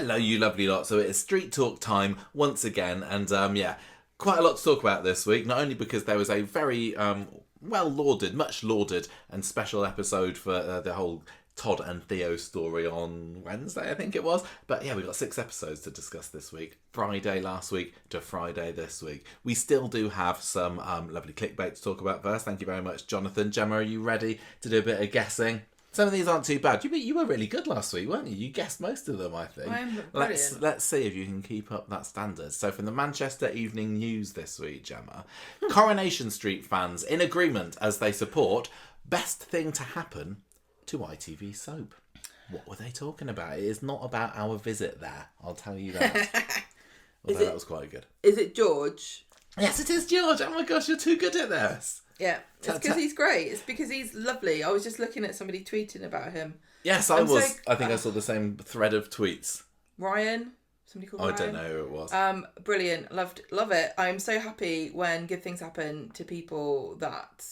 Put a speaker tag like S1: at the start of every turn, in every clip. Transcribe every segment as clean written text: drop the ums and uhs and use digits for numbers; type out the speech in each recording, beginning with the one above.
S1: Hello, you lovely lot. So it is Street Talk time once again, and quite a lot to talk about this week. Not only because there was a very much lauded and special episode for the whole Todd and Theo story on Wednesday, I think it was. But yeah, we've got 6 episodes to discuss this week. Friday last week to Friday this week. We still do have some lovely clickbait to talk about first. Thank you very much, Jonathan. Gemma, are you ready to do a bit of guessing? Some of these aren't too bad. You were really good last week, weren't you? You guessed most of them, I think.
S2: I'm brilliant.
S1: Let's see if you can keep up that standard. So from the Manchester Evening News this week, Gemma, Coronation Street fans in agreement as they support best thing to happen to ITV soap. What were they talking about? It is not about our visit there, I'll tell you that. Although that was quite good.
S2: Is it George?
S1: Yes, it is George. Oh my gosh, you're too good at this.
S2: Yeah, it's because he's great. It's because he's lovely. I was just looking at somebody tweeting about him.
S1: Yes, I was. I think I saw the same thread of tweets.
S2: Ryan? Somebody called Ryan?
S1: I don't know who it was.
S2: Brilliant. Love it. I'm so happy when good things happen to people that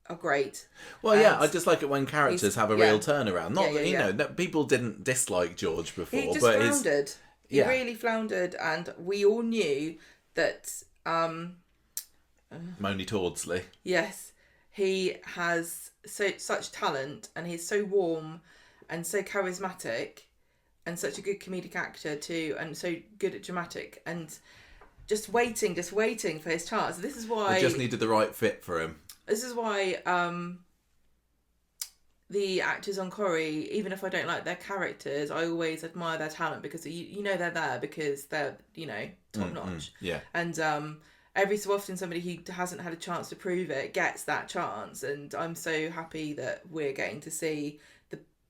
S2: are great.
S1: Well, I just like it when characters have a real turnaround. Not that, you know, people didn't dislike George before.
S2: He just
S1: but
S2: floundered. He really floundered, and we all knew that...
S1: Moni Tordsley.
S2: Yes, he has such talent, and he's so warm and so charismatic and such a good comedic actor too, and so good at dramatic, and just waiting for his chance. This is why
S1: He just needed the right fit for him.
S2: This is why the actors on Corrie, even if I don't like their characters, I always admire their talent, because you know they're there because they're, you know, top notch.
S1: Yeah.
S2: And every so often somebody who hasn't had a chance to prove it gets that chance, and I'm so happy that we're getting to see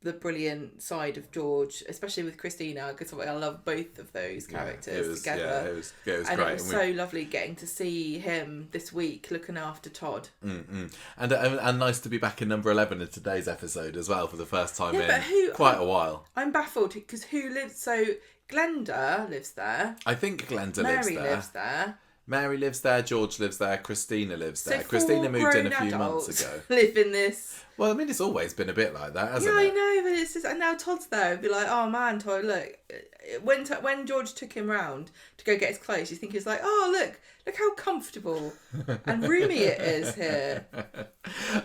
S2: the brilliant side of George, especially with Christina, because I love both of those characters together.
S1: Yeah, it was great.
S2: And it was so lovely getting to see him this week looking after Todd.
S1: And nice to be back in number 11 in today's episode as well for the first time quite a while.
S2: I'm baffled because who lives... So Glenda lives there.
S1: I think Glenda
S2: Mary lives there.
S1: Mary lives there, George lives there, Christina lives there. Christina moved in a few months ago.
S2: Live in this.
S1: Well, I mean, it's always been a bit like that, hasn't it?
S2: Yeah, I know, but it's just... And now Todd's there. It'd be like, oh man, Todd, look. When George took him round to go get his clothes, you think he was like, oh, look how comfortable and roomy it is here.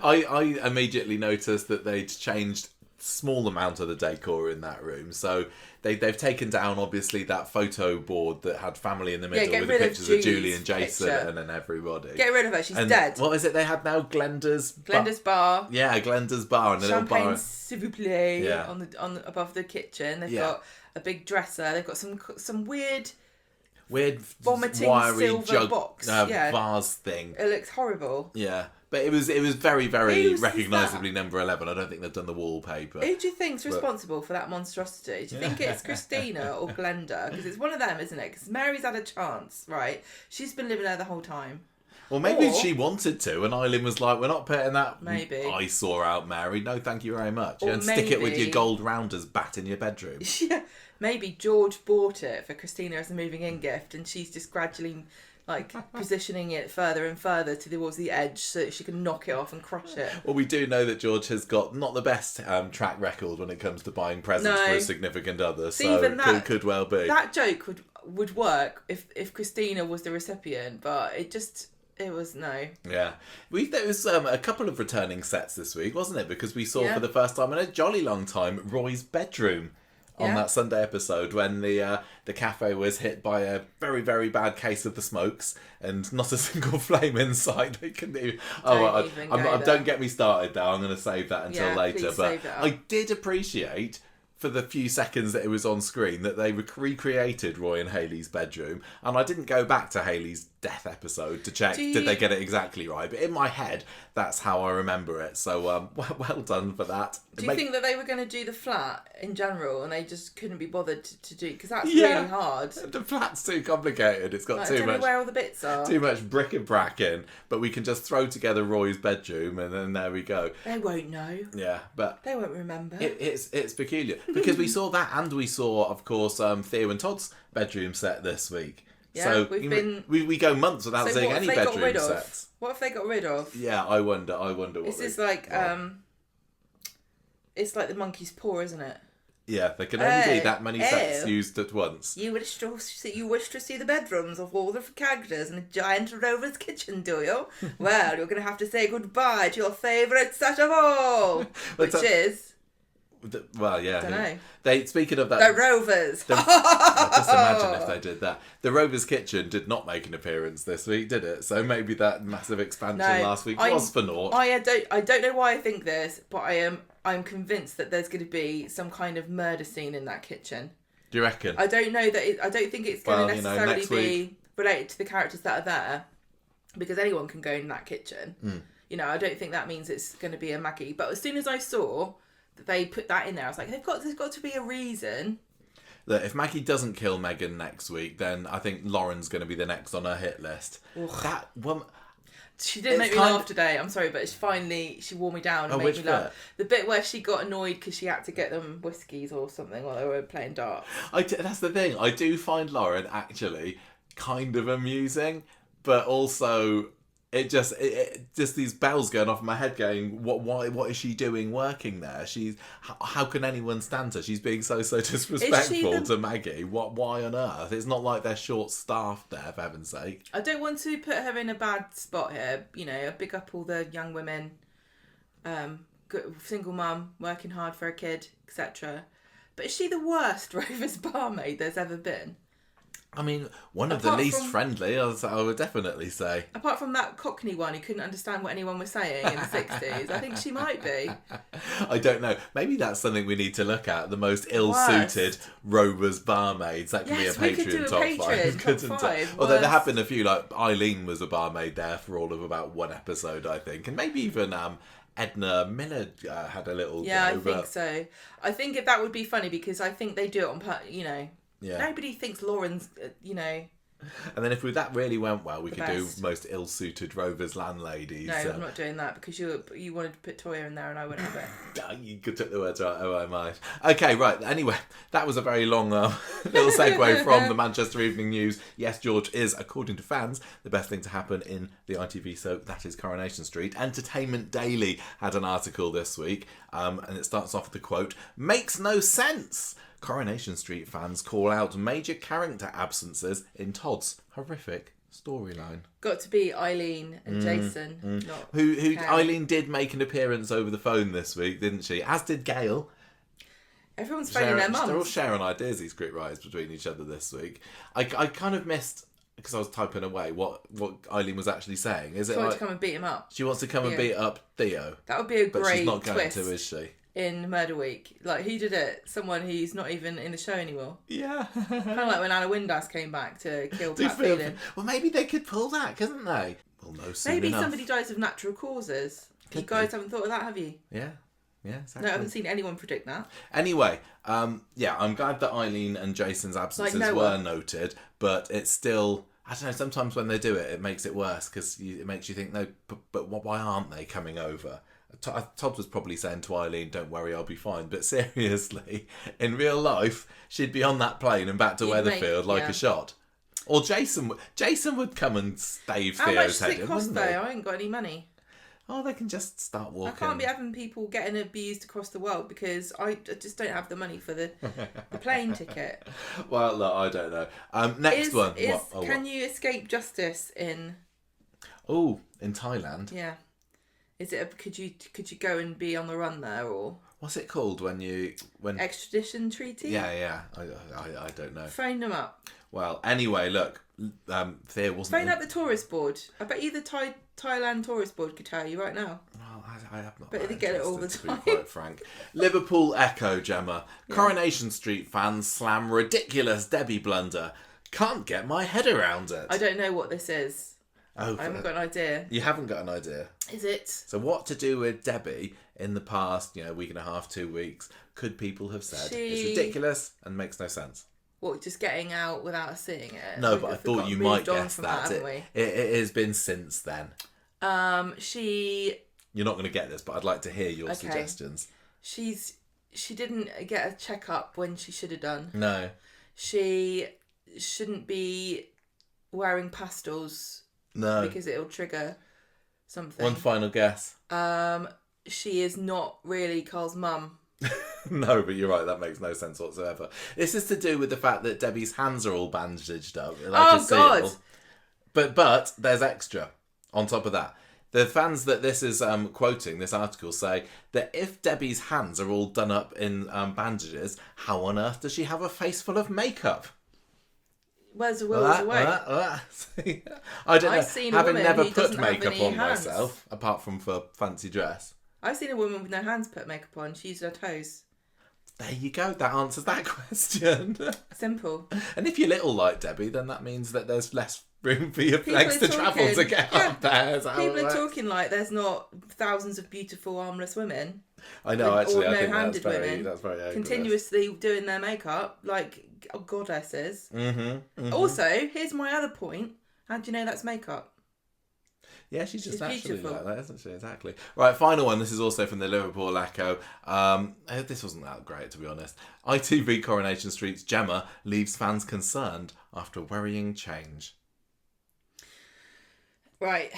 S1: I immediately noticed that they'd changed small amount of the decor in that room, so they've taken down obviously that photo board that had family in the middle with the pictures of Julie and Jason and everybody.
S2: Get rid of her, she's dead.
S1: What is it they had now? Glenda's
S2: bar.
S1: Yeah, Glenda's bar and a little bar.
S2: S'il vous plaît, on above the kitchen. They've got a big dresser. They've got some weird vomiting
S1: wiry
S2: silver
S1: jug,
S2: box
S1: vase thing.
S2: It looks horrible.
S1: Yeah. But it was very, very recognisably number 11. I don't think they've done the wallpaper.
S2: Who do you think's responsible for that monstrosity? Do you think it's Christina or Glenda? Because it's one of them, isn't it? Because Mary's had a chance, right? She's been living there the whole time.
S1: Well, maybe she wanted to, and Eileen was like, we're not putting that eyesore out, Mary. No, thank you very much. And stick it with your gold rounders bat in your bedroom.
S2: Yeah. Maybe George bought it for Christina as a moving in gift, and she's just gradually... positioning it further and further towards the edge so that she can knock it off and crush it.
S1: Well, we do know that George has got not the best track record when it comes to buying presents for a significant other, so even that, could well be.
S2: That joke would work if Christina was the recipient, but it was no.
S1: Yeah. There was a couple of returning sets this week, wasn't it? Because we saw for the first time in a jolly long time Roy's bedroom. On that Sunday episode when the cafe was hit by a very, very bad case of the smokes and not a single flame inside. They couldn't even... Don't get me started now. I'm going to save that until later. But I did appreciate... for the few seconds that it was on screen that they recreated Roy and Hayley's bedroom, and I didn't go back to Hayley's death episode to check did they get it exactly right, but in my head that's how I remember it, so well done for that.
S2: Do you think that they were going to do the flat in general and they just couldn't be bothered to do, because that's really hard.
S1: The flat's too complicated, it's got too much, I
S2: don't know where all the bits are,
S1: too much bric-a-brac in, but we can just throw together Roy's bedroom and then there we go.
S2: They won't know.
S1: Yeah, but
S2: they won't remember.
S1: It's peculiar because we saw that, and we saw of course Theo and Todd's bedroom set this week.
S2: Yeah,
S1: so we go months without seeing any bedroom sets.
S2: What have they got rid of?
S1: Yeah, I wonder what
S2: this is like it's like the monkey's paw, isn't it?
S1: Yeah, there can only be that many sets used at once.
S2: You wish to see the bedrooms of all the characters in a giant Rover's kitchen, do you? Well, you're going to have to say goodbye to your favourite set of all, which is...
S1: Well, yeah.
S2: I don't know.
S1: Speaking of that...
S2: The Rovers.
S1: Just imagine if they did that. The Rover's Kitchen did not make an appearance this week, did it? So maybe that massive expansion last week was for naught.
S2: I don't know why I think this, but I'm convinced that there's going to be some kind of murder scene in that kitchen.
S1: Do you reckon?
S2: I don't know that. I don't think it's going to necessarily be related to the characters that are there, because anyone can go in that kitchen. You know, I don't think that means it's going to be a Maggie. But as soon as I saw that they put that in there, I was like, there's got to be a reason.
S1: Look, if Maggie doesn't kill Megan next week, then I think Lauren's going to be the next on her hit list. That woman...
S2: She didn't make me laugh today. I'm sorry, but she wore me down and made me laugh. The bit where she got annoyed because she had to get them whiskies or something while they were playing darts.
S1: That's the thing. I do find Lauren actually kind of amusing, but also it just these bells going off in my head going, what is she doing working there? How can anyone stand her? She's being so disrespectful to Maggie. Why on earth? It's not like they're short staffed there, for heaven's sake.
S2: I don't want to put her in a bad spot here. You know, I big up all the young women, single mum, working hard for a kid, etc. But is she the worst Rover's barmaid there's ever been?
S1: I mean, one of the least friendly, I would definitely say.
S2: Apart from that Cockney one who couldn't understand what anyone was saying in the 60s, I think she might be.
S1: I don't know. Maybe that's something we need to look at. The most ill-suited Rovers barmaids. That could be a Patreon top 5. Although there have been a few, like Eileen was a barmaid there for all of about one episode, I think. And maybe even... Edna Miller had a little
S2: I think so. I think that would be funny because I think they do it on, nobody thinks Lauren's,
S1: And then if that really went well, we could do most ill-suited Rovers landladies.
S2: No, I'm not doing that because you wanted to put Toya in there and I wouldn't have it.
S1: You could take the words right. Oh, I might. Okay, right. Anyway, that was a very long little segue from the Manchester Evening News. Yes, George is, according to fans, the best thing to happen in the ITV soap. That is Coronation Street. Entertainment Daily had an article this week, and it starts off with the quote, "Makes no sense. Coronation Street fans call out major character absences in Todd's horrific storyline."
S2: Got to be Eileen and Jason. Not
S1: who Eileen did make an appearance over the phone this week, didn't she? As did Gail.
S2: Everyone's phoning their mums.
S1: They're all sharing ideas, these scriptwriters, between each other this week. I kind of missed, because I was typing away, what Eileen was actually saying. Is it
S2: wants to come and beat him up.
S1: She wants to come and beat up Theo.
S2: That would be a great twist.
S1: But she's not going to, is she?
S2: In Murder Week. Like, who did it? Someone who's not even in the show anymore.
S1: Yeah.
S2: Kind of like when Anna Windass came back to kill Pat Phelan.
S1: Well, maybe they could pull that, couldn't they? We'll know soon
S2: maybe
S1: enough.
S2: Somebody dies of natural causes. You guys haven't thought of that, have you?
S1: Yeah. Yeah, exactly.
S2: No, I haven't seen anyone predict that.
S1: Anyway, I'm glad that Eileen and Jason's absences were noted, but it's still... I don't know, sometimes when they do it, it makes it worse, because it makes you think, no, but why aren't they coming over? Todd was probably saying to Eileen, "Don't worry, I'll be fine." But seriously, in real life, she'd be on that plane and back to Weatherfield like a shot. Or Jason would come and stave Theo's head in, wouldn't they?
S2: How much does it cost, though? I ain't got any money.
S1: Oh, they can just start walking.
S2: I can't be having people getting abused across the world because I just don't have the money for the plane ticket.
S1: Well, look, I don't know. Next one.
S2: Can you escape justice in...
S1: Oh, in Thailand?
S2: Yeah. Is it could you go and be on the run there, or
S1: what's it called when
S2: extradition treaty?
S1: Yeah. I don't know.
S2: Phone them up.
S1: Well, anyway, look, Theo wasn't.
S2: Phone up the tourist board. I bet you the Thailand tourist board could tell you right now.
S1: Well, I have not.
S2: But they get it all the time.
S1: To be quite frank. Liverpool Echo, Gemma. Yeah. Coronation Street fans slam ridiculous Debbie blunder. Can't get my head around it.
S2: I don't know what this is.
S1: Oh,
S2: I haven't got an idea.
S1: You haven't got an idea?
S2: Is it?
S1: So what to do with Debbie in the past, week and a half, 2 weeks, could people have said it's ridiculous and makes no sense?
S2: What, just getting out without us seeing it?
S1: No, but I thought you might guess that. It has been since then. You're not going to get this, but I'd like to hear your suggestions. She
S2: didn't get a checkup when she should have done.
S1: No.
S2: She shouldn't be wearing pastels.
S1: No.
S2: Because it'll trigger something.
S1: One final guess.
S2: She is not really Carl's mum.
S1: No, but you're right. That makes no sense whatsoever. This is to do with the fact that Debbie's hands are all bandaged up. Like
S2: Oh, God.
S1: But there's extra on top of that. The fans that this is quoting, this article, say that if Debbie's hands are all done up in bandages, how on earth does she have a face full of makeup?
S2: Where's the will, there's a way.
S1: I don't know.
S2: I've seen a
S1: Having
S2: woman
S1: never
S2: who
S1: put
S2: doesn't have
S1: makeup
S2: any
S1: on
S2: hands.
S1: myself, apart from for fancy dress.
S2: I've seen a woman with no hands put makeup on. She used her toes.
S1: There you go. That answers that question.
S2: Simple.
S1: And if you're little like Debbie, then that means that there's less room for your legs to travel to get up there.
S2: People are talking like there's not thousands of beautiful armless women.
S1: I know, actually, I think
S2: no-handed
S1: that's very ableist.
S2: Continuously doing their makeup like goddesses.
S1: Mm-hmm.
S2: Also, here's my other point. How do you know that's makeup?
S1: Yeah, she's actually
S2: beautiful.
S1: like that, isn't she? Exactly. Right, final one. This is also from the Liverpool Echo. This wasn't that great, to be honest. ITV Coronation Street's Gemma leaves fans concerned after worrying change.
S2: Right.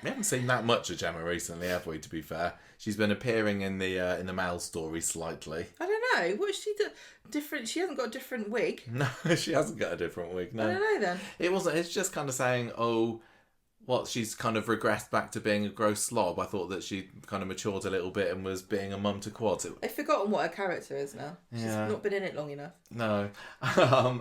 S1: We haven't seen that much of Gemma recently, have we, to be fair? She's been appearing in the Mail story slightly.
S2: I don't know. What's she different? She hasn't got a different wig.
S1: No, she hasn't got a different wig, no.
S2: I don't know then.
S1: It's just kind of saying, she's kind of regressed back to being a gross slob. I thought that she kind of matured a little bit and was being a mum to quads.
S2: They've forgotten what her character is now. She's not been in it long enough.
S1: No.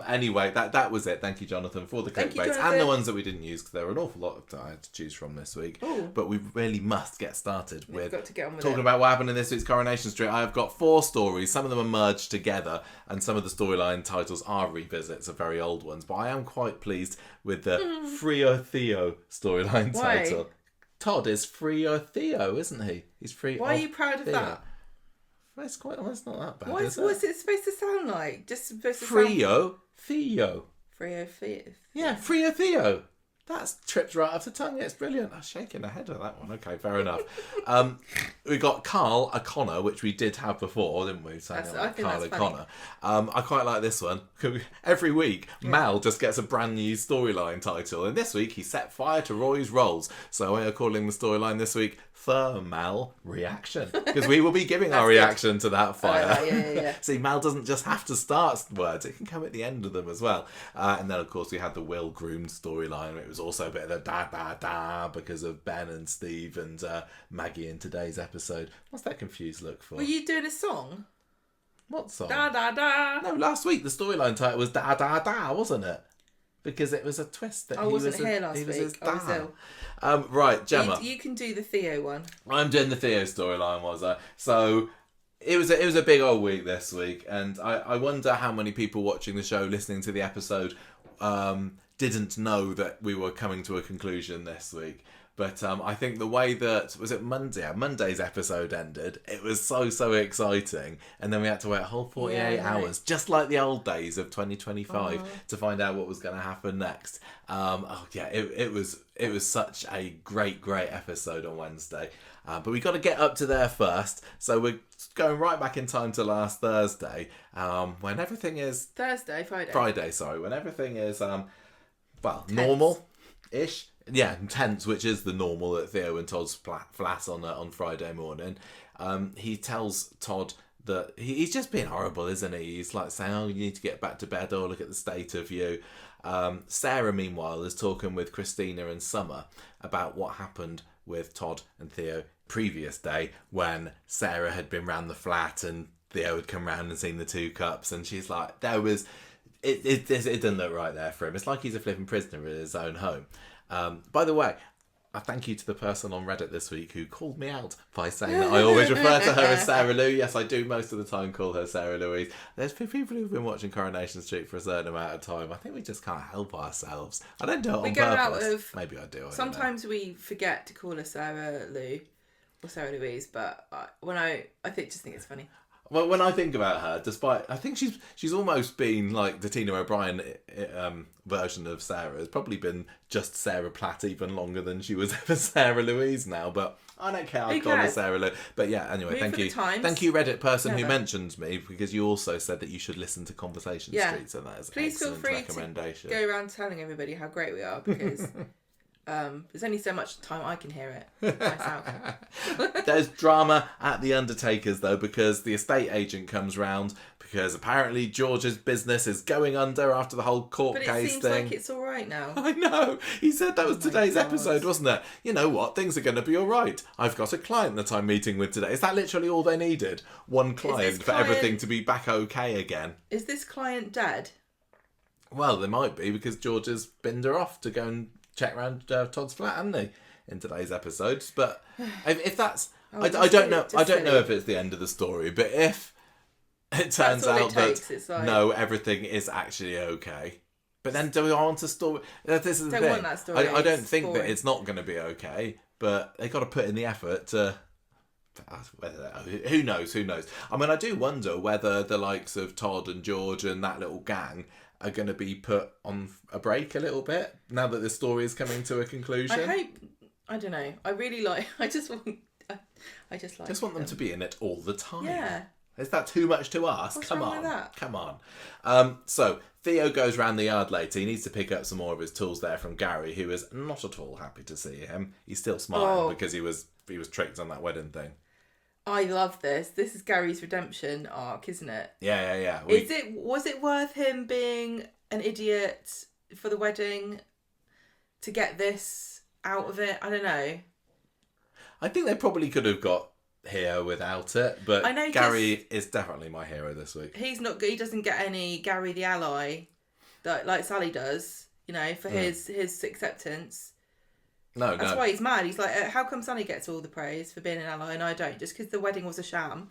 S1: Anyway, that was it. Thank you, Jonathan, for the clickbaits and the ones that we didn't use, because there were an awful lot that I had to choose from this week.
S2: Ooh.
S1: But we really must get started with
S2: got to get on with
S1: talking about what happened in this week's Coronation Street. I have got 4 stories. Some of them are merged together, and some of the storyline titles are revisits of very old ones. But I am quite pleased with the Freer Theo storyline title. Todd is Freer Theo, isn't he? He's free.
S2: Why are you proud of
S1: Theo.
S2: that?
S1: Well, it's not that bad.
S2: What's it supposed to sound like? Just supposed to
S1: Freer Theo.
S2: Freer Theo.
S1: Yeah, Freer Theo. That's tripped right off the tongue. It's brilliant. I was shaking the head at that one. Okay, fair enough. We got Carl O'Connor, which we did have before, didn't we? Carl O'Connor. I quite like this one. Every week, Mal just gets a brand new storyline title. And this week, he set fire to Roy's rolls. So we are calling the storyline this week Thermal Reaction. Because we will be giving our reaction to that fire.
S2: Yeah.
S1: See, Mal doesn't just have to start words. It can come at the end of them as well. And then, of course, we had the Will groomed storyline. It was also a bit of a da-da-da because of Ben and Steve and Maggie in today's episode. What's that confused look for?
S2: Were you doing a song?
S1: What song?
S2: Da-da-da.
S1: No, last week the storyline title was da-da-da, wasn't it? Because it was a twist that
S2: I wasn't here last week. I was ill.
S1: Right, Gemma.
S2: You can do the Theo one.
S1: I'm doing the Theo storyline, was I? So it was a big old week this week, and I wonder how many people watching the show, listening to the episode, didn't know that we were coming to a conclusion this week. But I think the way that, was it Monday? Yeah, Monday's episode ended. It was so exciting. And then we had to wait a whole 48 hours, just like the old days of 2025, to find out what was going to happen next. It was such a great episode on Wednesday. But we got to get up to there first. So we're going right back in time to last Thursday, when everything is... Friday, sorry. When everything is, normal-ish. Yeah, tense, which is the normal that Theo and Todd flat on Friday morning. He tells Todd that he's just being horrible, isn't he? He's like saying, "Oh, you need to get back to bed. Oh, look at the state of you." Sarah, meanwhile, is talking with Christina and Summer about what happened with Todd and Theo previous day when Sarah had been round the flat and Theo had come round and seen the 2 cups, and she's like, it didn't look right there for him. It's like he's a flipping prisoner in his own home. By the way, I thank you to the person on Reddit this week who called me out by saying that I always refer to her as Sarah Lou. Yes, I do most of the time call her Sarah Louise. There's people who've been watching Coronation Street for a certain amount of time. I think we just can't help ourselves. I don't do it on purpose. Maybe I do.
S2: Sometimes we forget to call her Sarah Lou or Sarah Louise, but I just think it's funny.
S1: Well, when I think about her, I think she's almost been like the Tina O'Brien version of Sarah. It's probably been just Sarah Platt even longer than she was ever Sarah Louise now. But I don't care. I call her Sarah Lou. But yeah, anyway, thank you, Reddit person who mentioned me, because you also said that you should listen to Conversation Street, so that is an excellent recommendation.
S2: To go around telling everybody how great we are, because There's only so much time I can hear it myself.
S1: There's drama at the Undertaker's though, because the estate agent comes round because apparently George's business is going under after the whole court
S2: But
S1: case
S2: it seems
S1: thing.
S2: like it's all right now.
S1: I know. He said that was today's
S2: God.
S1: episode, wasn't it? You know what? Things are going to be all right. I've got a client that I'm meeting with today. Is that literally all they needed? One client for everything to be back okay again.
S2: Is this client dead?
S1: Well, they might be, because George has binned her off to go and check around Todd's flat, hasn't he? In today's episodes. But if that's... I don't know. I don't know if it's the end of the story, but if it turns out that no, everything is actually okay. But then do we want a story? This is the thing.
S2: Want that story.
S1: I don't think that it's not going to be okay, but they got to put in the effort to... Who knows? Who knows? I mean, I do wonder whether the likes of Todd and George and that little gang are going to be put on a break a little bit now that the story is coming to a conclusion.
S2: I hope. I don't know. I really like. I just want them
S1: to be in it all the time.
S2: Yeah.
S1: Is that too much to ask?
S2: What's
S1: Come
S2: wrong
S1: on.
S2: with that?
S1: Come on. So Theo goes round the yard later. He needs to pick up some more of his tools there from Gary, who is not at all happy to see him. He's still smiling because he was tricked on that wedding thing.
S2: I love this. This is Gary's redemption arc, isn't it?
S1: Yeah.
S2: Was it worth him being an idiot for the wedding to get this out of it? I don't know. I
S1: think they probably could have got here without it, but
S2: I know
S1: Gary is definitely my hero this week.
S2: He doesn't get any Gary the ally that like Sally does, for his acceptance. That's why he's mad. He's like, how come Sally gets all the praise for being an ally and I don't? Just because the wedding was a sham.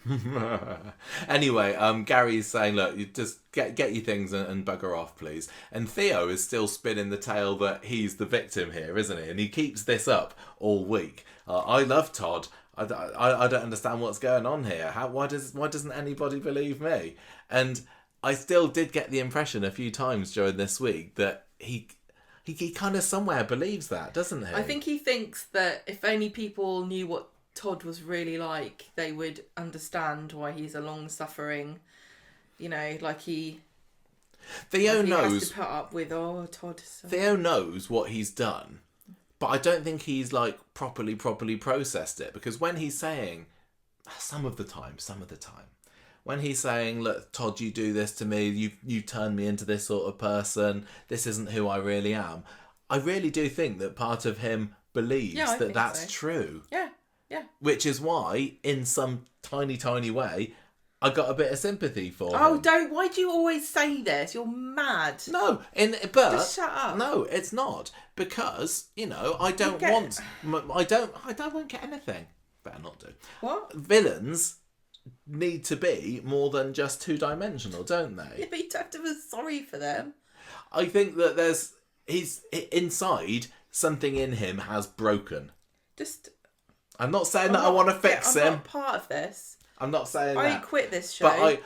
S1: Anyway, Gary's saying, look, you just get your things and bugger off, please. And Theo is still spinning the tale that he's the victim here, isn't he? And he keeps this up all week. I love Todd. I don't understand what's going on here. Why doesn't anybody believe me? And I still did get the impression a few times during this week that he kind of somewhere believes that, doesn't he?
S2: I think he thinks that if only people knew what Todd was really like, they would understand why he's a long-suffering, like he...
S1: Theo knows...
S2: has to put up with, Todd...
S1: Theo knows what he's done, but I don't think he's, properly processed it, because when he's saying, some of the time, when he's saying, look, Todd, you do this to me, you turn me into this sort of person, this isn't who I really am, I really do think that part of him believes that that's true.
S2: Yeah.
S1: Which is why, in some tiny, tiny way, I got a bit of sympathy for him.
S2: Why do you always say this? You're mad.
S1: No, but...
S2: Just shut up.
S1: No, it's not. Because, I don't won't get anything. Better not do.
S2: What?
S1: Villains need to be more than just two-dimensional, don't they?
S2: Yeah, but you don't have to feel sorry for them.
S1: I think that he's inside, something in him has broken. I'm not saying that I want to fix him.
S2: I'm not part of this.
S1: I'm not saying that.
S2: I quit this show.
S1: But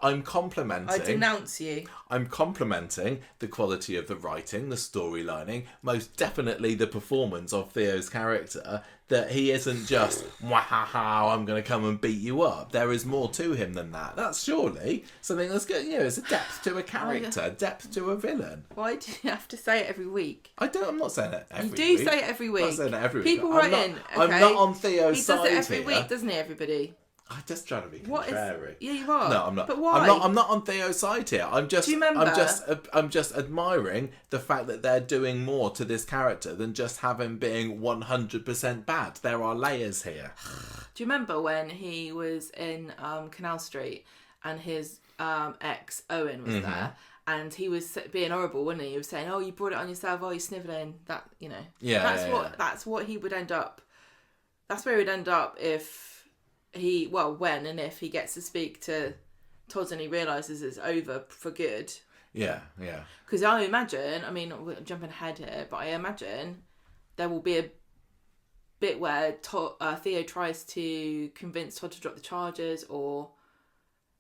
S1: I'm complimenting...
S2: I denounce you.
S1: I'm complimenting the quality of the writing, the storylining, most definitely the performance of Theo's character, that he isn't just, wahaha, I'm going to come and beat you up. There is more to him than that. That's surely something that's good. It's a depth to a character, depth to a villain.
S2: Why do you have to say it every week?
S1: I'm not saying it every week.
S2: You do say it every week.
S1: I'm not saying it every week.
S2: People write in, okay?
S1: I'm not on Theo's side here.
S2: He does it every week, doesn't he, everybody?
S1: I'm just trying to be contrary.
S2: Yeah, you are.
S1: No, I'm not.
S2: But why?
S1: I'm not on Theo's side here. Do
S2: you remember?
S1: I'm just admiring the fact that they're doing more to this character than just have him being 100% bad. There are layers here.
S2: Do you remember when he was in Canal Street and his ex Owen was there? And he was being horrible, wasn't he? He was saying, "Oh, you brought it on yourself. Oh, you're snivelling." That
S1: Yeah.
S2: That's what he would end up. That's where he'd end up if. When and if he gets to speak to Todd and he realises it's over for good.
S1: Yeah.
S2: Because I imagine, we're jumping ahead here, but I imagine there will be a bit where Theo tries to convince Todd to drop the charges or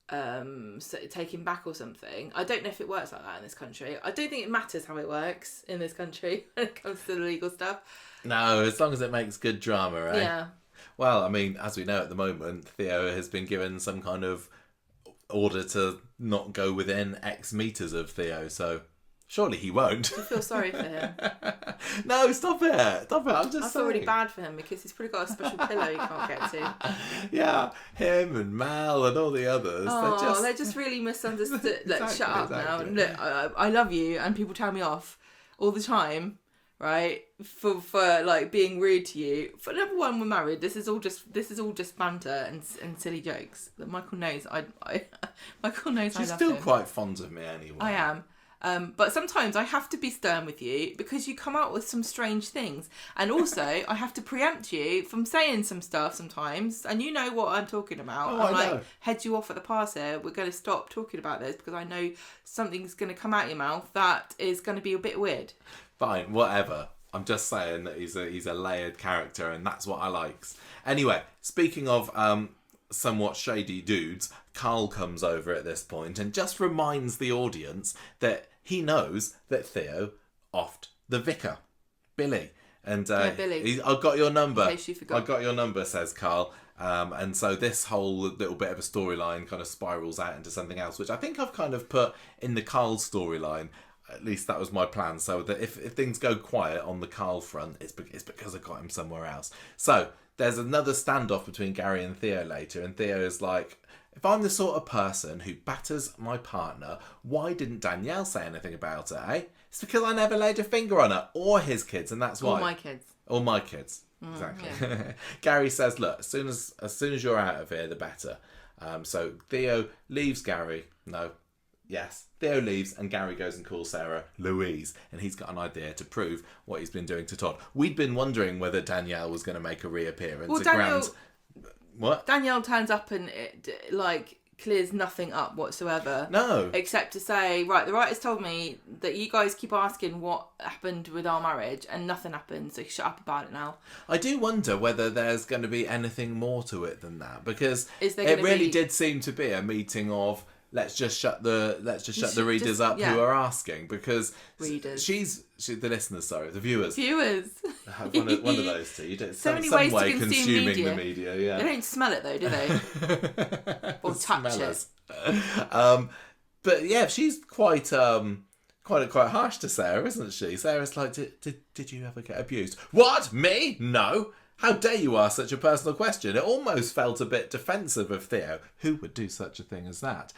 S2: take him back or something. I don't know if it works like that in this country. I don't think it matters how it works in this country when it comes to the legal stuff.
S1: No, as long as it makes good drama, right?
S2: Yeah.
S1: Well, as we know at the moment, Theo has been given some kind of order to not go within X meters of Theo, so Surely he won't.
S2: I feel sorry for him.
S1: No, stop it. Stop it. I'm just
S2: I feel really bad for him because he's probably got a special pillow he can't get to.
S1: Yeah, him and Mel and all the others.
S2: Oh, they're just really misunderstood. Look, shut up now. And look, I love you, and people tell me off all the time, right? For like being rude to you. For number one, we're married. This is all just banter and silly jokes. That Michael knows. Michael knows
S1: She's
S2: I love
S1: still
S2: him.
S1: quite fond of me anyway.
S2: I am. But sometimes I have to be stern with you because you come out with some strange things. And also, I have to preempt you from saying some stuff sometimes. And you know what I'm talking about.
S1: Oh,
S2: I'm
S1: I know.
S2: like, head you off at the pass here. We're going to stop talking about this because I know something's going to come out your mouth that is going to be a bit weird.
S1: Fine, whatever. I'm just saying that he's a layered character, and that's what I likes. Anyway, speaking of somewhat shady dudes, Carl comes over at this point and just reminds the audience that he knows that Theo offed the vicar, Billy. And
S2: Billy.
S1: I've got your number.
S2: In case you forgot.
S1: I got your number, says Carl. And so this whole little bit of a storyline kind of spirals out into something else, which I think I've kind of put in the Carl storyline. At least that was my plan. So that if things go quiet on the Carl front, it's because I got him somewhere else. So there's another standoff between Gary and Theo later, and Theo is like, if I'm the sort of person who batters my partner, why didn't Danielle say anything about it, eh? It's because I never laid a finger on her, or his kids, and that's why.
S2: Or my kids.
S1: Or my kids. Exactly.
S2: Yeah.
S1: Gary says, look, as soon as you're out of here, the better. So Theo leaves Gary. No. Yes. Theo leaves and Gary goes and calls Sarah Louise, and he's got an idea to prove what he's been doing to Todd. We'd been wondering whether Danielle was going to make a reappearance.
S2: Well,
S1: What?
S2: Danielle turns up and it, like, clears nothing up whatsoever.
S1: No.
S2: Except to say, right, the writers told me that you guys keep asking what happened with our marriage and nothing happened, so shut up about it now.
S1: I do wonder whether there's going to be anything more to it than that, because
S2: it
S1: really did seem to be a meeting of let's just shut the readers up who are asking, because
S2: readers.
S1: She's the listeners, sorry, the viewers. One of those two. You don't,
S2: so many
S1: some
S2: ways
S1: way
S2: to consume
S1: consuming
S2: media.
S1: the media. Yeah.
S2: They don't smell it though, do they? Or touch it.
S1: But yeah, she's quite harsh to Sarah, isn't she? Sarah's like, did you ever get abused? What? Me? No. How dare you ask such a personal question? It almost felt a bit defensive of Theo. Who would do such a thing as that?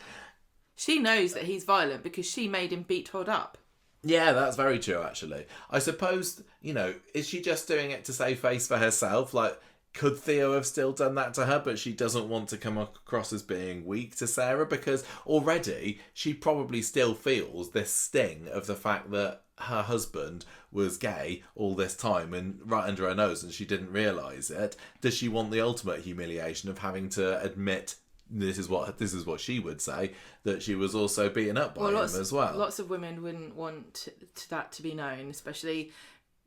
S2: She knows that he's violent because she made him beat Todd up.
S1: Yeah, that's very true, actually. I suppose, is she just doing it to save face for herself? Like, could Theo have still done that to her, but she doesn't want to come across as being weak to Sarah? Because already she probably still feels this sting of the fact that her husband was gay all this time and right under her nose and she didn't realise it. Does she want the ultimate humiliation of having to admit, this is what she would say, that she was also beaten up by him as well?
S2: Lots of women wouldn't want that to be known, especially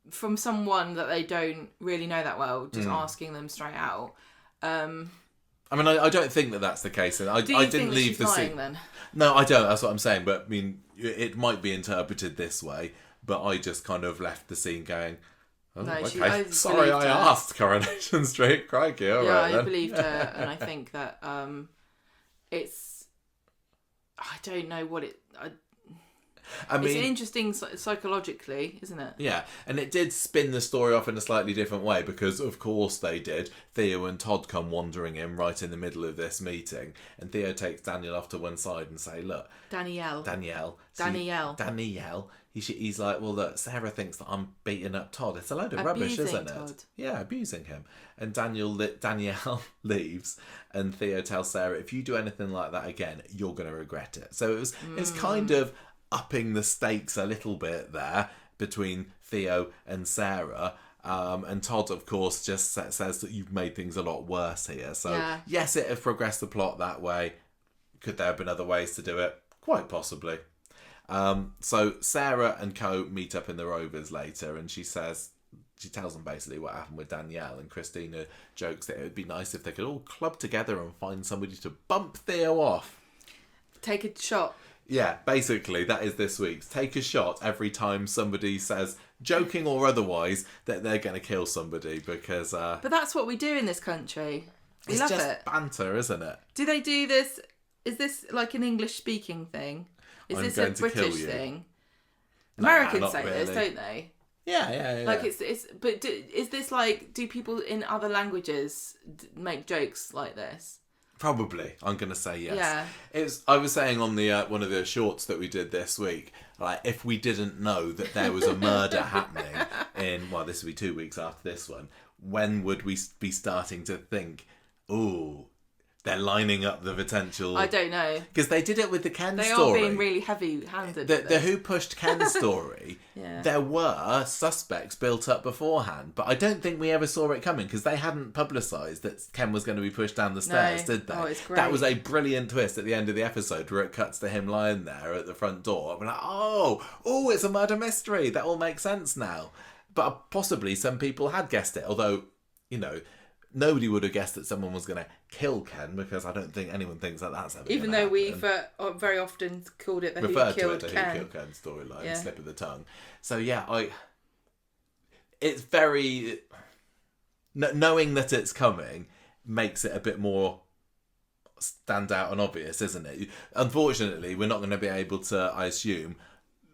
S2: from someone that they don't really know that well, just asking them straight out. I
S1: mean, I don't think that that's the case. And I didn't leave the scene.
S2: Then?
S1: No, I don't. That's what I'm saying. But I mean, it might be interpreted this way. But I just kind of left the scene going, oh,
S2: no,
S1: okay. Sorry, I asked Coronation Street. Crikey, all right,
S2: I believed her, and I think that it's. I don't know what it. I mean, it's interesting psychologically, isn't it?
S1: Yeah, and it did spin the story off in a slightly different way because, of course, they did. Theo and Todd come wandering in right in the middle of this meeting, and Theo takes Danielle off to one side and say, "Look, Danielle." He's like, "Well, look, Sarah thinks that I'm beating up Todd. It's a load of rubbish, isn't it?"
S2: Todd.
S1: Yeah, abusing him. And Danielle leaves, and Theo tells Sarah, "If you do anything like that again, you're going to regret it." So it's kind of upping the stakes a little bit there between Theo and Sarah. And Todd, of course, just says that you've made things a lot worse here. So, yes, it has progressed the plot that way. Could there have been other ways to do it? Quite possibly. So Sarah and Co meet up in the Rovers later, and she tells them basically what happened with Danielle, and Christina jokes that it would be nice if they could all club together and find somebody to bump Theo off.
S2: Take a shot.
S1: Yeah, basically, that is this week's. Take a shot every time somebody says, joking or otherwise, that they're going to kill somebody because...
S2: But that's what we do in this country. We love it.
S1: It's just banter, isn't it?
S2: Do they do this... Is this like an English-speaking thing? Is this a British thing? Americans say this, don't they?
S1: Yeah.
S2: Like but is this like, do people in other languages make jokes like this?
S1: Probably, I'm gonna say yes.
S2: Yeah.
S1: I was saying on the one of the shorts that we did this week, like if we didn't know that there was a murder happening this will be 2 weeks after this one, when would we be starting to think, ooh, they're lining up the potential?
S2: I don't know.
S1: Because they did it with the Ken story.
S2: They are being really heavy-handed.
S1: The Who Pushed Ken story,
S2: yeah.
S1: There were suspects built up beforehand, but I don't think we ever saw it coming because they hadn't publicised that Ken was going to be pushed down the stairs, did they?
S2: Oh, it's great.
S1: That was a brilliant twist at the end of the episode where it cuts to him lying there at the front door. We're like, oh, it's a murder mystery. That all makes sense now. But possibly some people had guessed it, although, nobody would have guessed that someone was going to kill Ken because I don't think anyone thinks that that's ever
S2: even though we've very often called it the
S1: Referred
S2: Who Killed
S1: to it,
S2: Ken.
S1: Who Killed Ken storyline, slip of the tongue. So it's very knowing that it's coming makes it a bit more stand out and obvious, isn't it? Unfortunately, we're not going to be able to, I assume,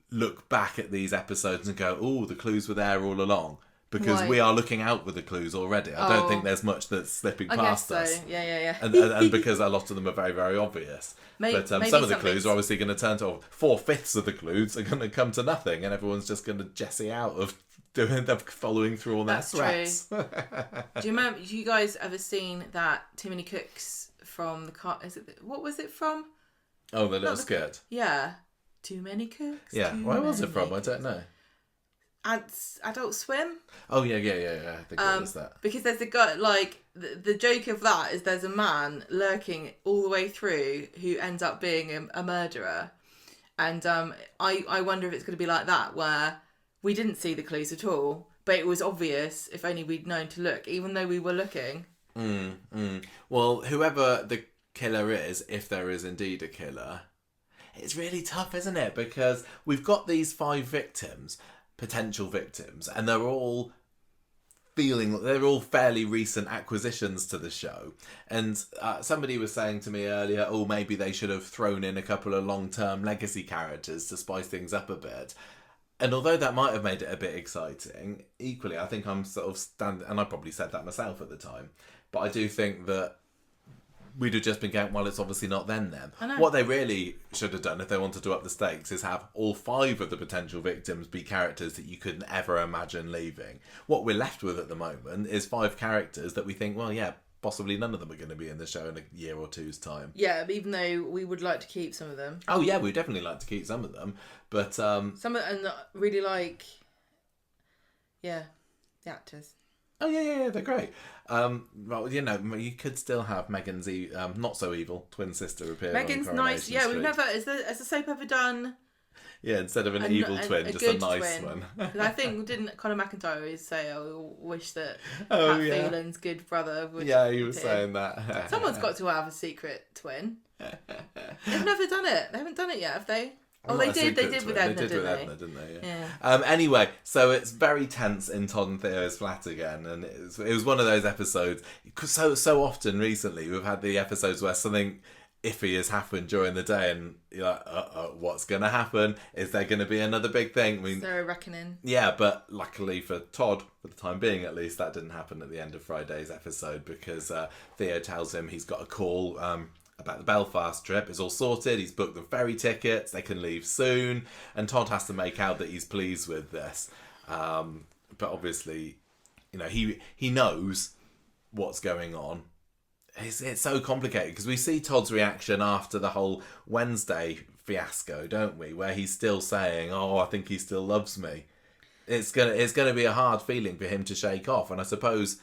S1: look back at these episodes and go, oh, the clues were there all along. Because we are looking out for the clues already. I don't think there's much that's slipping past us.
S2: Yeah.
S1: And because a lot of them are very, very obvious. But some of the clues are obviously going to turn to 4/5 of the clues are going to come to nothing, and everyone's just going to Jesse out of following through all their threats.
S2: True. Do you guys ever seen that Too Many Cooks from the car? What was it from?
S1: Oh, the little skirt.
S2: Yeah. Too Many Cooks.
S1: Yeah. Where was it from? I don't know.
S2: Adult Swim.
S1: Oh yeah. I think it was that. Because
S2: there's a guy, like the joke of that is there's a man lurking all the way through who ends up being a murderer, and I wonder if it's going to be like that where we didn't see the clues at all, but it was obvious if only we'd known to look, even though we were looking.
S1: Well, whoever the killer is, if there is indeed a killer, it's really tough, isn't it? Because we've got these 5 potential victims, and they're all fairly recent acquisitions to the show. And somebody was saying to me earlier, maybe they should have thrown in a couple of long-term legacy characters to spice things up a bit. And although that might have made it a bit exciting, equally I think I'm sort of and I probably said that myself at the time, but I do think that we'd have just been going, well, it's obviously not them. What they really should have done if they wanted to up the stakes is have all 5 of the potential victims be characters that you couldn't ever imagine leaving. What we're left with at the moment is 5 characters that we think, well, yeah, possibly none of them are going to be in the show in a year or two's time.
S2: Yeah, even though we would like to keep some of them.
S1: Oh, yeah, we'd definitely like to keep some of them. But
S2: some of them really like, the actors.
S1: Oh yeah, they're great. Well, you could still have Megan's not so evil twin sister appear.
S2: Megan's
S1: on
S2: nice. Yeah,
S1: Street.
S2: we've never. Has the soap ever done?
S1: Yeah, instead of an evil twin, just a nice
S2: twin.
S1: one.
S2: I think didn't Conor McIntyre always say, "I wish that Pat Phelan's good brother would."
S1: Yeah, he was saying that.
S2: Someone's got to have a secret twin. They've never done it. They haven't done it yet, have they? They did. They did with Edna, didn't
S1: they?
S2: Yeah.
S1: Anyway, so it's very tense in Todd and Theo's flat again, and it was one of those episodes. So often recently, we've had the episodes where something iffy has happened during the day, and you're like, what's going to happen? Is there going to be another big thing?
S2: Is there a reckoning?
S1: Yeah, but luckily for Todd, for the time being at least, that didn't happen at the end of Friday's episode because Theo tells him he's got a call about the Belfast trip. It's all sorted. He's booked the ferry tickets. They can leave soon. And Todd has to make out that he's pleased with this. But obviously, he knows what's going on. It's so complicated because we see Todd's reaction after the whole Wednesday fiasco, don't we? Where he's still saying, I think he still loves me. It's gonna be a hard feeling for him to shake off. And I suppose,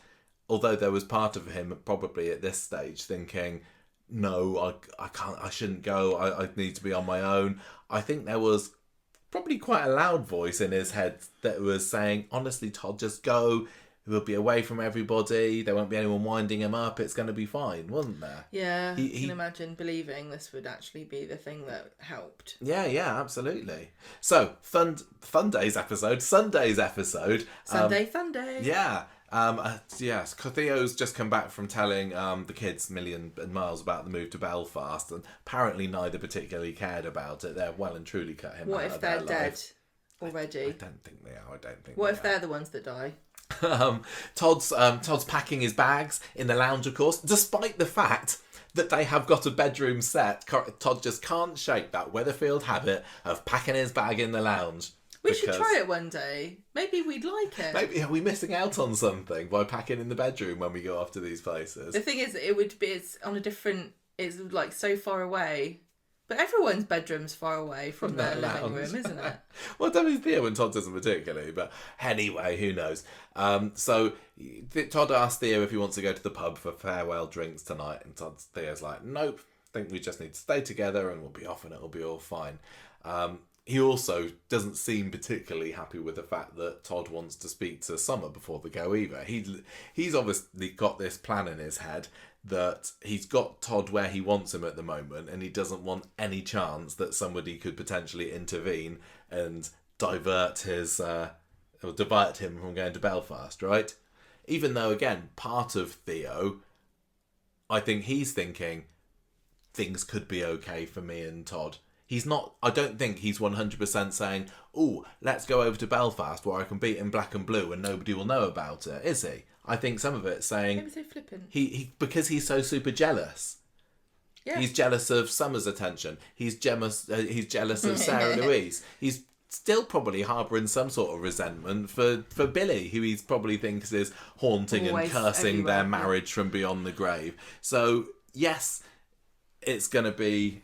S1: although there was part of him probably at this stage thinking, no, I can't, I shouldn't go, I need to be on my own. I think there was probably quite a loud voice in his head that was saying, honestly, Todd, just go. He'll be away from everybody. There won't be anyone winding him up. It's going to be fine, wasn't there?
S2: Yeah, I can imagine believing this would actually be the thing that helped.
S1: Yeah, absolutely. So, Sunday's episode. Sunday.
S2: Fun day.
S1: Yeah. Yes, Theo's just come back from telling the kids Million and Miles about the move to Belfast, and apparently neither particularly cared about it. They're well and truly cut him out of their life.
S2: What if they're dead? already.
S1: I don't think they are. I don't think.
S2: What if they're the ones that die?
S1: Todd's packing his bags in the lounge, of course, despite the fact that they have got a bedroom set. Todd just can't shake that Weatherfield habit of packing his bag in the lounge.
S2: We should try it one day. Maybe we'd like it.
S1: Maybe are we missing out on something by packing in the bedroom when we go off to these places?
S2: The thing is, it's on a different. It's like so far away. But everyone's bedroom's far away from their living room, isn't it?
S1: Well, Theo and Todd doesn't particularly, but anyway, who knows? So Todd asked Theo if he wants to go to the pub for farewell drinks tonight, and Theo's like, nope, I think we just need to stay together and we'll be off and it'll be all fine. He also doesn't seem particularly happy with the fact that Todd wants to speak to Summer before they go either. He's obviously got this plan in his head that he's got Todd where he wants him at the moment, and he doesn't want any chance that somebody could potentially intervene and divert him from going to Belfast, right? Even though, again, part of Theo, I think he's thinking things could be okay for me and Todd. He's not, I don't think he's 100% saying, oh, let's go over to Belfast where I can beat in black and blue and nobody will know about it, is he? I think some of it's saying
S2: Maybe so flippant.
S1: He because he's so super jealous.
S2: Yeah.
S1: He's jealous of Summer's attention. He's jealous of Sarah Louise. He's still probably harbouring some sort of resentment for Billy, who he probably thinks is haunting
S2: Always,
S1: and cursing
S2: everywhere,
S1: their marriage from beyond the grave. So, yes, it's going to be,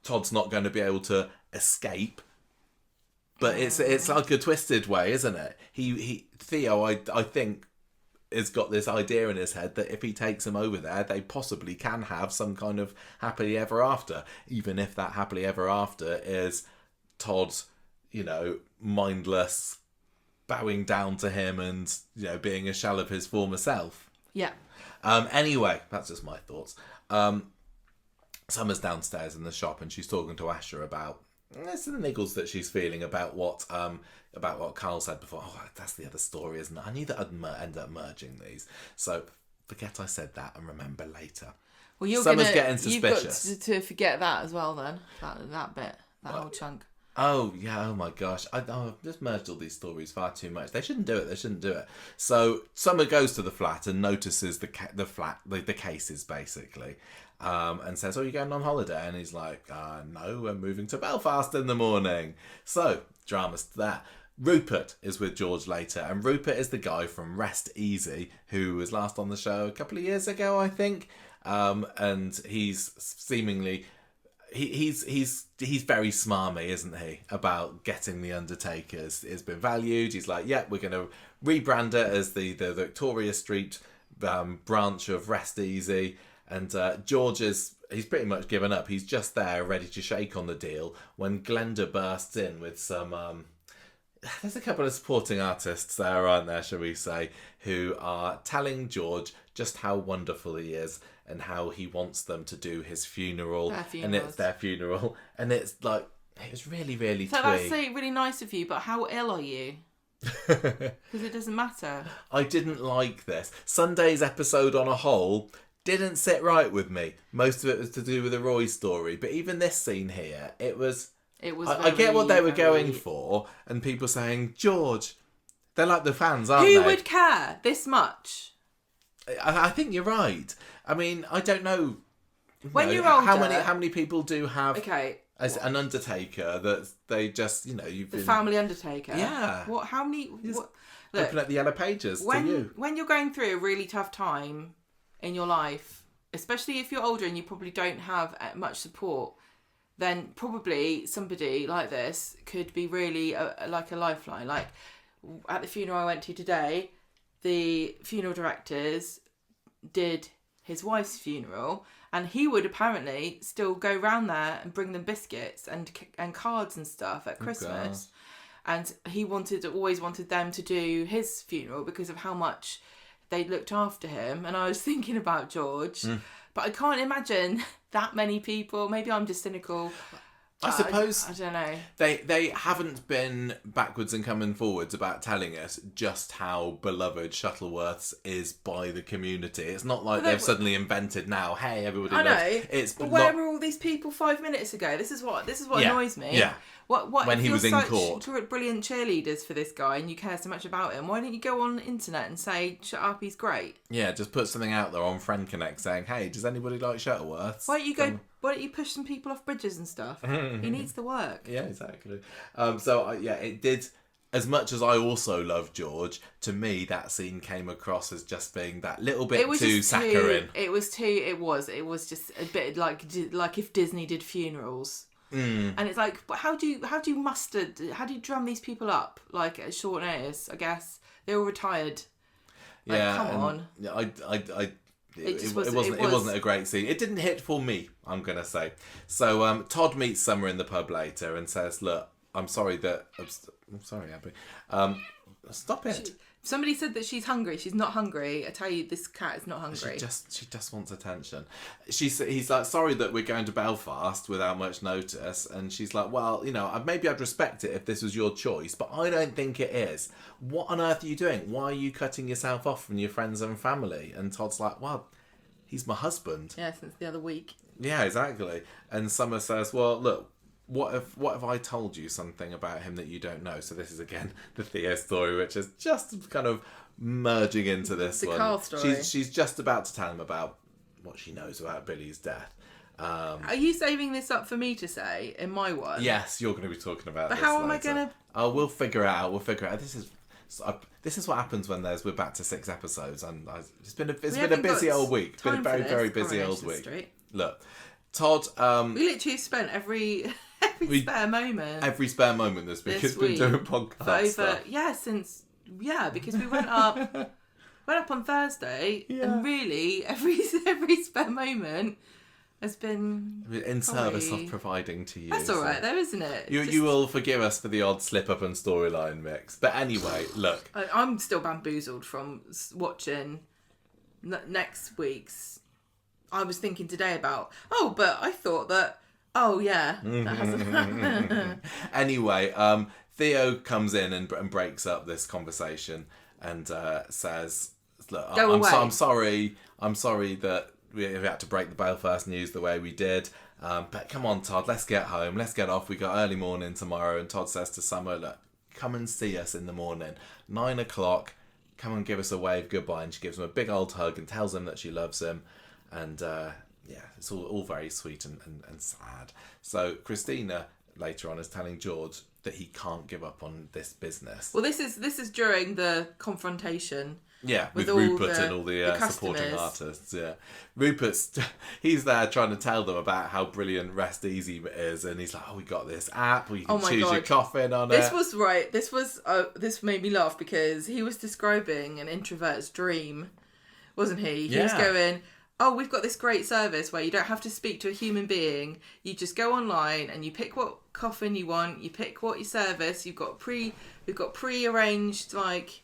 S1: Todd's not going to be able to escape. But it's like a twisted way, isn't it? Theo, I think, has got this idea in his head that if he takes him over there, they possibly can have some kind of happily ever after, even if that happily ever after is Todd, mindless, bowing down to him and, being a shell of his former self.
S2: Yeah.
S1: Anyway, that's just my thoughts. Summer's downstairs in the shop and she's talking to Asher about the niggles that she's feeling about what Carl said before. Oh, that's the other story, isn't it? I knew that I'd end up merging these. So forget I said that and remember later.
S2: Well,
S1: Summer's getting suspicious.
S2: You've got to forget that as well then. That bit. Whole chunk.
S1: Oh, yeah. Oh, my gosh. I've just merged all these stories far too much. They shouldn't do it. So Summer goes to the flat and notices the cases, basically. And says, oh, you're going on holiday? And he's like, no, we're moving to Belfast in the morning. So, drama's there. Rupert is with George later, and Rupert is the guy from Rest Easy, who was last on the show a couple of years ago, I think. And he's seemingly... He's very smarmy, isn't he, about getting the Undertakers. It's been valued. He's like, yeah, we're going to rebrand it as the Victoria Street branch of Rest Easy. And George he's pretty much given up. He's just there, ready to shake on the deal, when Glenda bursts in with some... there's a couple of supporting artists there, aren't there, shall we say, who are telling George just how wonderful he is and how he wants them to do his funeral. And it's their funeral. And it's like, it was really, really twee.
S2: That's really nice of you, but how ill are you? Because it doesn't matter.
S1: I didn't like this. Sunday's episode on a whole didn't sit right with me. Most of it was to do with the Roy story. But even this scene here, it was... I get what they were going for, and people saying, George, they're like the fans, aren't they?
S2: Who would care this much?
S1: I think you're right. I mean, I don't know.
S2: When you're older...
S1: How many people do have as an undertaker that they just, you've
S2: family undertaker?
S1: Yeah.
S2: What? How many...
S1: Look, open up the yellow pages to you.
S2: When you're going through a really tough time in your life, especially if you're older and you probably don't have much support, then probably somebody like this could be really like a lifeline. Like at the funeral I went to today, the funeral directors did his wife's funeral, and he would apparently still go round there and bring them biscuits and cards and stuff at Christmas. And he always wanted them to do his funeral because of how much they looked after him. And I was thinking about George, but I can't imagine that many people. Maybe I'm just cynical.
S1: I suppose
S2: I don't know.
S1: They haven't been backwards and coming forwards about telling us just how beloved Shuttleworths is by the community. It's not like they've suddenly invented now. Hey, everybody
S2: I
S1: loves.
S2: know.
S1: It's
S2: but where were all these people 5 minutes ago? This is what annoys me.
S1: Yeah.
S2: What
S1: when
S2: if
S1: he
S2: you're
S1: was in
S2: such
S1: court.
S2: brilliant cheerleaders for this guy and you care so much about him? Why don't you go on the internet and say, "Shut up, he's great"?
S1: Yeah, just put something out there on Friend Connect saying, "Hey, does anybody like Shuttleworths?"
S2: Why don't you push some people off bridges and stuff? He needs the work.
S1: Yeah, exactly. It did. As much as I also love George, to me that scene came across as just being that little bit too saccharine.
S2: It was just a bit like if Disney did funerals. And it's like, but how do you drum these people up like at short notice? I guess they're all retired. Like,
S1: Yeah,
S2: come on.
S1: It wasn't a great scene. It didn't hit for me, I'm gonna say. So Todd meets Summer in the pub later and says, "Look, I'm sorry, Abby. Stop it."
S2: Somebody said that she's hungry. She's not hungry. I tell you, this cat is not hungry.
S1: She just wants attention. He's like, "Sorry that we're going to Belfast without much notice," and she's like, "Well, maybe I'd respect it if this was your choice, but I don't think it is. What on earth are you doing? Why are you cutting yourself off from your friends and family?" And Todd's like, "Well, he's my husband."
S2: Yeah, since the other week.
S1: Yeah, exactly. And Summer says, "Well, look, what if I told you something about him that you don't know?" So this is again the Theo story, which is just kind of merging into this one.
S2: Carl story.
S1: She's just about to tell him about what she knows about Billy's death.
S2: Are you saving this up for me to say in my one?
S1: Yes, you're going to be talking about.
S2: But
S1: this
S2: how am
S1: later.
S2: I going to?
S1: Oh, we'll figure it out. This is what happens when we're back to 6 episodes, and it's been a busy old week. It's been a very very busy old week.
S2: Street.
S1: Look, Todd.
S2: We literally spent every spare moment.
S1: Every spare moment this week has been doing podcast stuff.
S2: Because we went up on Thursday, and really every spare moment has been
S1: in service of providing to you.
S2: That's all right, though, isn't it?
S1: You will forgive us for the odd slip up and storyline mix, but anyway, look,
S2: I'm still bamboozled from watching next week's. I was thinking today about. Oh, but I thought that. Oh yeah.
S1: Anyway, Theo comes in and breaks up this conversation and says, "Look, I'm sorry that we had to break the Belfast news the way we did. But come on, Todd, let's get home. Let's get off. We got early morning tomorrow." And Todd says to Summer, "Look, come and see us in the morning, 9 o'clock. Come and give us a wave goodbye." And she gives him a big old hug and tells him that she loves him. And it's all very sweet and sad. So Christina later on is telling George that he can't give up on this business.
S2: Well, this is during the confrontation.
S1: Yeah, with Rupert and all the supporting artists. Yeah, he's there trying to tell them about how brilliant Rest Easy is, and he's like, "Oh, we got this app where you can choose your coffin on
S2: This
S1: it."
S2: was right. This made me laugh because he was describing an introvert's dream, wasn't he? He was going, "Oh, we've got this great service where you don't have to speak to a human being. You just go online and you pick what coffin you want. You pick what you service. We've got pre-arranged like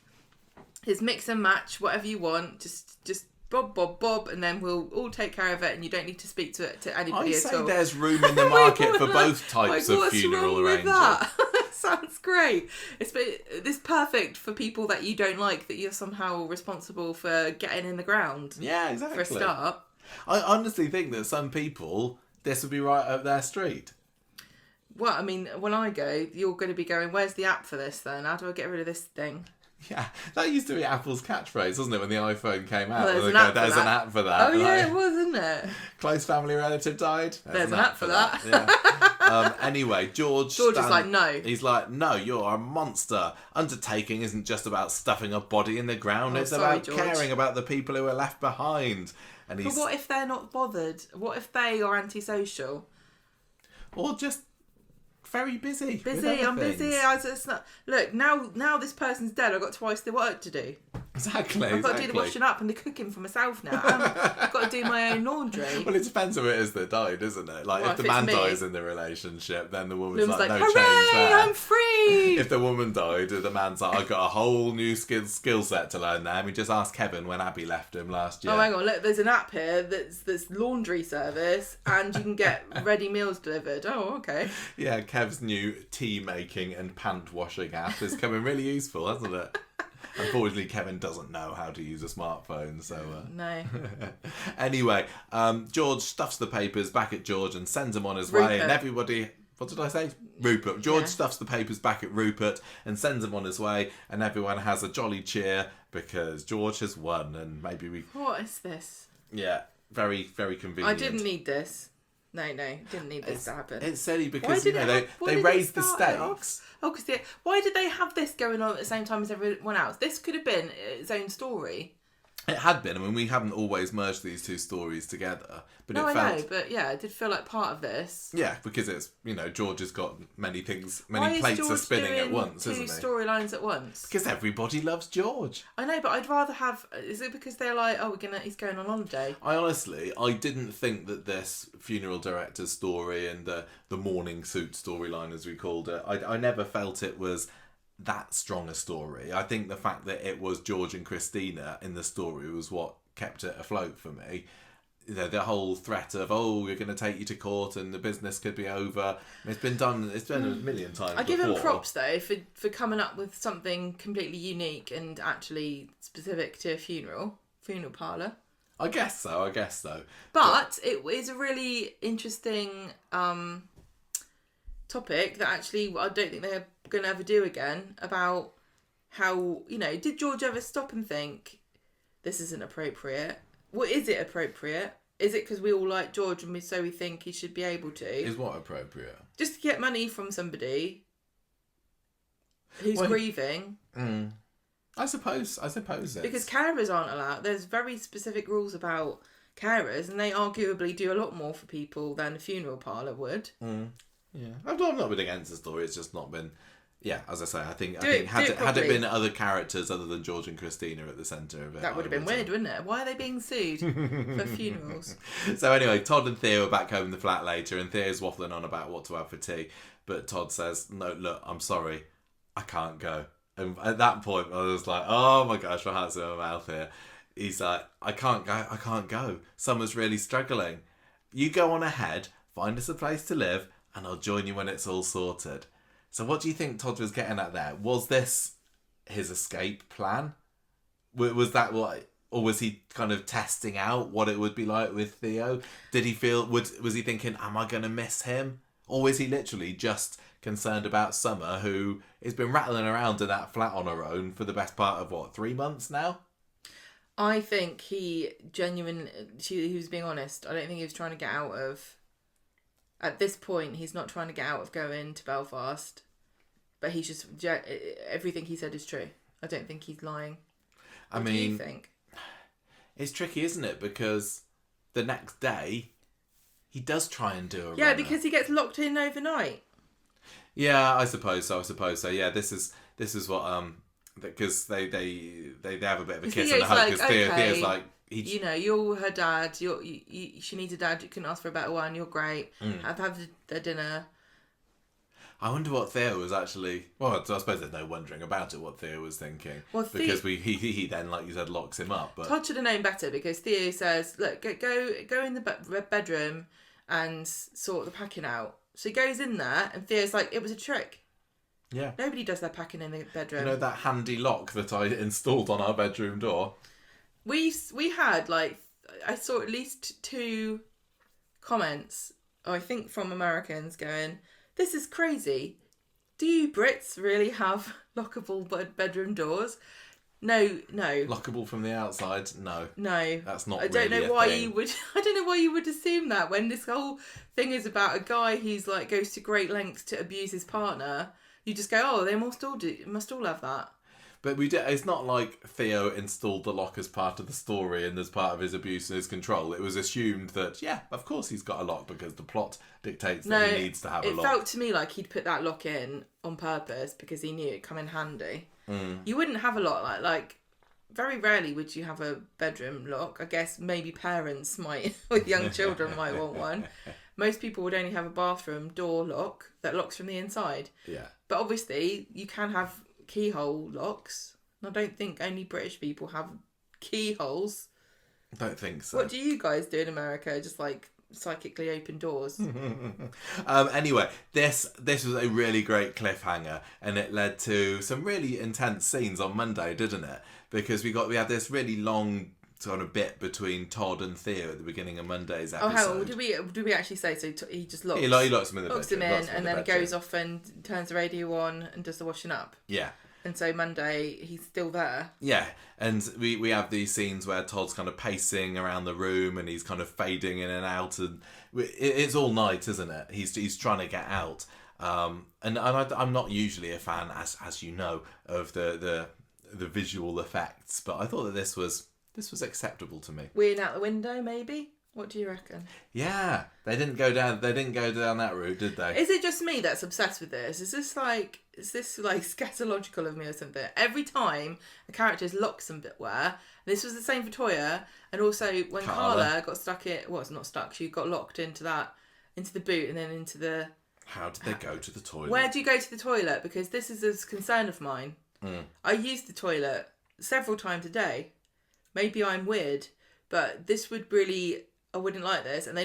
S2: his mix and match, whatever you want. Just bob, and then we'll all take care of it. And you don't need to speak to anybody at all."
S1: I say there's room in the market for both types of funeral arrangers.
S2: That sounds great. It's perfect for people that you don't like, that you're somehow responsible for getting in the ground.
S1: Yeah, exactly.
S2: For a start.
S1: I honestly think that some people, this would be right up their street.
S2: Well, I mean, when I go, you're going to be going, "Where's the app for this then? How do I get rid of this thing?"
S1: Yeah, that used to be Apple's catchphase, wasn't it, when the iPhone came out?
S2: Well,
S1: there's an app for that.
S2: Oh, yeah, it was, isn't it?
S1: Close family relative died.
S2: There's an app for that.
S1: Yeah. Anyway, George is
S2: like, "No."
S1: He's like, "No, you're a monster. Undertaking isn't just about stuffing a body in the ground. It's about
S2: George.
S1: Caring about the people who are left behind." And
S2: But what if they're not bothered? What if they are antisocial?
S1: Or just very busy.
S2: I'm busy. Look, now this person's dead. I've got twice the work to do.
S1: Exactly.
S2: I've got to do the washing up and the cooking for myself now. I've got to do my own laundry.
S1: Well, it depends who it is that died, isn't it? Like, if the man dies in the relationship, then the woman's like, no change there.
S2: I'm free!
S1: If the woman died, the man's like, I've got a whole new skill set to learn there. We just asked Kevin when Abby left him last year.
S2: Oh, hang on, look, there's an app here that's laundry service and you can get ready meals delivered. Oh, okay.
S1: Yeah, Kev's new tea making and pant washing app is coming really useful, hasn't it? Unfortunately, Kevin doesn't know how to use a smartphone, so...
S2: No.
S1: Anyway, George stuffs the papers back at George and sends him on his
S2: Rupert.
S1: way, and everybody... What did I say? Rupert. George stuffs the papers back at Rupert and sends him on his way, and everyone has a jolly cheer because George has won, and maybe we...
S2: What is this?
S1: Yeah, very, very convenient.
S2: I didn't need this. No, didn't need this to happen.
S1: It's silly because, they raised the stakes.
S2: Oh, because why did they have this going on at the same time as everyone else? This could have been its own story.
S1: It had been. I mean, we haven't always merged these two stories together. But
S2: I know, but yeah, it did feel like part of this.
S1: Yeah, because it's, George has got many plates are spinning at once, isn't he?
S2: Two storylines at once.
S1: Because everybody loves George.
S2: I know, but I'd rather have... Is it because they're like, he's going on holiday?
S1: I didn't think that this funeral director's story and the morning suit storyline, as we called it, I never felt it was that strong a story. I think the fact that it was George and Christina in the story was what kept it afloat for me. The whole threat of, we're going to take you to court and the business could be over. It's been done. It's been a million times
S2: I give
S1: before.
S2: him props though for coming up with something completely unique and actually specific to a funeral parlour.
S1: I guess so.
S2: But it is a really interesting topic that actually I don't think they're going to ever do again, about how, did George ever stop and think, this isn't appropriate? Well, is it appropriate? Is it because we all like George and we think he should be able to?
S1: Is what appropriate?
S2: Just to get money from somebody who's grieving.
S1: I suppose it's...
S2: Because carers aren't allowed. There's very specific rules about carers, and they arguably do a lot more for people than a funeral parlour would.
S1: Yeah, I've not been against the story. It's just not been... Yeah, as I say, I think had it been other characters other than George and Christina at the centre of it,
S2: that would have been weird, wouldn't it? Why are they being sued for funerals?
S1: So anyway, Todd and Theo are back home in the flat later, and Theo's waffling on about what to have for tea, but Todd says, "No, look, I'm sorry, I can't go." And at that point, I was like, "Oh my gosh, my heart's in my mouth here." He's like, "I can't go. Summer's really struggling. You go on ahead, find us a place to live, and I'll join you when it's all sorted." So what do you think Todd was getting at there? Was this his escape plan? Was that what... Or was he kind of testing out what it would be like with Theo? Did he feel... Was he thinking, am I going to miss him? Or was he literally just concerned about Summer, who has been rattling around in that flat on her own for the best part of, 3 months now?
S2: I think he was being honest. I don't think he was trying to get out of... At this point, he's not trying to get out of going to Belfast. But he's just... Everything he said is true. I don't think he's lying. What do you think?
S1: It's tricky, isn't it? Because the next day, he does try and do a
S2: Yeah,
S1: runner.
S2: because he gets locked in overnight.
S1: Yeah, I suppose so. Yeah, this is what... Because they have a bit of a kiss and a hug. Because Theo's like...
S2: you're her dad. She needs a dad. You couldn't ask for a better one. You're great. Have the dinner.
S1: I wonder what Theo was actually... Well, I suppose there's no wondering about it, what Theo was thinking.
S2: Well,
S1: because he then, like you said, locks him up. But...
S2: Todd should have known better, because Theo says, look, go in the bedroom and sort the packing out. So he goes in there and Theo's like, it was a trick.
S1: Yeah.
S2: Nobody does their packing in the bedroom.
S1: You know that handy lock that I installed on our bedroom door?
S2: We had, I saw at least 2 comments, I think from Americans, going... This is crazy. Do you Brits really have lockable bedroom doors? No.
S1: Lockable from the outside? No. That's not.
S2: I don't
S1: really
S2: know why
S1: thing.
S2: you would. I don't know why you would assume that when this whole thing is about a guy who's goes to great lengths to abuse his partner. You just go, oh, they must all have that.
S1: But it's not like Theo installed the lock as part of the story and as part of his abuse and his control. It was assumed that, yeah, of course he's got a lock because the plot dictates that he needs to have a lock.
S2: It felt to me like he'd put that lock in on purpose because he knew it'd come in handy. You wouldn't have a lock like very rarely would you have a bedroom lock. I guess maybe parents might, with young children, might want one. Most people would only have a bathroom door lock that locks from the inside.
S1: Yeah.
S2: But obviously, you can have keyhole locks. And I don't think only British people have keyholes.
S1: I don't think so.
S2: What do you guys do in America? Just like psychically open doors?
S1: Anyway, this was a really great cliffhanger, and it led to some really intense scenes on Monday, didn't it? Because we had this really long sort of bit between Todd and Theo at the beginning of Monday's episode.
S2: Oh, hang on. Did we actually say so? He just locks.
S1: He locks him in the bedroom.
S2: Locks him in, and then goes off and turns the radio on and does the washing up.
S1: Yeah.
S2: And so Monday, he's still there.
S1: Yeah, and we have these scenes where Todd's kind of pacing around the room and he's kind of fading in and out, and it's all night, isn't it? He's trying to get out, and I'm not usually a fan, as you know, of the visual effects, but I thought that this was acceptable to me.
S2: Weird out the window, maybe. What do you reckon?
S1: Yeah, they didn't go down that route, did they?
S2: Is it just me that's obsessed with this? Is this like scatological of me or something? Every time a character is locked somewhere, this was the same for Toya, and also when Carla got stuck not stuck, she got locked into the boot and then into the...
S1: How did they go to the toilet?
S2: Where do you go to the toilet? Because this is a concern of mine. I use the toilet several times a day. Maybe I'm weird, but this would really... I wouldn't like this, and I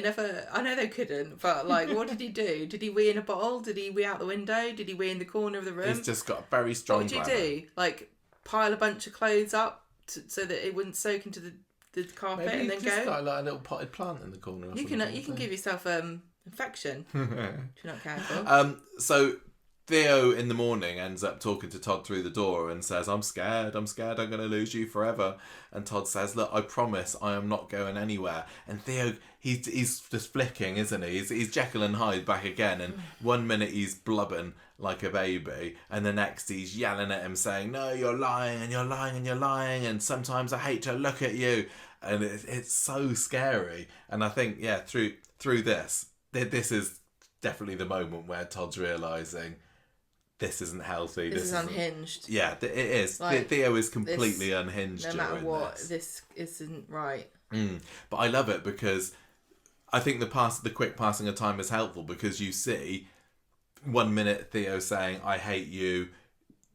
S2: know they couldn't, but like, what did he do? Did he wee in a bottle? Did he wee out the window? Did he wee in the corner of the room?
S1: He's just got a very strong...
S2: What would you do? Like, pile a bunch of clothes up so that it wouldn't soak into the carpet.
S1: Maybe
S2: and then
S1: just
S2: go?
S1: Got like a little potted plant in the corner or
S2: you can give yourself infection if you're not careful.
S1: So Theo in the morning ends up talking to Todd through the door and says, I'm scared I'm going to lose you forever. And Todd says, look, I promise I am not going anywhere. And Theo, he's just flicking, isn't he? He's Jekyll and Hyde back again. And 1 minute he's blubbing like a baby, and the next he's yelling at him saying, no, you're lying and you're lying and you're lying, and sometimes I hate to look at you. And it's so scary. And I think, yeah, through this is definitely the moment where Todd's realising this isn't healthy.
S2: This is unhinged.
S1: Yeah, it is. Like, Theo is completely unhinged.
S2: No matter what, this isn't right.
S1: But I love it because I think the quick passing of time is helpful, because you see 1 minute Theo saying, I hate you,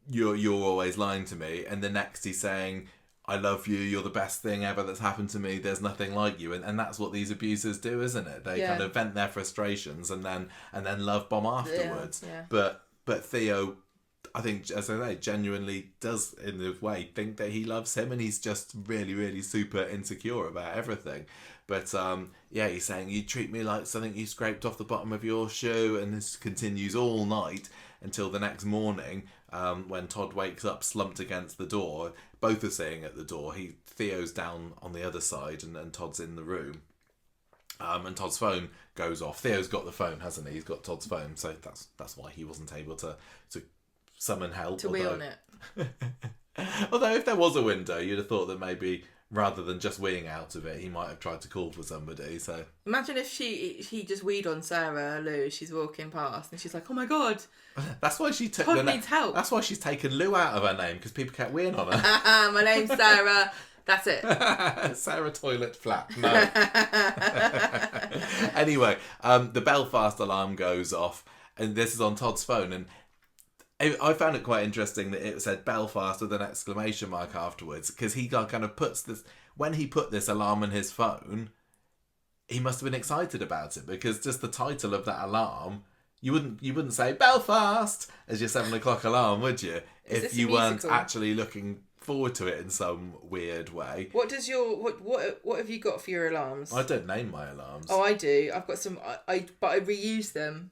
S1: you're always lying to me, and the next he's saying, I love you, you're the best thing ever that's happened to me, there's nothing like you. And that's what these abusers do, isn't it? They kind of vent their frustrations and then love bomb afterwards. Yeah. But Theo, I think, as I say, genuinely does, in a way, think that he loves him, and he's just really, really super insecure about everything. But, he's saying, you treat me like something you scraped off the bottom of your shoe, and this continues all night until the next morning, when Todd wakes up slumped against the door. Both are sitting at the door. Theo's down on the other side, and Todd's in the room. And Todd's phone goes off. Theo's got the phone, hasn't he? He's got Todd's phone, so that's why he wasn't able to summon help.
S2: To wee on it.
S1: Although if there was a window, you'd have thought that maybe rather than just weeing out of it, he might have tried to call for somebody. So
S2: imagine if he just weed on Sarah Lou. She's walking past and she's like, "Oh my god!"
S1: That's why she took.
S2: Todd needs help.
S1: That's why she's taken Lou out of her name, because people kept weeing on her.
S2: My name's Sarah. That's it.
S1: Sarah Toilet Flat. No. Anyway, the Belfast alarm goes off, and this is on Todd's phone, and I found it quite interesting that it said Belfast with an exclamation mark afterwards, because he kind of puts this, when he put this alarm on his phone, he must have been excited about it, because just the title of that alarm, you wouldn't say Belfast as your 7 o'clock alarm, would you? If you weren't actually looking forward to it in some weird way.
S2: What does what have you got for your alarms?
S1: I don't name my alarms.
S2: Oh, I do. I've got some. But I reuse them.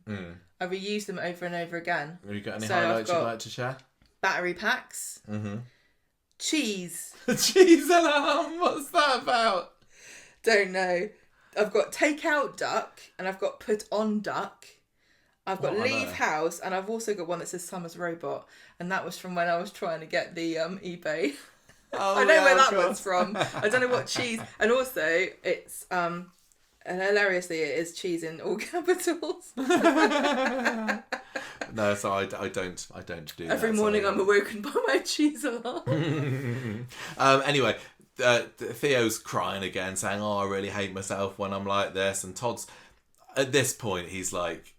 S2: I reuse them over and over again.
S1: Have you got any highlights you'd like to share?
S2: Battery packs. Cheese.
S1: Cheese alarm. What's that about?
S2: Don't know. I've got take out duck, and I've got put on duck. I've got leave house, and I've also got one that says Summer's Robot, and that was from when I was trying to get the eBay.
S1: Oh,
S2: I know where that one's from. I don't know what cheese, and also it's and hilariously it is cheese in all capitals.
S1: No, so I don't do that.
S2: Every morning I'm awoken by my cheese alarm.
S1: Anyway, Theo's crying again, saying, "Oh, I really hate myself when I'm like this." And Todd's at this point, he's like,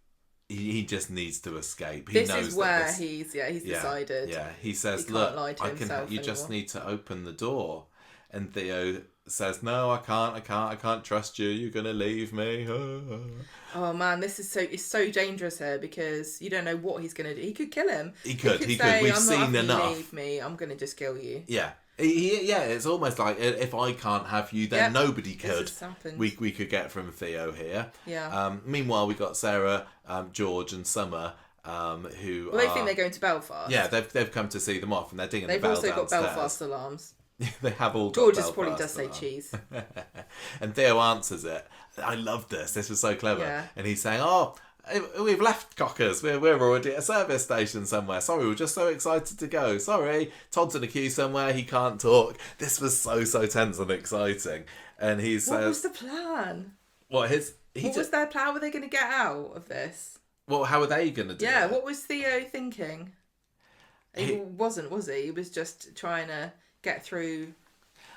S1: he just needs to escape. He
S2: this
S1: knows
S2: is where
S1: that
S2: he's decided.
S1: Yeah, he says,
S2: he
S1: "Look,
S2: lie to himself
S1: you just
S2: anymore.
S1: need to open the door." And Theo says, "No, I can't trust you. You're gonna leave me."
S2: Oh man, it's so dangerous here because you don't know what he's gonna do. He could kill him.
S1: He could.
S2: Say,
S1: We've
S2: I'm
S1: seen
S2: not having
S1: enough.
S2: You leave me. I'm gonna just kill you.
S1: Yeah. It's almost like if I can't have you, then nobody could. We could get from Theo here.
S2: Yeah.
S1: Meanwhile, we got Sarah, George, and Summer, who
S2: they think they're going to Belfast.
S1: Yeah, they've come to see them off, and they're dinging the bell downstairs.
S2: They've also got Belfast alarms.
S1: They have all.
S2: George
S1: got
S2: probably
S1: Belfast
S2: does say cheese.
S1: And Theo answers it. I love this. This was so clever.
S2: Yeah.
S1: And he's saying, "Oh, we've left Cockers. We're already at a service station somewhere. Sorry, we're just so excited to go. Sorry, Todd's in a queue somewhere. He can't talk." This was so tense and exciting. And he says,
S2: "What was the plan?
S1: What
S2: was their plan? Were they going to get out of this?
S1: Well, how are they going to do it?
S2: Yeah, what was Theo thinking? He wasn't, was he? He was just trying to get through.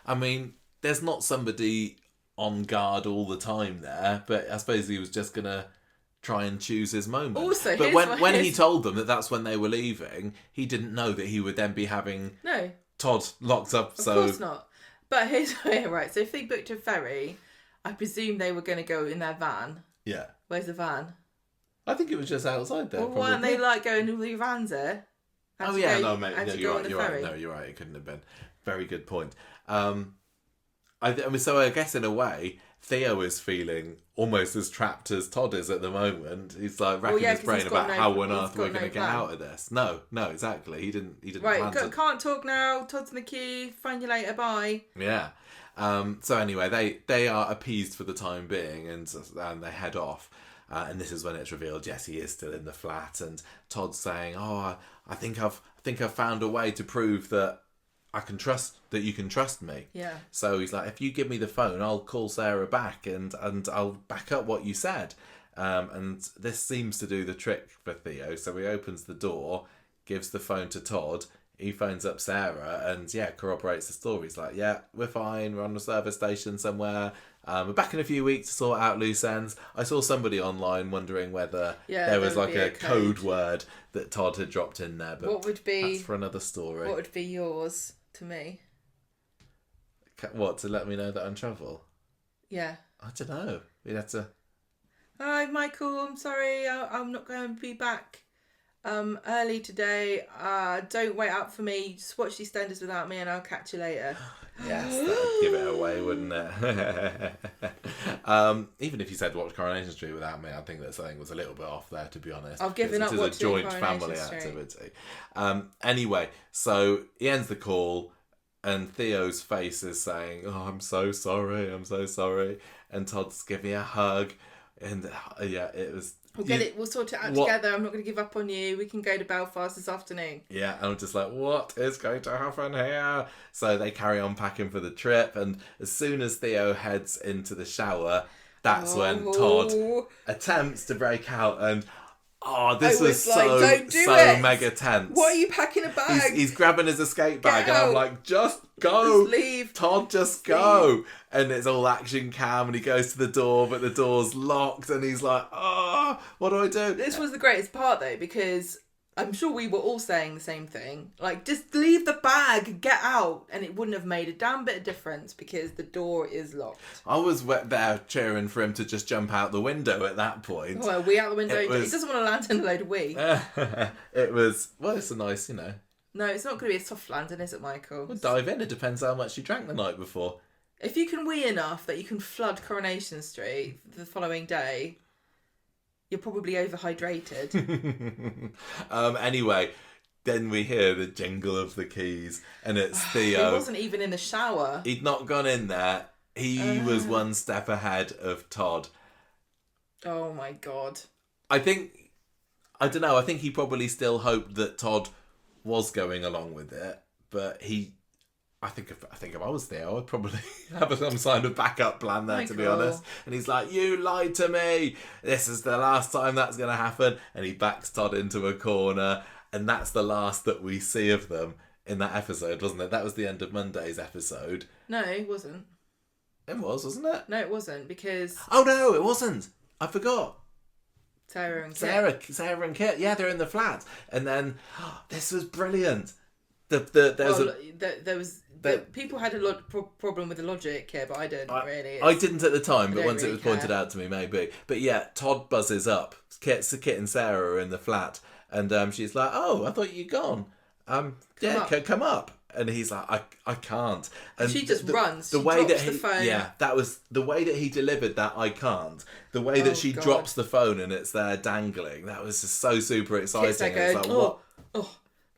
S1: I mean, there's not somebody on guard all the time there, but I suppose he was just going to try and choose his moment.
S2: Also,
S1: but when he told them that that's when they were leaving, he didn't know that he would then be having Todd locked up.
S2: Of course not. But here's right. So if they booked a ferry, I presume they were going to go in their van.
S1: Yeah.
S2: Where's the van?
S1: I think it was just outside there.
S2: Well, why aren't they going all the vans there?
S1: Oh yeah, no, mate. No, you're right. No, you're right. It couldn't have been. Very good point. I mean, so I guess in a way, Theo is feeling almost as trapped as Todd is at the moment. He's like racking his brain about how on earth we're going to get out of this. No, exactly. He didn't.
S2: Right, can't talk now. Todd's in the queue. Find you later. Bye.
S1: Yeah. So anyway, they are appeased for the time being, and they head off. And this is when it's revealed, yes, he is still in the flat, and Todd's saying, "Oh, I think I've found a way to prove that you can trust me."
S2: Yeah.
S1: So he's like, "If you give me the phone, I'll call Sarah back and I'll back up what you said." And this seems to do the trick for Theo. So he opens the door, gives the phone to Todd. He phones up Sarah and corroborates the story. He's like, "Yeah, we're fine. We're on a service station somewhere. We're back in a few weeks to sort out loose ends." I saw somebody online wondering whether there was like a code word that Todd had dropped in there. But that's for another story.
S2: What would be yours to me?
S1: What, to let me know that I'm in trouble?
S2: Yeah.
S1: I don't know. We'd have to...
S2: "Hi, Michael. I'm sorry. I'm not going to be back early today. Don't wait up for me. Just watch EastEnders without me and I'll catch you later."
S1: Yes, that would give it away, wouldn't it? Even if you said watch Coronation Street without me, I think that something was a little bit off there, to be honest.
S2: I've given up watching
S1: It is a joint
S2: Coronation
S1: family
S2: Street.
S1: activity. Anyway, so he ends the call, and Theo's face is saying, "Oh, I'm so sorry. And Todd's giving a hug, and it was...
S2: We'll sort it out together. I'm not going to give up on you. We can go to Belfast this afternoon."
S1: Yeah, and I'm just like, what is going to happen here? So they carry on packing for the trip, and as soon as Theo heads into the shower, that's when Todd attempts to break out, and this was so mega tense.
S2: What are you packing a bag?
S1: He's grabbing his escape bag, and I'm like, just go.
S2: Just leave.
S1: Todd, just go. And it's all action cam, and he goes to the door, but the door's locked, and he's like, what do I do?
S2: This was the greatest part, though, because I'm sure we were all saying the same thing. Like, just leave the bag, get out. And it wouldn't have made a damn bit of difference because the door is locked.
S1: I was there cheering for him to just jump out the window at that point.
S2: Well, we out the window. He doesn't want to land in a load of wee.
S1: It's a nice,
S2: No, it's not going to be a soft landing, is it, Michael?
S1: Well, dive in. It depends how much you drank the night before.
S2: If you can wee enough that you can flood Coronation Street the following day, you're probably overhydrated.
S1: Anyway, then we hear the jingle of the keys, and it's Theo.
S2: He wasn't even in the shower.
S1: He'd not gone in there. He was one step ahead of Todd.
S2: Oh my God.
S1: I don't know. I think he probably still hoped that Todd was going along with it, but he I think if I was Theo, I'd probably have some kind of backup plan there, to be honest. And he's like, "You lied to me. This is the last time that's going to happen." And he backs Todd into a corner, and that's the last that we see of them in that episode, wasn't it? That was the end of Monday's episode.
S2: No, it wasn't.
S1: It was, wasn't it?
S2: No, it wasn't, because...
S1: Oh, no, it wasn't. I forgot.
S2: Sarah and
S1: Kit. Yeah, they're in the flat. And then, this was brilliant.
S2: People had a lot problem with the logic here, but I didn't really.
S1: I didn't at the time, but once
S2: really
S1: it was pointed out to me, maybe. But yeah, Todd buzzes up. Kit and Sarah are in the flat, and she's like, "Oh, I thought you'd gone. Come up." And he's like, I can't. And
S2: she just runs.
S1: The
S2: she
S1: way
S2: drops
S1: that
S2: the phone.
S1: Yeah, that was the way that he delivered that. I can't. The way that she drops the phone and it's there dangling. That was just so super exciting.
S2: It's like, what?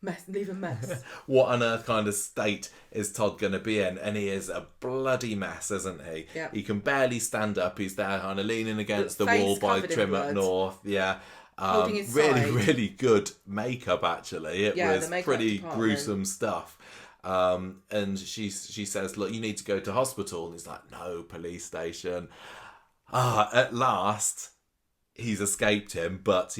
S2: Mess, leave a mess.
S1: What on earth kind of state is Todd going to be in? And he is a bloody mess, isn't he?
S2: Yeah.
S1: He can barely stand up. He's there kind of leaning against the wall by Trim Up North. Yeah.
S2: Holding his
S1: really,
S2: side.
S1: really good makeup, actually. It was pretty gruesome stuff. And she says, "Look, you need to go to hospital." And he's like, "No, police station." At last, he's escaped him, but,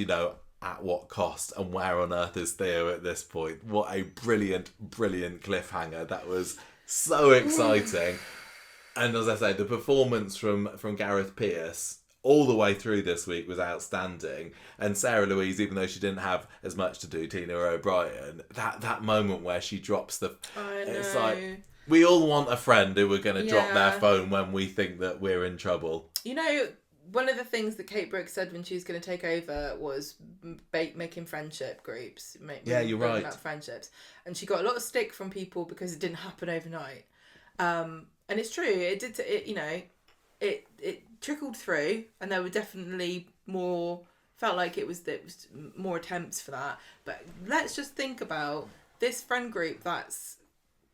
S1: at what cost? And where on earth is Theo at this point? What a brilliant, brilliant cliffhanger. That was so exciting. And as I say, the performance from Gareth Peirce all the way through this week was outstanding. And Sarah Louise, even though she didn't have as much to do, Tina O'Brien, that moment where she drops the... It's like, we all want a friend who are going to drop their phone when we think that we're in trouble.
S2: One of the things that Kate Brooks said when she was going to take over was making friendship groups.
S1: You're right.
S2: Up friendships. And she got a lot of stick from people because it didn't happen overnight. And it's true. It did. It trickled through, and there were definitely more. Felt like it was more attempts for that. But let's just think about this friend group that's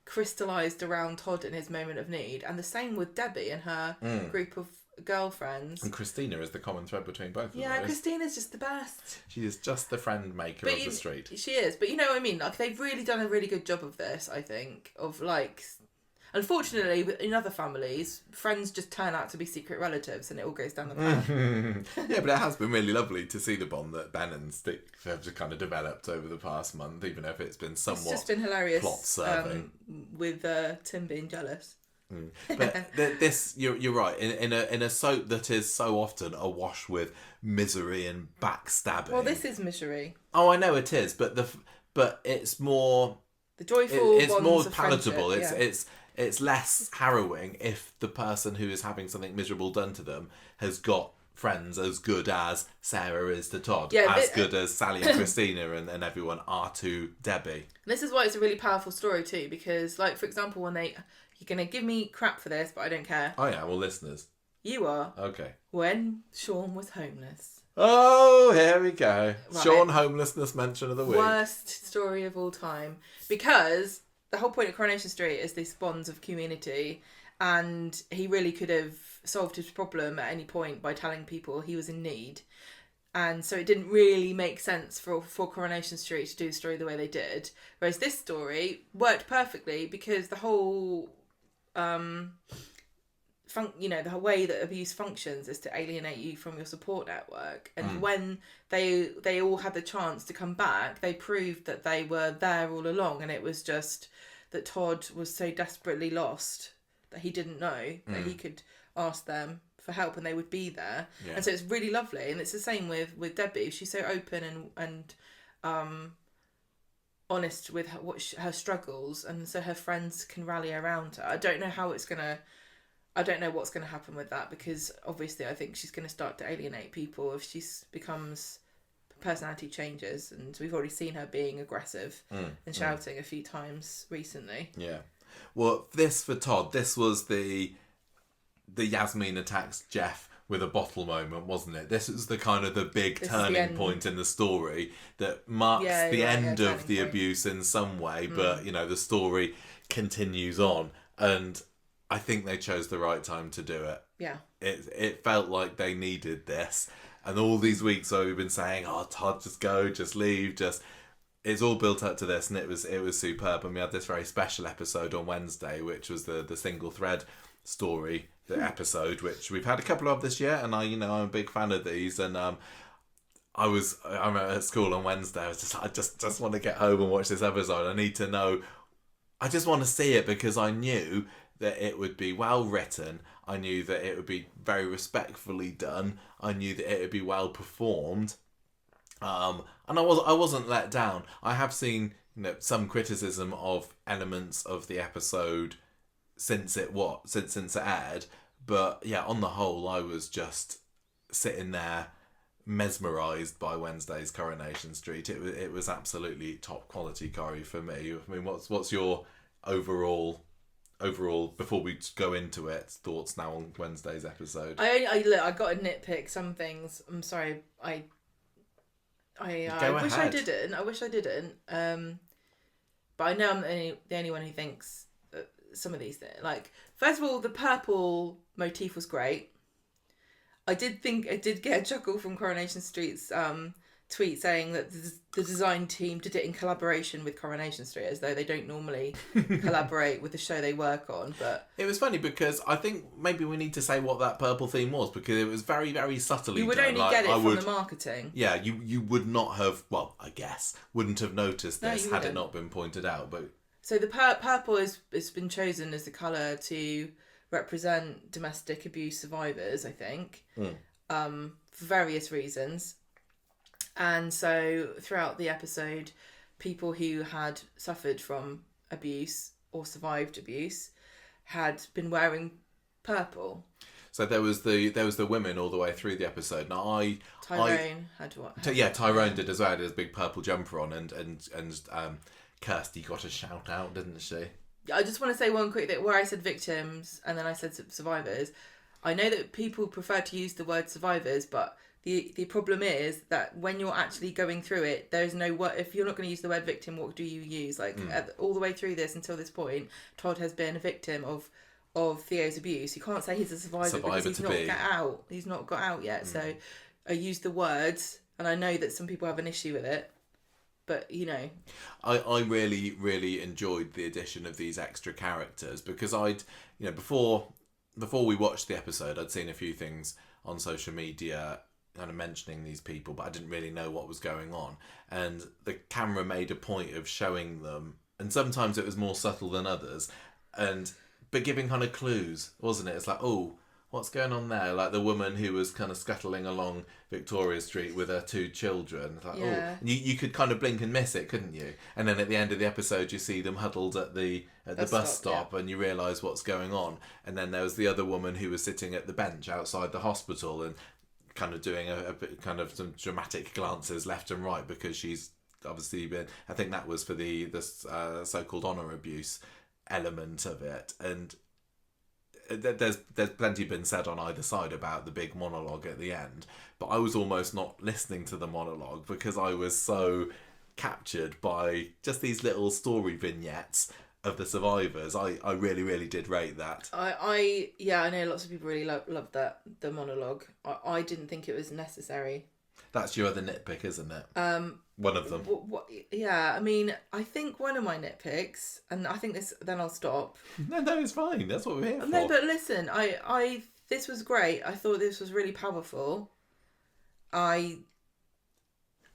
S2: crystallised around Todd in his moment of need, and the same with Debbie and her group of girlfriends.
S1: And Christina is the common thread between both of them.
S2: Yeah, Christina's just the best.
S1: She is just the friend maker of the street.
S2: She is, but you know what I mean? Like, they've really done a really good job of this, I think. Of like, unfortunately, in other families, friends just turn out to be secret relatives and it all goes down the pan.
S1: Yeah, but it has been really lovely to see the bond that Ben and Stick have just kind of developed over the past month, even if it's been somewhat
S2: it's just been hilarious,
S1: plot serving.
S2: With Tim being jealous.
S1: But this, you're right. In a soap that is so often awash with misery and backstabbing.
S2: Well, this is misery.
S1: Oh, I know it is, but it's more
S2: the joyful.
S1: It's
S2: bonds
S1: more
S2: of
S1: palatable.
S2: friendship,
S1: It's less harrowing if the person who is having something miserable done to them has got friends as good as Sarah is to Todd, good as Sally and Christina and everyone are to Debbie.
S2: This is why it's a really powerful story too, because, like, for example, when you're going to give me crap for this, but I don't care.
S1: Oh yeah, well, listeners.
S2: You are.
S1: Okay.
S2: When Sean was homeless.
S1: Oh, here we go.
S2: Right.
S1: Sean homelessness mention of the week.
S2: Worst story of all time. Because the whole point of Coronation Street is this bonds of community, and he really could have solved his problem at any point by telling people he was in need. And so it didn't really make sense for Coronation Street to do the story the way they did. Whereas this story worked perfectly because the whole... the whole way that abuse functions is to alienate you from your support network. And when they all had the chance to come back, they proved that they were there all along, and it was just that Todd was so desperately lost that he didn't know that he could ask them for help and they would be there. Yeah. And so it's really lovely. And it's the same with Debbie. She's so open and honest with her struggles, and so her friends can rally around her. I don't know what's going to happen with that, because obviously I think she's going to start to alienate people if she becomes personality changes, and we've already seen her being aggressive and shouting a few times recently. Yeah.
S1: Well, for Todd, this was the Yasmin attacks Jeff with a bottle moment, wasn't it? This was the kind of the big turning point in the story that marks the end of the abuse in some way, but the story continues on, and I think they chose the right time to do it.
S2: Yeah.
S1: It felt like they needed this. And all these weeks where we've been saying, oh, Todd, just go, just leave, it's all built up to this, and it was superb. And we had this very special episode on Wednesday, which was the single thread story, the episode, which we've had a couple of this year, and I'm a big fan of these. And I'm at school on Wednesday. I just want to get home and watch this episode. I need to know. I just want to see it because I knew that it would be well written. I knew that it would be very respectfully done. I knew that it would be well performed. And I wasn't let down. I have seen some criticism of elements of the episode since it aired, but yeah, on the whole, I was just sitting there mesmerised by Wednesday's Coronation Street. It was absolutely top quality, Corrie, for me. I mean, what's your overall before we go into it thoughts now on Wednesday's episode?
S2: I got to nitpick some things. I'm sorry. I wish I didn't. But I know I'm the only one who thinks some of these things. Like, first of all, the purple motif was great. I did get a chuckle from Coronation Street's tweet saying that the design team did it in collaboration with Coronation Street, as though they don't normally collaborate with the show they work on. But
S1: it was funny because I think maybe we need to say what that purple theme was, because it was very, very subtly
S2: you would
S1: done.
S2: only get it from the marketing.
S1: Yeah, you would not have, well, I guess, wouldn't have noticed this had it not been pointed out. But
S2: so the purple has been chosen as the colour to represent domestic abuse survivors, I think, for various reasons. And so throughout the episode, people who had suffered from abuse or survived abuse had been wearing purple.
S1: So there was the women all the way through the episode. Now
S2: Tyrone had what?
S1: Tyrone did as well. Had his big purple jumper on, and Kirsty got a shout out, didn't she?
S2: I just want to say one quick thing where I said victims and then I said survivors. I know that people prefer to use the word survivors, but the problem is that when you're actually going through it, there's no word. If you're not going to use the word victim, what do you use? Like all the way through this until this point, Todd has been a victim of Theo's abuse. You can't say he's a survivor because he's not got out. He's not got out yet. So I use the words, and I know that some people have an issue with it. But,
S1: I really, really enjoyed the addition of these extra characters, because before we watched the episode, I'd seen a few things on social media kind of mentioning these people, but I didn't really know what was going on. And the camera made a point of showing them, and sometimes it was more subtle than others, but giving kind of clues, wasn't it? It's like, oh, what's going on there? Like the woman who was kind of scuttling along Victoria Street with her 2 children. Like, oh, you could kind of blink and miss it, couldn't you? And then at the end of the episode, you see them huddled at the bus stop, and you realise what's going on. And then there was the other woman who was sitting at the bench outside the hospital and kind of doing a bit, kind of some dramatic glances left and right, because she's obviously been. I think that was for the so-called honour abuse element of it, and there's plenty been said on either side about the big monologue at the end, but I was almost not listening to the monologue because I was so captured by just these little story vignettes of the survivors. I really, really did rate that.
S2: I know lots of people really loved that, the monologue. I didn't think it was necessary.
S1: That's your other nitpick, isn't it? One of them.
S2: I mean, I think one of my nitpicks, and I think this, then I'll stop.
S1: No, it's fine. That's what we're here for.
S2: No, but listen, I this was great. I thought this was really powerful. Two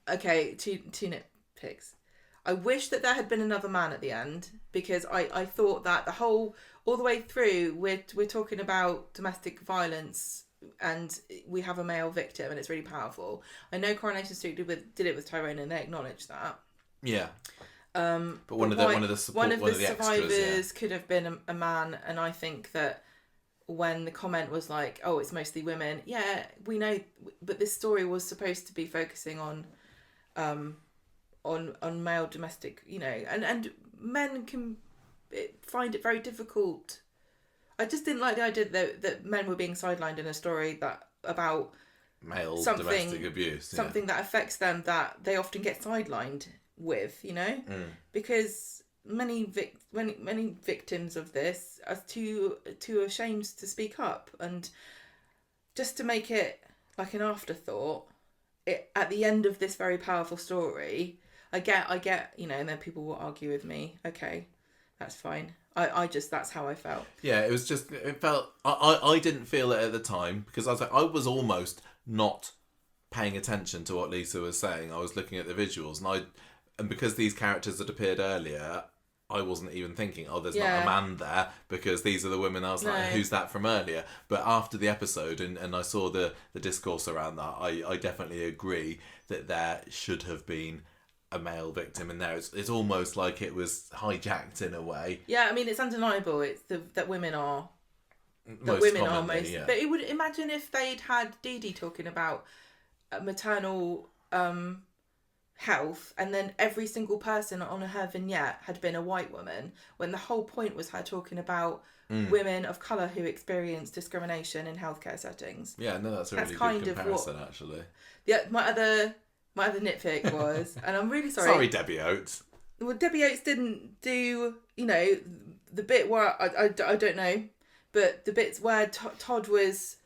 S2: nitpicks. I wish that there had been another man at the end, because I thought that all the way through, we're talking about domestic violence, and we have a male victim, and it's really powerful. I know Coronation Street did it with Tyrone, and they acknowledged that. Yeah. But one of the survivors could have been a man, and I think that when the comment was like, "Oh, it's mostly women," yeah, we know, but this story was supposed to be focusing on male domestic, and men can find it very difficult. I just didn't like the idea that men were being sidelined in a story about
S1: male domestic abuse,
S2: something that affects them, that they often get sidelined with, because many victims of this are too ashamed to speak up, and just to make it like an afterthought, at the end of this very powerful story, I get, you know, and then people will argue with me. Okay, that's fine. I just, that's how I felt.
S1: Yeah, it was just, it felt, I didn't feel it at the time, because I was almost not paying attention to what Lisa was saying. I was looking at the visuals, and because these characters had appeared earlier, I wasn't even thinking, oh, there's not a man there, because these are the women. I was like, who's that from earlier? But after the episode, and I saw the discourse around that, I definitely agree that there should have been a male victim in there. It's almost like it was hijacked in a way.
S2: Yeah, I mean, it's undeniable. It's that women are
S1: Most commonly, yeah.
S2: But it would, imagine if they'd had Dee Dee talking about maternal health, and then every single person on her vignette had been a white woman, when the whole point was her talking about women of colour who experience discrimination in healthcare settings.
S1: Yeah, no, that's a really good comparison, actually.
S2: Yeah, my other nitpick was, and I'm really sorry.
S1: Sorry, Debbie Oates.
S2: Well, Debbie Oates didn't do, you know, the bit where I don't know, but the bits where Todd was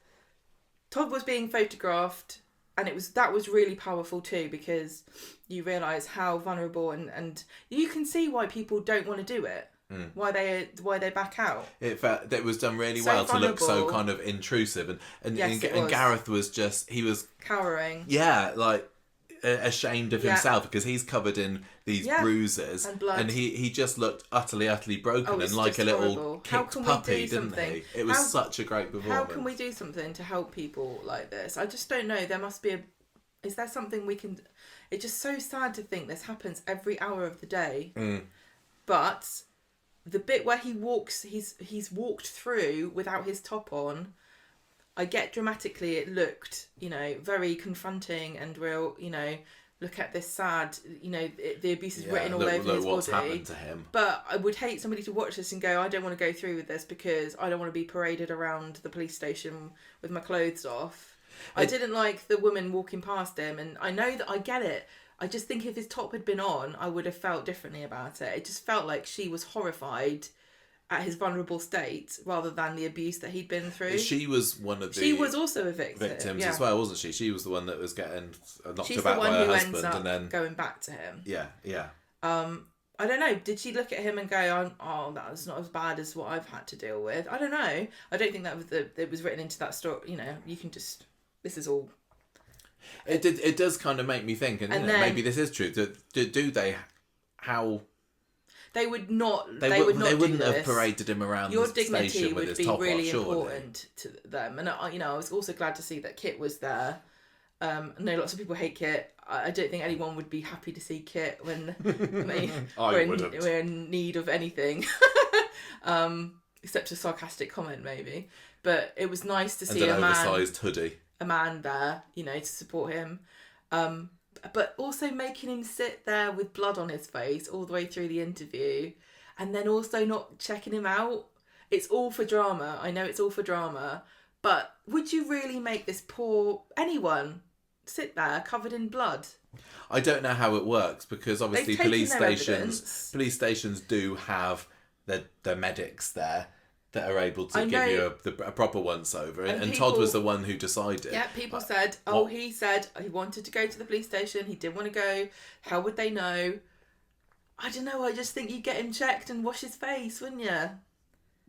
S2: being photographed, and that was really powerful too, because you realise how vulnerable, and you can see why people don't want to do it. Why they back out. It
S1: was done really well vulnerable. To look so kind of intrusive, and Gareth was just, he was
S2: cowering.
S1: Yeah, like ashamed of himself, because he's covered in these bruises
S2: and blood,
S1: and he just looked utterly broken, and like a little kicked puppy, didn't he? It was such a great performance.
S2: How can we do something to help people like this? I just don't know. There must be is there something we can? It's just so sad to think this happens every hour of the day. But the bit where he's walked through without his top on, I get dramatically it looked, you know, very confronting and real, you know, look at this sad, you know, the abuse is written all over his
S1: what's
S2: body.
S1: Happened to him.
S2: But I would hate somebody to watch this and go, I don't want to go through with this because I don't want to be paraded around the police station with my clothes off. I didn't like the woman walking past him, and I know that I get it. I just think if his top had been on, I would have felt differently about it. It just felt like she was horrified at his vulnerable state rather than the abuse that he'd been through.
S1: She was one of the...
S2: She was also a victims
S1: as well, wasn't she? She was the one that was getting knocked
S2: She's
S1: about
S2: the one
S1: by her
S2: who
S1: husband,
S2: ends up
S1: and then
S2: going back to him.
S1: Yeah.
S2: I don't know. Did she look at him and go, "Oh, that was not as bad as what I've had to deal with"? I don't know. I don't think that was it was written into that story. You know, you can just... This is all...
S1: It does kind of make me think, and then, maybe this is true. Do they... How...
S2: They would not.
S1: They wouldn't have paraded him around the station with his top off. Your dignity would be really
S2: important to them, and I was also glad to see that Kit was there. I know lots of people hate Kit. I don't think anyone would be happy to see Kit when we're in need of anything, except a sarcastic comment maybe. But it was nice to see
S1: an oversized hoodie,
S2: a man there, you know, to support him. But also making him sit there with blood on his face all the way through the interview, and then also not checking him out. It's all for drama. I know it's all for drama, but would you really make this poor anyone sit there covered in blood?
S1: I don't know how it works, because obviously police stations do have their medics there that are able to give you a proper once over, and Todd was the one who decided.
S2: Yeah, people said, he said he wanted to go to the police station, he didn't want to go. How would they know? I don't know. I just think you get him checked and wash his face, wouldn't you?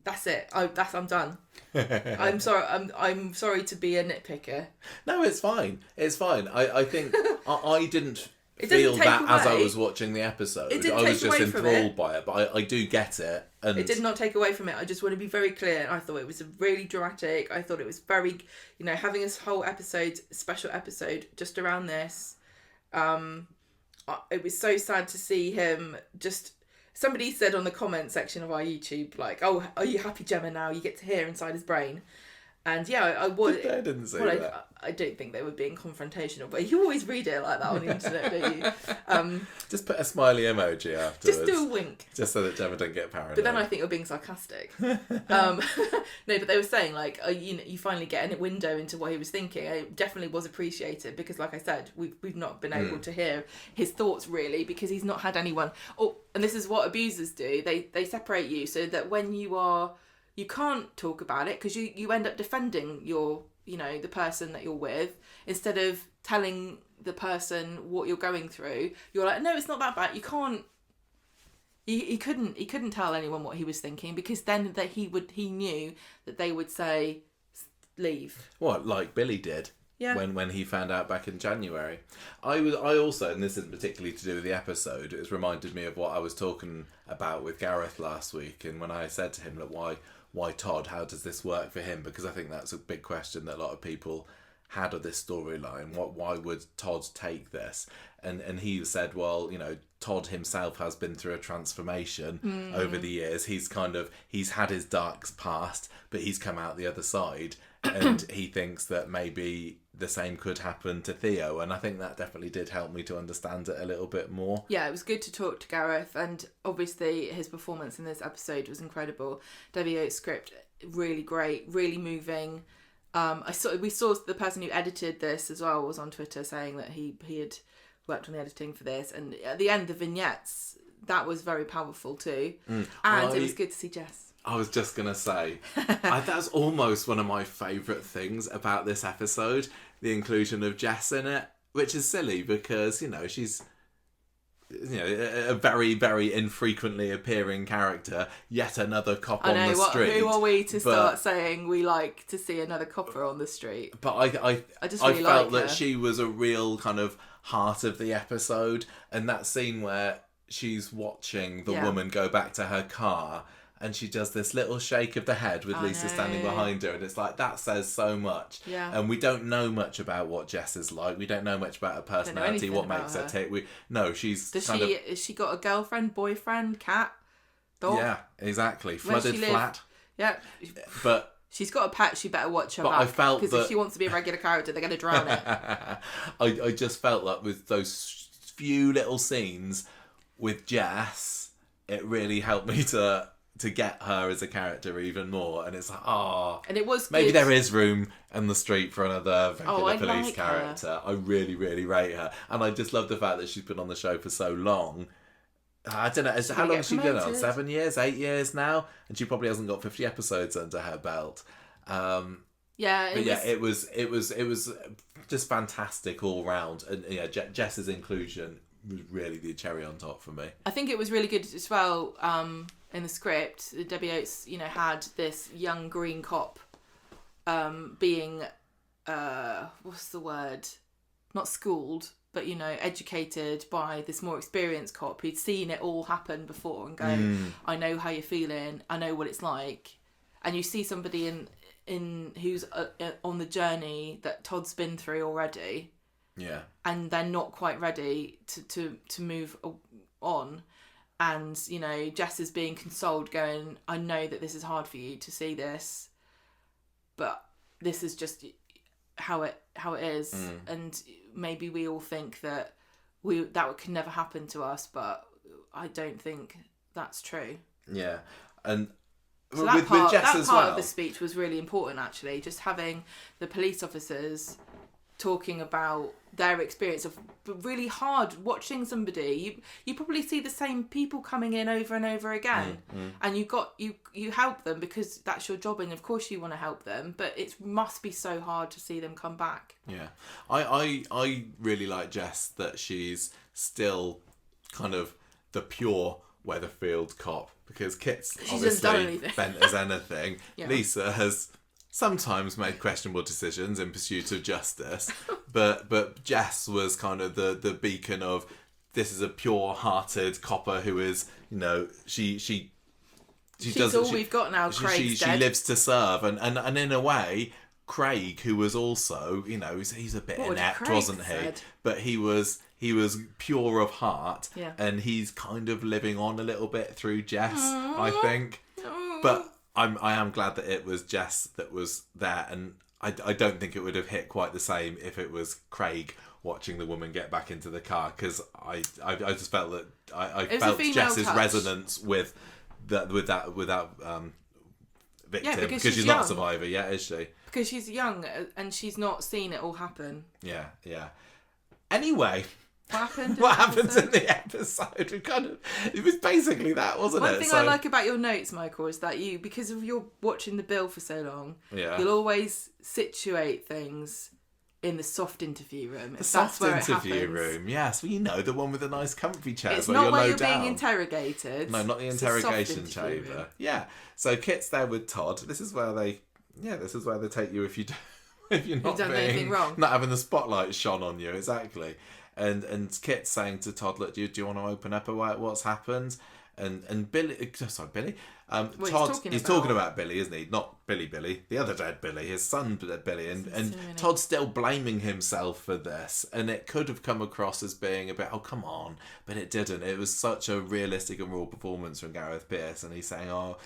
S2: That's it. I'm done. I'm sorry. I'm sorry to be a nitpicker.
S1: No, it's fine. It's fine. I think I didn't feel that away. As I was watching the episode. I was just enthralled by it, but I do get it. And
S2: it did not take away from it. I just want to be very clear. I thought it was really dramatic. I thought it was very, you know, having this whole special episode just around this. It was so sad to see him just... Somebody said on the comment section of our YouTube, like, "Oh, are you happy, Gemma, now? You get to hear inside his brain." And yeah, I was...
S1: I didn't say that.
S2: I don't think they were being confrontational, but you always read it like that on the internet, don't you?
S1: Just put a smiley emoji afterwards.
S2: Just do a wink.
S1: Just so that Gemma don't get paranoid.
S2: But then I think you're being sarcastic. No, but they were saying, like, you finally get a window into what he was thinking. It definitely was appreciated, because, like I said, we've not been able to hear his thoughts, really, because he's not had anyone... Oh, and this is what abusers do. They separate you so that when you can't talk about it, because you end up defending the person that you're with, instead of telling the person what you're going through, you're like, no, it's not that bad. You can't. He couldn't tell anyone what he was thinking, because then that he knew that they would say, leave.
S1: What, like Billy did?
S2: Yeah.
S1: When he found out back in January. I also, and this isn't particularly to do with the episode, it's reminded me of what I was talking about with Gareth last week, and when I said to him, look, why Todd? How does this work for him? Because I think that's a big question that a lot of people had of this storyline. Why would Todd take this? And he said, well, Todd himself has been through a transformation over the years. He's had his dark past, but he's come out the other side, and he thinks that maybe the same could happen to Theo. And I think that definitely did help me to understand it a little bit more.
S2: Yeah, it was good to talk to Gareth, and obviously his performance in this episode was incredible. Debbie Oates' script, really great, really moving. We saw the person who edited this as well was on Twitter saying that he had worked on the editing for this, and at the end, the vignettes, that was very powerful too. And it was good to see Jess.
S1: I was just gonna say, that's almost one of my favourite things about this episode, the inclusion of Jess in it, which is silly because she's a very, very infrequently appearing character, yet another cop on the street.
S2: Who are we to start saying we like to see another copper on the street?
S1: But I
S2: just really
S1: felt
S2: like
S1: that she was a real kind of heart of the episode, and that scene where she's watching the woman go back to her car, and she does this little shake of the head with Lisa standing behind her, and it's like, that says so much.
S2: Yeah.
S1: And we don't know much about what Jess is like. We don't know much about her personality, what makes her tick. Has
S2: she got a girlfriend, boyfriend, cat, dog?
S1: Yeah, exactly. Flooded flat.
S2: Yeah.
S1: But
S2: she's got a pet, she better watch her back.
S1: I felt
S2: because if she wants to be a regular character, they're going to drown it.
S1: I just felt like with those few little scenes with Jess, it really helped me to get her as a character even more. And it's like,
S2: and it was
S1: maybe
S2: good.
S1: there is room in the street for another regular police
S2: like
S1: character.
S2: Her.
S1: I really, really rate her. And I just love the fact that she's been on the show for so long. I don't know, how long has she been on? 7 years, 8 years now? And she probably hasn't got 50 episodes under her belt. It was just fantastic all round. And Jess's inclusion was really the cherry on top for me.
S2: I think it was really good as well. In the script, Debbie Oates, had this young green cop being, what's the word? Not schooled, but, educated by this more experienced cop who'd seen it all happen before and go, I know how you're feeling, I know what it's like. And you see somebody in who's on the journey that Todd's been through already.
S1: Yeah.
S2: And they're not quite ready to move on. And, Jess is being consoled, going, I know that this is hard for you to see this, but this is just how it is. And maybe we all think that that could never happen to us, but I don't think that's true.
S1: Yeah. And
S2: so
S1: with Jess as well. That
S2: part of the speech was really important, actually, just having the police officers talking about their experience of really hard watching somebody. You probably see the same people coming in over and over again, and you help them because that's your job, and of course you want to help them, but it must be so hard to see them come back.
S1: Yeah, I really like Jess, that she's still kind of the pure Weatherfield cop, because Kit's obviously bent as anything. Yeah. Lisa has sometimes made questionable decisions in pursuit of justice, but Jess was kind of the beacon of, this is a pure-hearted copper who is, she's
S2: all we've got now. Craig's dead.
S1: She lives to serve, and in a way, Craig, who was also, he's a bit inept, wasn't he? Said? But he was pure of heart, and he's kind of living on a little bit through Jess, I think. But I am glad that it was Jess that was there, and I don't think it would have hit quite the same if it was Craig watching the woman get back into the car, because I just felt that I felt Jess's resonance with that victim, because she's not a survivor yet, is she?
S2: Because she's young and she's not seen it all happen.
S1: Yeah. Anyway.
S2: What
S1: happened in the episode? It was basically that, wasn't it?
S2: One thing I like about your notes, Michael, is that because you're watching the bill for so long, you'll always situate things in the soft interview room.
S1: The soft interview room, yes. Well, you know, the one with the nice comfy chairs.
S2: It's not where you're
S1: down.
S2: being interrogated.
S1: No, not the interrogation chamber. Yeah. So Kit's there with Todd. This is where they take you if you're not
S2: done anything wrong.
S1: Not having the spotlight shone on you, exactly. And Kit's saying to Todd, look, do you want to open up about what's happened? And Billy, Billy. Todd, he's talking about Billy, isn't he? Not Billy, the other dead Billy, his son Billy, and Todd's still blaming himself for this, and it could have come across as being a bit, oh come on, but it didn't. It was such a realistic and raw performance from Gareth Peirce, and he's saying, oh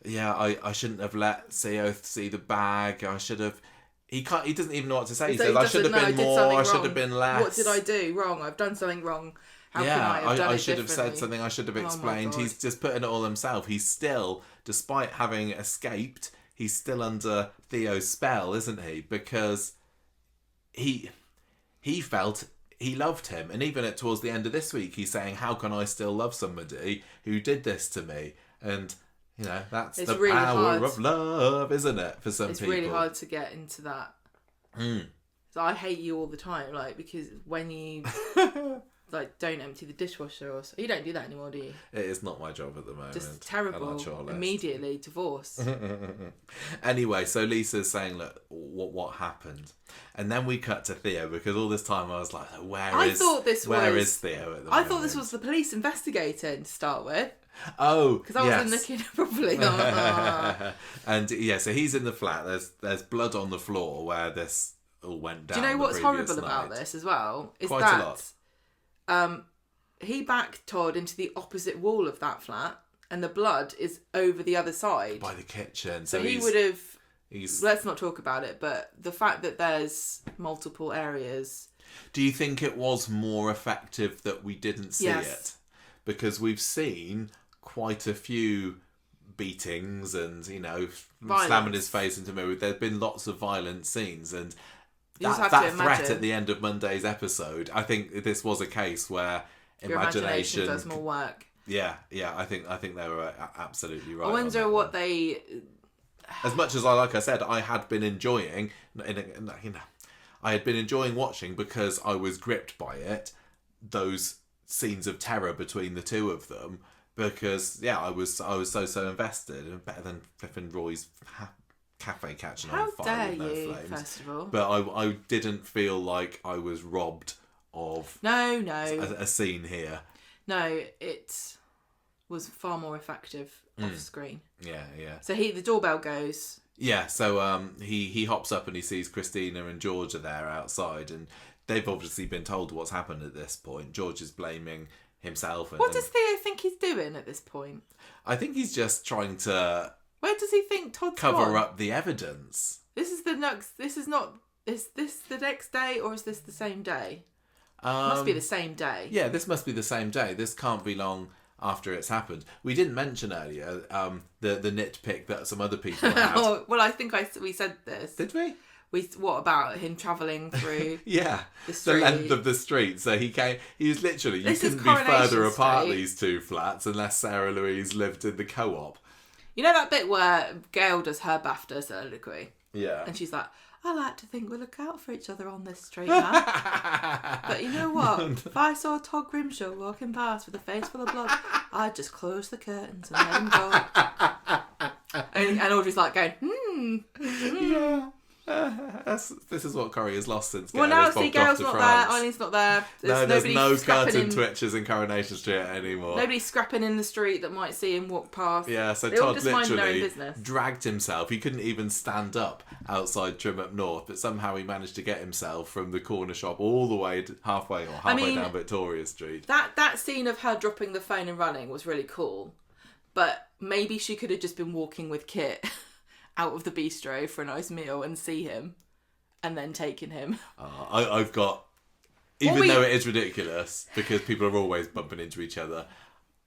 S1: yeah, I shouldn't have let Theo see the bag. I should have. He doesn't even know what to say. He says, I should have been more. I should have been less.
S2: What did I do wrong? I've done something wrong. How can
S1: I should have said something. I should have explained. He's just putting it all himself. He's still, despite having escaped, he's still under Theo's spell, isn't he? Because he felt he loved him, and even towards the end of this week, he's saying, "How can I still love somebody who did this to me?" And you know, that's the really power of love, isn't it? For some people,
S2: it's really hard to get into that. So I hate you all the time, like, because when you. Like, don't empty the dishwasher or so. You don't do that anymore, do you?
S1: It is not my job at the moment.
S2: Just terrible. Immediately divorce.
S1: Anyway, so Lisa's saying, look, what happened? And then we cut to Theo, because all this time I was like, where is Theo at the moment?
S2: I thought this was the police investigating to start with.
S1: Oh,
S2: because I wasn't looking properly.
S1: And yeah, so he's in the flat. There's blood on the floor where this all went down.
S2: Do you know what's horrible about this as well? Is
S1: Quite a lot.
S2: He backed Todd into the opposite wall of that flat, and the blood is over the other side
S1: by the kitchen.
S2: So he would have. Let's not talk about it. But the fact that there's multiple areas.
S1: Do you think it was more effective that we didn't see it? Because we've seen quite a few beatings and slamming his face into mirror. There've been lots of violent scenes and. That threat at the end of Monday's episode, I think this was a case where imagination
S2: does more work.
S1: Yeah, I think they were absolutely right.
S2: I wonder what they.
S1: As much as like I said, I had been enjoying, I had been enjoying watching because I was gripped by it. Those scenes of terror between the two of them, because I was so invested, and better than flipping Roy's cafe catching on fire.
S2: How
S1: with
S2: dare you,
S1: flames.
S2: first of all.
S1: But I didn't feel like I was robbed of a scene here.
S2: No, it was far more effective off screen.
S1: Yeah.
S2: So the doorbell goes.
S1: Yeah, so he hops up and he sees Christina and George are there outside, and they've obviously been told what's happened at this point. George is blaming himself.
S2: What does Theo think he's doing at this point?
S1: I think he's just trying to.
S2: Where does he think Todd's
S1: cover up the evidence?
S2: Is this the next day, or is this the same day? It must be the same day.
S1: Yeah, this must be the same day. This can't be long after it's happened. We didn't mention earlier the nitpick that some other people had.
S2: Well, I think we said this.
S1: Did we?
S2: What about him travelling through
S1: the length of the street? So he was literally, you couldn't be further apart, these two flats, unless Sarah Louise lived in the co-op.
S2: You know that bit where Gail does her BAFTA soliloquy?
S1: Yeah.
S2: And she's like, I like to think we look out for each other on this street now. But you know what? If I saw Todd Grimshaw walking past with a face full of blood, I'd just close the curtains and let him go. And Audrey's like going,
S1: Yeah. This is what Corrie has lost since
S2: Gail's
S1: bobbed
S2: Gail's
S1: off to
S2: not
S1: France.
S2: there, Eileen not there.
S1: There's no curtain twitches in Coronation Street anymore.
S2: Nobody's scrapping in the street that might see him walk past.
S1: Yeah, so
S2: they
S1: Todd literally dragged himself. He couldn't even stand up outside Trim Up North, but somehow he managed to get himself from the corner shop all the way halfway down Victoria Street.
S2: That scene of her dropping the phone and running was really cool, but maybe she could have just been walking with Kit out of the bistro for a nice meal and see him and then taking him.
S1: I've got, even though it is ridiculous because people are always bumping into each other,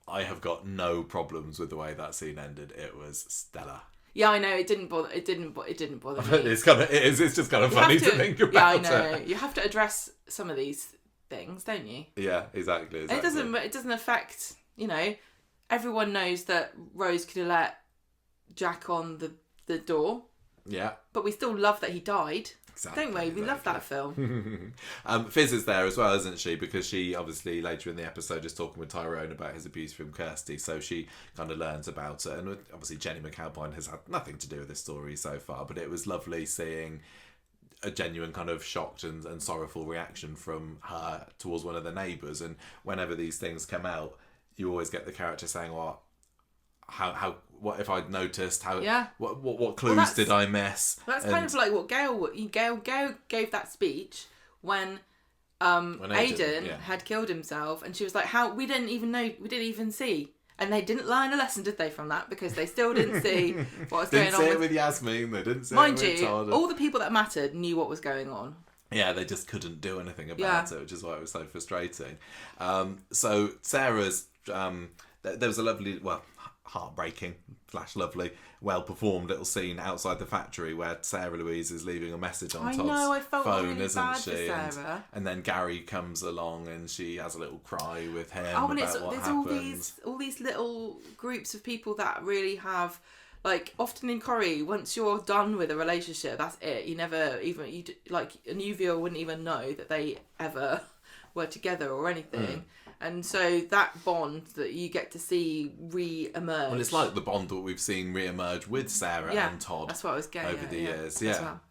S1: I have got no problems with the way that scene ended. It was stellar.
S2: Yeah, I know. It didn't bother me.
S1: It's just kind of funny to think about.
S2: Yeah, I know. You have to address some of these things, don't you?
S1: Yeah, exactly.
S2: It doesn't affect, everyone knows that Rose could have let Jack on the door.
S1: Yeah.
S2: But we still love that he died.
S1: Exactly.
S2: Don't we? We love that film.
S1: Fizz is there as well, isn't she? Because she obviously later in the episode is talking with Tyrone about his abuse from Kirsty, so she kind of learns about it. And obviously Jenny McAlpine has had nothing to do with this story so far, but it was lovely seeing a genuine kind of shocked and sorrowful reaction from her towards one of the neighbours. And whenever these things come out, you always get the character saying, "Well, what if I'd noticed? What clues did I miss?"
S2: That's kind of like what Gail gave that speech when Aidan had killed himself, and she was like, "How we didn't even see." And they didn't learn a lesson, did they, from that? Because they still didn't see what was going on.
S1: Didn't see it with Yasmin. They didn't see
S2: Mind
S1: it with Todd.
S2: Mind you, all the people that mattered knew what was going on.
S1: Yeah, they just couldn't do anything about it, which is why it was so frustrating. So Sarah's, there was a lovely, heartbreaking / lovely, well performed little scene outside the factory where Sarah Louise is leaving a message on Todd's phone,
S2: really
S1: isn't
S2: bad
S1: she?
S2: For Sarah.
S1: And then Gary comes along and she has a little cry with him
S2: and
S1: about what happens.
S2: all these little groups of people that really have, like, often in Corrie, once you're done with a relationship, that's it. You never even a new viewer wouldn't even know that they ever were together or anything. And so that bond that you get to see re-emerge.
S1: Well, it's like the bond that we've seen re-emerge with Sarah and Todd.
S2: That's what I was getting
S1: over the years.
S2: Well.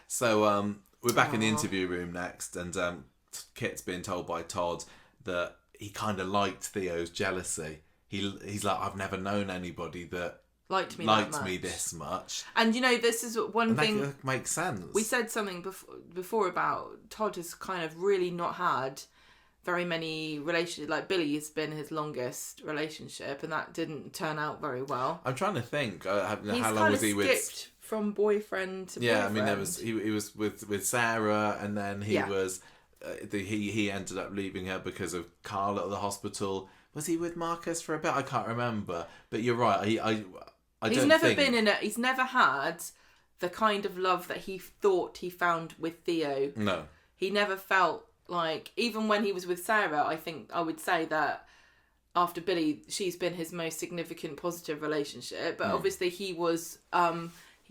S1: So we're back in the interview room next, and Kit's being told by Todd that he kind of liked Theo's jealousy. He's like, I've never known anybody that liked me this much. And
S2: this is one thing
S1: that makes sense.
S2: We said something before about Todd has kind of really not had very many relationships. Like, Billy has been his longest relationship, and that didn't turn out very well.
S1: I'm trying to think. How
S2: long
S1: was he with?
S2: Skipped from boyfriend to boyfriend.
S1: I mean, there was he was with Sarah, and then he was he ended up leaving her because of Carl at the hospital. Was he with Marcus for a bit? I can't remember. But you're right. He's
S2: never had the kind of love that he thought he found with Theo.
S1: No.
S2: He never felt like, even when he was with Sarah, I think I would say that after Billy, she's been his most significant positive relationship. But obviously he was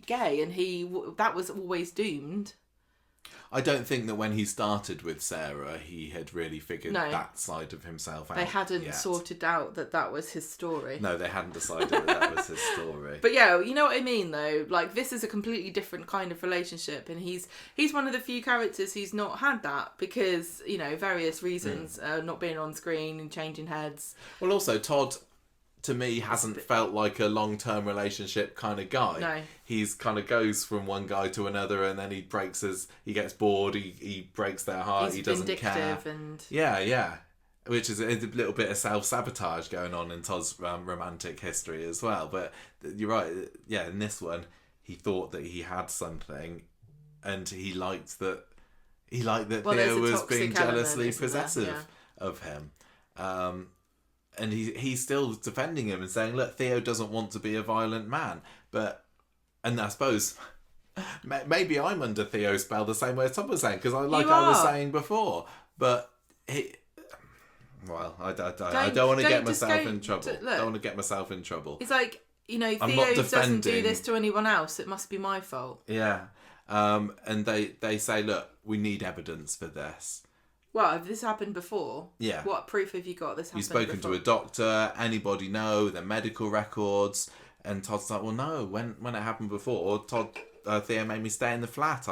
S2: gay, and that was always doomed.
S1: I don't think that when he started with Sarah, he had really figured that side of himself out.
S2: They hadn't sorted out that was his story.
S1: No, they hadn't decided that was his story.
S2: But yeah, you know what I mean, though? Like, this is a completely different kind of relationship, and he's one of the few characters who's not had that because, various reasons, not being on screen and changing heads.
S1: Well, also, Todd, to me, hasn't felt like a long-term relationship kind of guy.
S2: No.
S1: He's kind of goes from one guy to another, and then he gets bored, he breaks their heart, he doesn't care. Yeah. Which is a little bit of self-sabotage going on in Todd's romantic history as well. But you're right, in this one, he thought that he had something, and he liked that Theo was being jealously possessive of him. And he's still defending him and saying, look, Theo doesn't want to be a violent man. And I suppose maybe I'm under Theo's spell the same way as Todd was saying, because I was saying before. But I don't want to get myself in trouble. Don't want to get myself in trouble.
S2: It's like, Theo doesn't do this to anyone else. It must be my fault.
S1: Yeah. And they say, look, we need evidence for this.
S2: Well, have this happened before?
S1: Yeah.
S2: What proof have you got this happened
S1: You've spoken to a doctor, anybody know, their medical records, and Todd's like, well, no, when it happened before, Theo made me stay in the flat.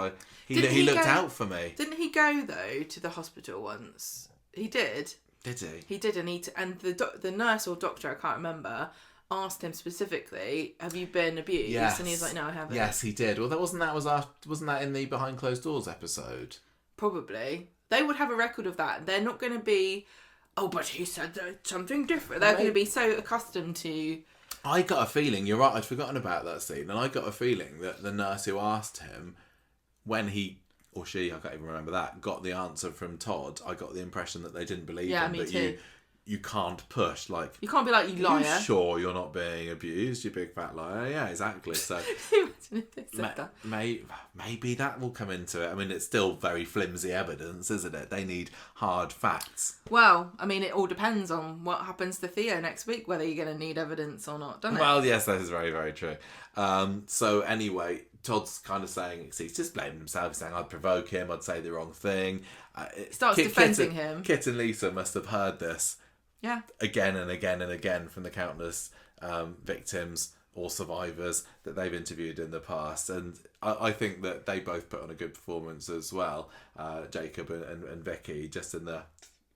S1: He looked out for me.
S2: Didn't he go, though, to the hospital once? He did.
S1: Did he?
S2: He did, and the nurse or doctor, I can't remember, asked him specifically, have you been abused?
S1: Yes.
S2: And he was like, no, I haven't.
S1: Yes, he did. Well, wasn't that in the Behind Closed Doors episode?
S2: Probably. They would have a record of that. They're not going to be, but he said something different. They're going to be so accustomed to...
S1: I got a feeling, you're right, I'd forgotten about that scene, and I got a feeling that the nurse who asked him, when he, or she, I can't even remember that, got the answer from Todd, I got the impression that they didn't believe him.
S2: Me too.
S1: You can't push, like...
S2: You can't be like, you liar.
S1: Are you sure you're not being abused, you big fat liar? Yeah, exactly. So
S2: imagine if they said that.
S1: Maybe that will come into it. I mean, it's still very flimsy evidence, isn't it? They need hard facts.
S2: Well, I mean, it all depends on what happens to Theo next week, whether you're going to need evidence or not, doesn't it?
S1: Well, yes, that is very, very true. So anyway, Todd's kind of saying, he's just blaming himself. He's saying, I'd provoke him, I'd say the wrong thing.
S2: Starts defending him.
S1: Kit and Lisa must have heard this again and again and again from the countless victims or survivors that they've interviewed in the past. And I think that they both put on a good performance as well, Jacob and Vicky, just in the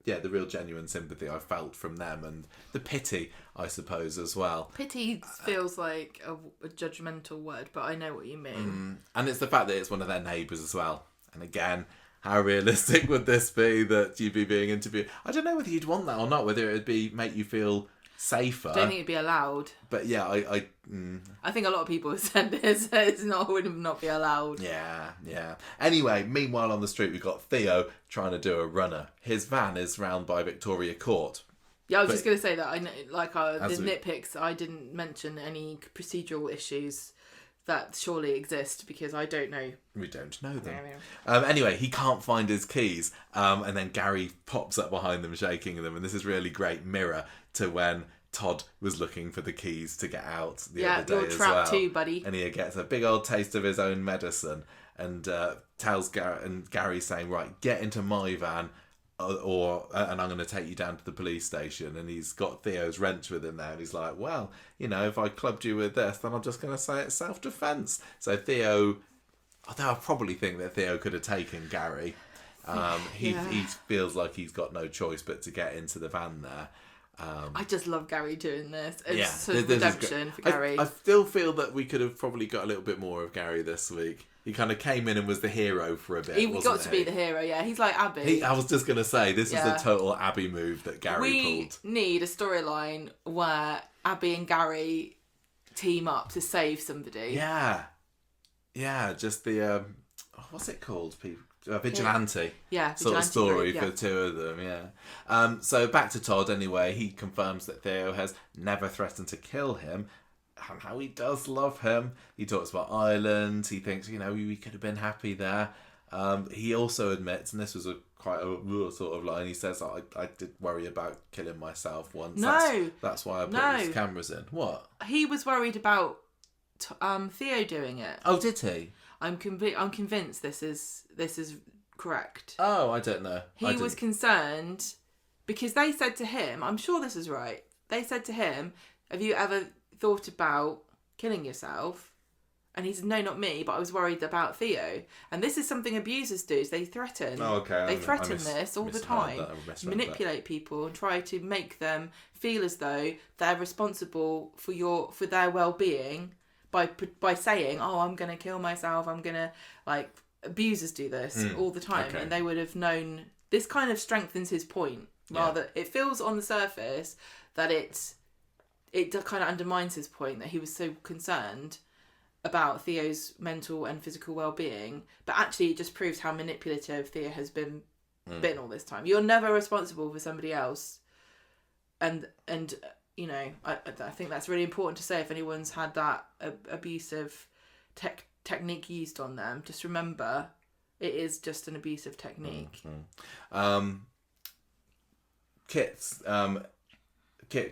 S1: real genuine sympathy I felt from them, and the pity, I suppose, as well.
S2: Pity feels like a judgmental word, but I know what you mean.
S1: And it's the fact that it's one of their neighbours as well. And again, how realistic would this be that you'd be being interviewed? I don't know whether you'd want that or not, whether it would make you feel safer.
S2: I don't think it'd be allowed.
S1: But yeah,
S2: I think a lot of people have said this. Would not be allowed.
S1: Yeah. Anyway, meanwhile on the street we've got Theo trying to do a runner. His van is round by Victoria Court.
S2: Yeah, I was just going to say that. I know, nitpicks. I didn't mention any procedural issues that surely exist because I don't know.
S1: We don't know them. Anyway, he can't find his keys, and then Gary pops up behind them, shaking them, and this is really great mirror to when Todd was looking for the keys to get out the other day
S2: you're
S1: as
S2: trapped
S1: well.
S2: Too, buddy.
S1: And he gets a big old taste of his own medicine, and tells Gary's saying, right, get into my van, and I'm going to take you down to the police station. And he's got Theo's wrench with him there, and he's like, well, if I clubbed you with this, then I'm just going to say it's self-defence. So Theo, although I probably think that Theo could have taken Gary, he feels like he's got no choice but to get into the van there.
S2: I just love Gary doing this. It's sort of redemption for Gary.
S1: I still feel that we could have probably got a little bit more of Gary this week. He kind of came in and was the hero for a bit.
S2: He got to be the hero, yeah. He's like Abby.
S1: I was just going to say, this is a total Abby move that Gary pulled.
S2: We need a storyline where Abby and Gary team up to save somebody.
S1: Yeah, just the... what's it called, people? Vigilante.
S2: Yeah,
S1: sort of story for the two of them, yeah. So back to Todd anyway. He confirms that Theo has never threatened to kill him, and how he does love him. He talks about Ireland. He thinks, we could have been happy there. He also admits, and this was quite a sort of line, he says, I did worry about killing myself once.
S2: No.
S1: That's why I put these cameras in. What?
S2: He was worried about Theo doing it.
S1: Oh, did he?
S2: I'm convinced this is correct.
S1: Oh, I don't know.
S2: He was concerned because they said to him, I'm sure this is right. They said to him, have you ever thought about killing yourself? And he said, no, not me, but I was worried about Theo. And this is something abusers do. Is they threaten.
S1: Oh, okay.
S2: They threaten this all the time. Manipulate people and try to make them feel as though they're responsible for their well-being by saying, oh, I'm going to kill myself. I'm going to, abusers do this all the time. Okay. And they would have known, this kind of strengthens his point. Rather, it feels on the surface that it kind of undermines his point that he was so concerned about Theo's mental and physical well-being, but actually it just proves how manipulative Theo has been all this time. You're never responsible for somebody else, and I think that's really important to say if anyone's had that abusive technique used on them. Just remember, it is just an abusive technique.
S1: Kit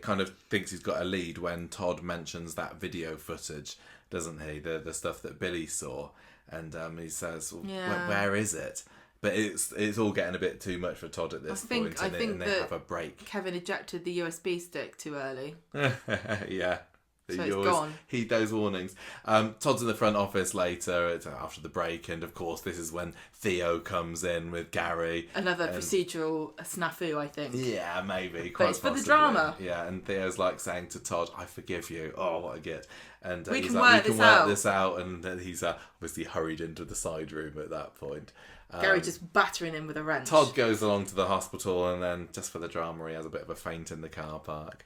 S1: kind of thinks he's got a lead when Todd mentions that video footage, doesn't he? The stuff that Billy saw, and he says, "Where is it?" But it's all getting a bit too much for Todd at this point, and they have a break.
S2: Kevin ejected the USB stick too early.
S1: Yeah.
S2: So it's gone.
S1: Heed those warnings. Todd's in the front office later after the break, and of course this is when Theo comes in with Gary.
S2: Another procedural snafu, I think.
S1: Yeah, maybe.
S2: But it's for the drama.
S1: Yeah, and Theo's saying to Todd, "I forgive you." Oh, what a git! And
S2: we
S1: he's
S2: can
S1: like,
S2: work
S1: "We can work this out," and then he's obviously hurried into the side room at that point.
S2: Gary just battering him with a wrench.
S1: Todd goes along to the hospital, and then just for the drama, he has a bit of a faint in the car park.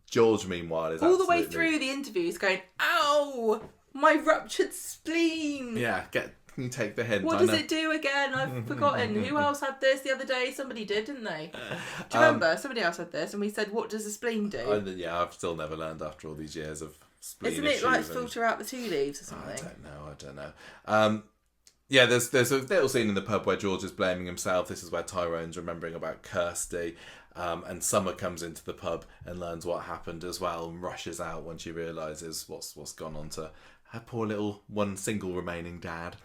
S1: George, meanwhile, is
S2: all the way through the interview. He's going, "Ow, my ruptured spleen."
S1: Yeah, can you take the hint?
S2: What does it do again? I've forgotten. Who else had this the other day? Somebody did, didn't they? Do you remember? Somebody else had this, and we said, "What does a spleen do?"
S1: I've still never learned after all these years of spleen
S2: Isn't it like filter out the tea leaves or something?
S1: I don't know. Yeah, there's a little scene in the pub where George is blaming himself. This is where Tyrone's remembering about Kirsty. And Summer comes into the pub and learns what happened as well and rushes out when she realises what's gone on to her poor little one single remaining dad.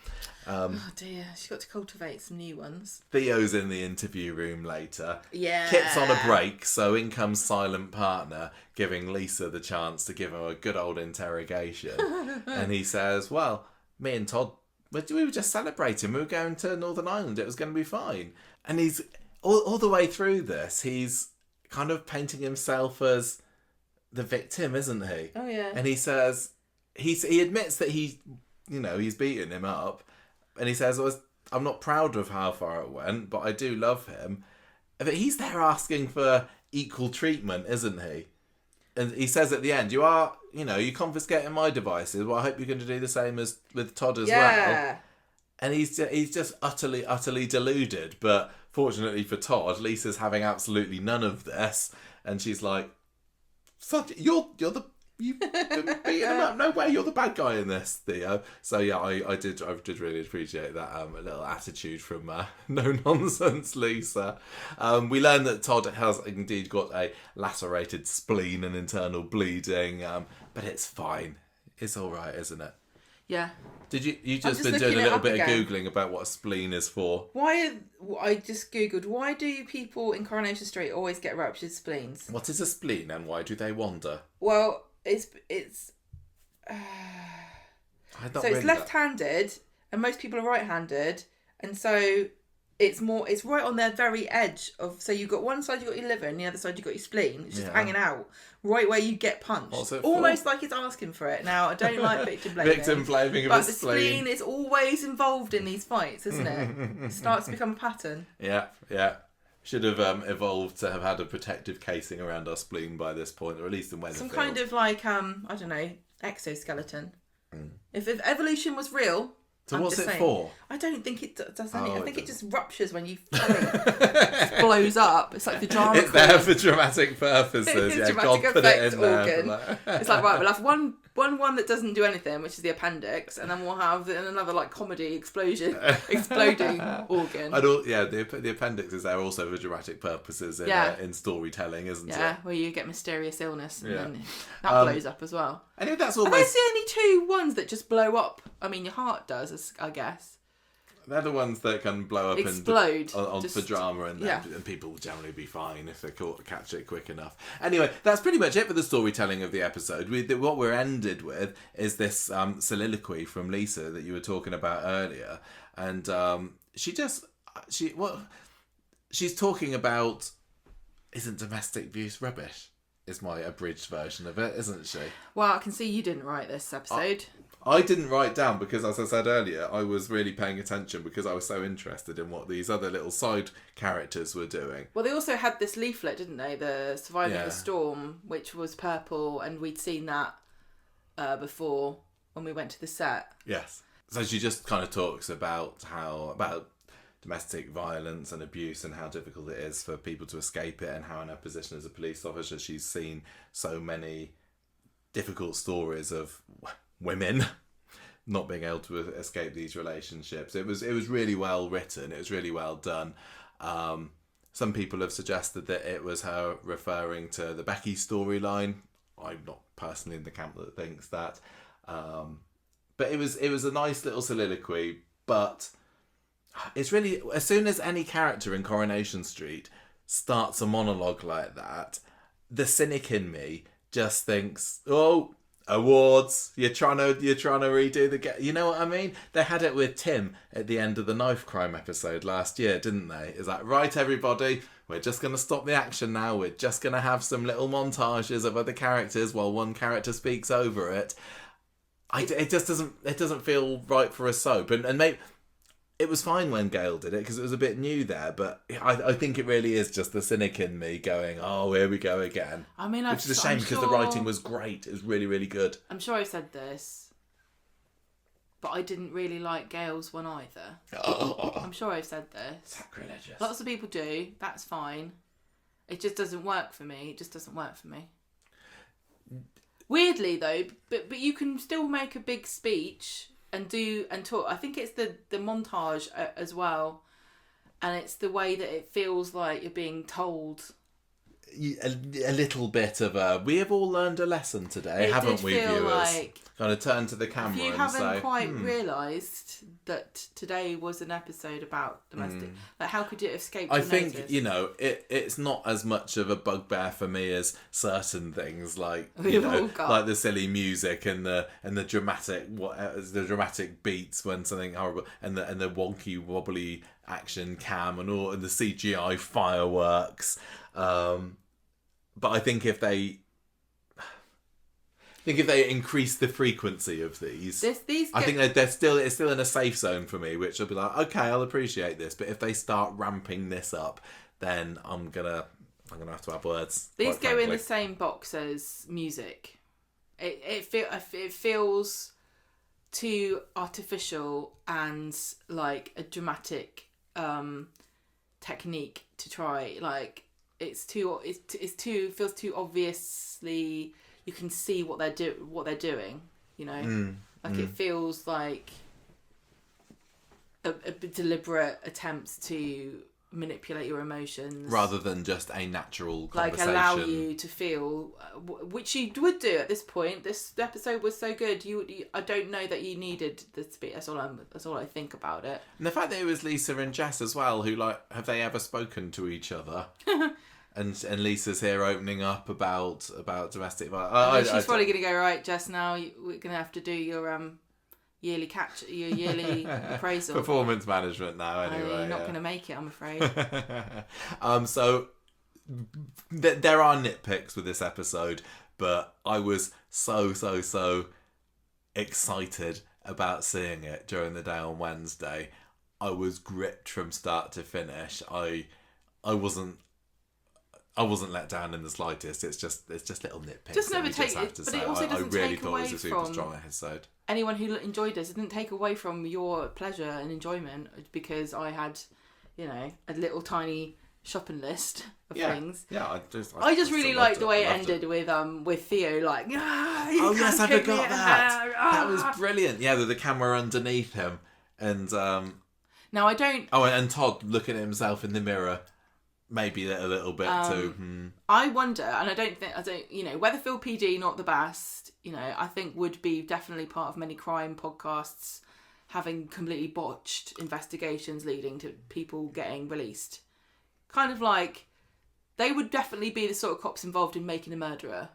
S2: Oh dear, she's got to cultivate some new ones.
S1: Theo's in the interview room later.
S2: Yeah.
S1: Kit's on a break, so in comes silent partner, giving Lisa the chance to give him a good old interrogation. And he says, well, me and Todd, we were just celebrating. We were going to Northern Ireland. It was going to be fine. And he's, all the way through this, he's kind of painting himself as the victim, isn't he?
S2: Oh, yeah.
S1: And he says, he admits that he's beaten him up. And he says, I'm not proud of how far it went, but I do love him. But he's there asking for equal treatment, isn't he? And he says at the end, you're confiscating my devices. Well, I hope you're going to do the same as with Todd as well. And he's just utterly deluded. But fortunately for Todd, Lisa's having absolutely none of this. And she's like, you've been beating him up. No way, you're the bad guy in this, Theo. So yeah, I did really appreciate that a little attitude from no nonsense Lisa. We learn that Todd has indeed got a lacerated spleen and internal bleeding, but it's fine. It's all right, isn't it?
S2: Yeah.
S1: Did you just been doing a little bit of Googling about what a spleen is for?
S2: I just Googled, why do people in Coronation Street always get ruptured spleens?
S1: What is a spleen and why do they wander?
S2: Well, it's
S1: really
S2: left-handed and most people are right-handed, and so it's right on their very edge of, so you've got one side you've got your liver and the other side you've got your spleen. It's just hanging out right where you get punched.
S1: What's it
S2: almost
S1: for?
S2: like it's asking for it. Now I don't like victim blaming.
S1: Victim blaming of
S2: but
S1: a
S2: the
S1: spleen.
S2: spleen is always involved in these fights, isn't it? It starts to become a pattern.
S1: Yeah. Should have evolved to have had a protective casing around our spleen by this point, or at least in Weatherfield.
S2: Some kind of like, I don't know, exoskeleton. If evolution was real...
S1: So what's it for?
S2: I don't think it does anything. I think it just ruptures when you it just blows up. It's like the drama.
S1: It's there for dramatic purposes.
S2: It's
S1: God put it in
S2: organ.
S1: there.
S2: It's like, right, we'll have one that doesn't do anything, which is the appendix, and then we'll have another like comedy exploding organ.
S1: The appendix is there also for dramatic purposes in storytelling, isn't it?
S2: Yeah, where you get mysterious illness and then that blows up as well.
S1: Anyway, that's
S2: almost... Are those the only two ones that just blow up? I mean, your heart does, I guess.
S1: They're the ones that can blow up
S2: explode
S1: for drama, and people will generally be fine if they catch it quick enough. Anyway, that's pretty much it for the storytelling of the episode. What we're ended with is this soliloquy from Lisa that you were talking about earlier, and she's talking about, isn't domestic abuse rubbish? Is my abridged version of it, isn't she?
S2: Well, I can see you didn't write this episode.
S1: I didn't write down because, as I said earlier, I was really paying attention because I was so interested in what these other little side characters were doing.
S2: Well, they also had this leaflet, didn't they? The Surviving the Storm, which was purple, and we'd seen that before when we went to the set.
S1: Yes. So she just kind of talks about domestic violence and abuse and how difficult it is for people to escape it, and how in her position as a police officer she's seen so many difficult stories of women not being able to escape these relationships. It was really well written. It was really well done. Some people have suggested that it was her referring to the Becky storyline. I'm not personally in the camp that thinks that. But it was a nice little soliloquy, but it's really, as soon as any character in Coronation Street starts a monologue like that, the cynic in me just thinks, oh, awards, you're trying to redo the you know what I mean? They had it with Tim at the end of the knife crime episode last year, didn't they? It's like, right, everybody, we're just going to stop the action now. We're just going to have some little montages of other characters while one character speaks over it. It just doesn't feel right for a soap, and maybe it was fine when Gail did it because it was a bit new there, but I think it really is just the cynic in me going, oh, here we go again.
S2: I mean,
S1: which is a shame because the writing was great. It was really, really good.
S2: I'm sure I said this, but I didn't really like Gail's one either. I'm sure I've said this.
S1: Sacrilegious.
S2: Lots of people do. That's fine. It just doesn't work for me. Weirdly though, but you can still make a big speech and talk. I think it's the montage as well, and it's the way that it feels like you're being told
S1: a little bit of a, we have all learned a lesson today, haven't we, viewers?
S2: Like,
S1: kind of turn to the camera and say,
S2: if you haven't quite realised that today was an episode about domestic, like how could it escape your
S1: think
S2: notice?
S1: it's not as much of a bugbear for me as certain things like like the silly music and the dramatic the dramatic beats when something horrible and the wonky wobbly action cam and the CGI fireworks. But I think if they increase the frequency of these, I think it's still in a safe zone for me, which I'll be like, okay, I'll appreciate this. But if they start ramping this up, then I'm gonna have to have words.
S2: These go in the same box as music. It feels too artificial and like a dramatic technique to try. Like it's too feels too obviously. You can see what they're doing, it feels like a deliberate attempts to manipulate your emotions
S1: rather than just a natural conversation.
S2: Like allow you to feel, which you would do at this point. This episode was so good. You I don't know that you needed this bit. That's all I think about it.
S1: And the fact that it was Lisa and Jess as well, who have they ever spoken to each other? And Lisa's here opening up about domestic violence.
S2: She's probably going to go, right, Jess, now we're going to have to do your yearly appraisal.
S1: Performance management now, anyway.
S2: You're not going to make it, I'm afraid.
S1: So there are nitpicks with this episode, but I was so excited about seeing it during the day on Wednesday. I was gripped from start to finish. I wasn't let down in the slightest. It's just little nitpicks.
S2: Just never
S1: take it,
S2: but it also doesn't take away
S1: it was a super strong episode.
S2: Anyone who enjoyed this, it didn't take away from your pleasure and enjoyment because I had, a little tiny shopping list of things.
S1: Yeah,
S2: I just really liked the way it ended with Theo like.
S1: Oh yes, I forgot that. That was brilliant. Yeah, with the camera underneath him, and
S2: now I don't.
S1: Oh, and Todd looking at himself in the mirror. Maybe a little bit too.
S2: I wonder, and I don't, Weatherfield PD not the best. I think would be definitely part of many crime podcasts having completely botched investigations leading to people getting released. Kind of like they would definitely be the sort of cops involved in making a murderer.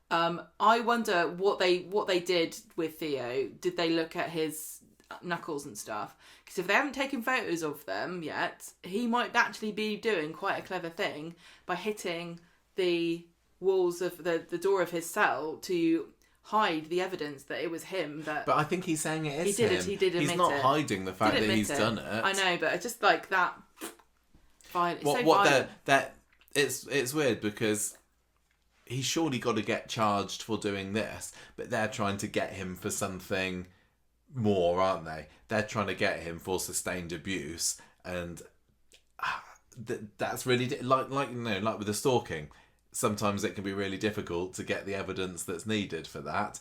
S2: I wonder what they did with Theo. Did they look at his knuckles and stuff? Because if they haven't taken photos of them yet, he might actually be doing quite a clever thing by hitting the walls of the door of his cell to hide the evidence that it was him. But
S1: I think he's saying it is him.
S2: He did admit it.
S1: He's not hiding the fact that he's done it.
S2: I know, but just like that.
S1: It's weird because he's surely got to get charged for doing this, but they're trying to get him for something more, aren't they? They're trying to get him for sustained abuse, and that's really like with the stalking. Sometimes it can be really difficult to get the evidence that's needed for that,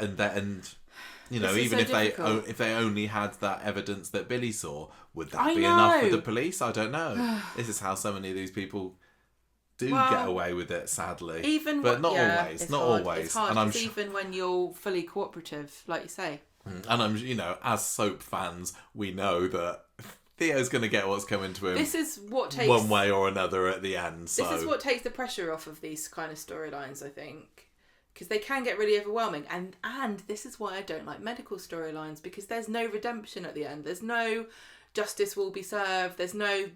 S1: even if they only had that evidence that Billy saw, would that be enough for the police? I don't know. This is how so many of these people get away with it, sadly. Not always.
S2: It's hard, and even when you're fully cooperative, like you say.
S1: And I'm, as soap fans, we know that Theo's going to get what's coming to him.
S2: This is what takes
S1: one way or another at the end. So.
S2: This is what takes the pressure off of these kind of storylines, I think, because they can get really overwhelming. And this is why I don't like medical storylines, because there's no redemption at the end. There's no justice will be served. There's no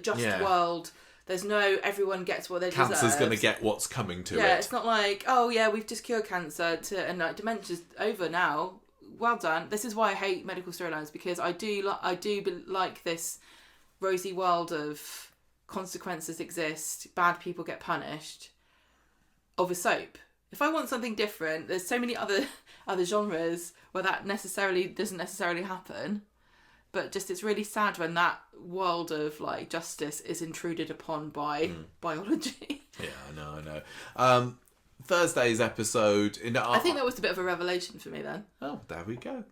S2: just world. There's no everyone gets what they deserve.
S1: Cancer's going to get what's coming to it.
S2: Yeah, it's not like, oh yeah, we've just cured cancer and like dementia's over now. Well done. This is why I hate medical storylines, because I do like this rosy world of consequences exist, bad people get punished, of a soap. If I want something different, there's so many other genres where that doesn't necessarily happen. But just it's really sad when that world of like justice is intruded upon by biology.
S1: Yeah, I know. Thursday's episode...
S2: I think that was a bit of a revelation for me then.
S1: Oh, there we go.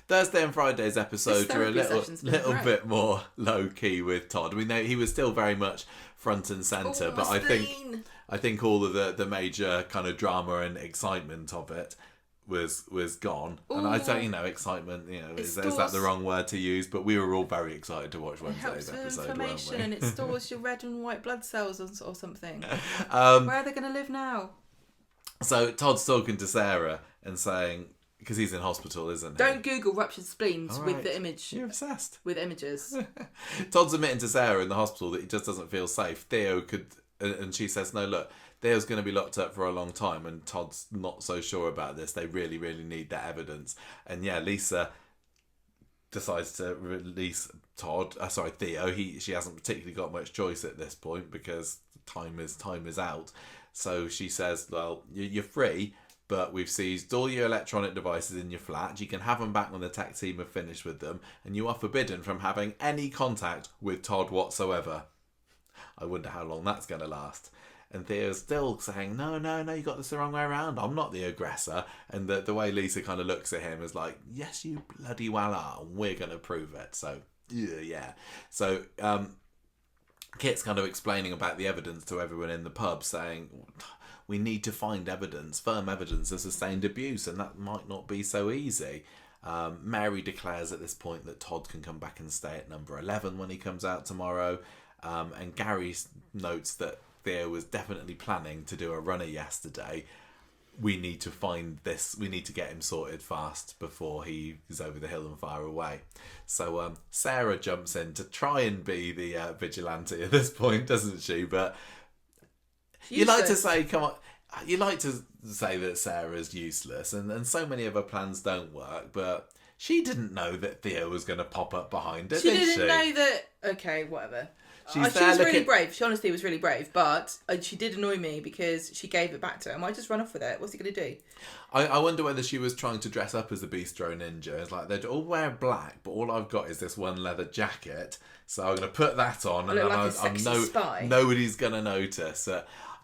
S1: Thursday and Friday's episodes were a little bit more low-key with Todd. We know he was still very much front and centre, but I think all of the major kind of drama and excitement of it was gone. Ooh. And I don't, excitement, is that the wrong word to use? But we were all very excited to watch Wednesday's episode,
S2: information, and it stores your red and white blood cells or something. Where are they going to live now?
S1: So Todd's talking to Sarah and saying, because he's in hospital, isn't he?
S2: Don't Google ruptured spleens with the image.
S1: You're obsessed.
S2: With images.
S1: Todd's admitting to Sarah in the hospital that he just doesn't feel safe. Theo could, and she says, no, look, Theo's going to be locked up for a long time, and Todd's not so sure about this. They really, really need that evidence. And yeah, Lisa decides to release Theo. She hasn't particularly got much choice at this point because time is out. So she says, well, you're free, but we've seized all your electronic devices in your flat. You can have them back when the tech team have finished with them, and you are forbidden from having any contact with Todd whatsoever. I wonder how long that's going to last. And Theo's still saying, no, you got this the wrong way around. I'm not the aggressor. And the way Lisa kind of looks at him is like, yes, you bloody well are. And we're going to prove it. So, yeah. So, Kit's kind of explaining about the evidence to everyone in the pub, saying, we need to find evidence, firm evidence of sustained abuse, and that might not be so easy. Mary declares at this point that Todd can come back and stay at number 11 when he comes out tomorrow. And Gary notes that Theo was definitely planning to do a runner yesterday. We need to find this. We need to get him sorted fast before he is over the hill and far away. So Sarah jumps in to try and be the vigilante at this point, doesn't she? But you like to say, come on. You like to say that Sarah's useless, and so many of her plans don't work. But she didn't know that Theo was going to pop up behind her.
S2: She didn't know that. Okay, whatever. She was really brave. She honestly was really brave, but she did annoy me because she gave it back to him. I might just run off with it. What's he going to do?
S1: I wonder whether she was trying to dress up as a Bistro Ninja. It's like, they'd all wear black, but all I've got is this one leather jacket, so I'm going to put that on, and then nobody's going to notice.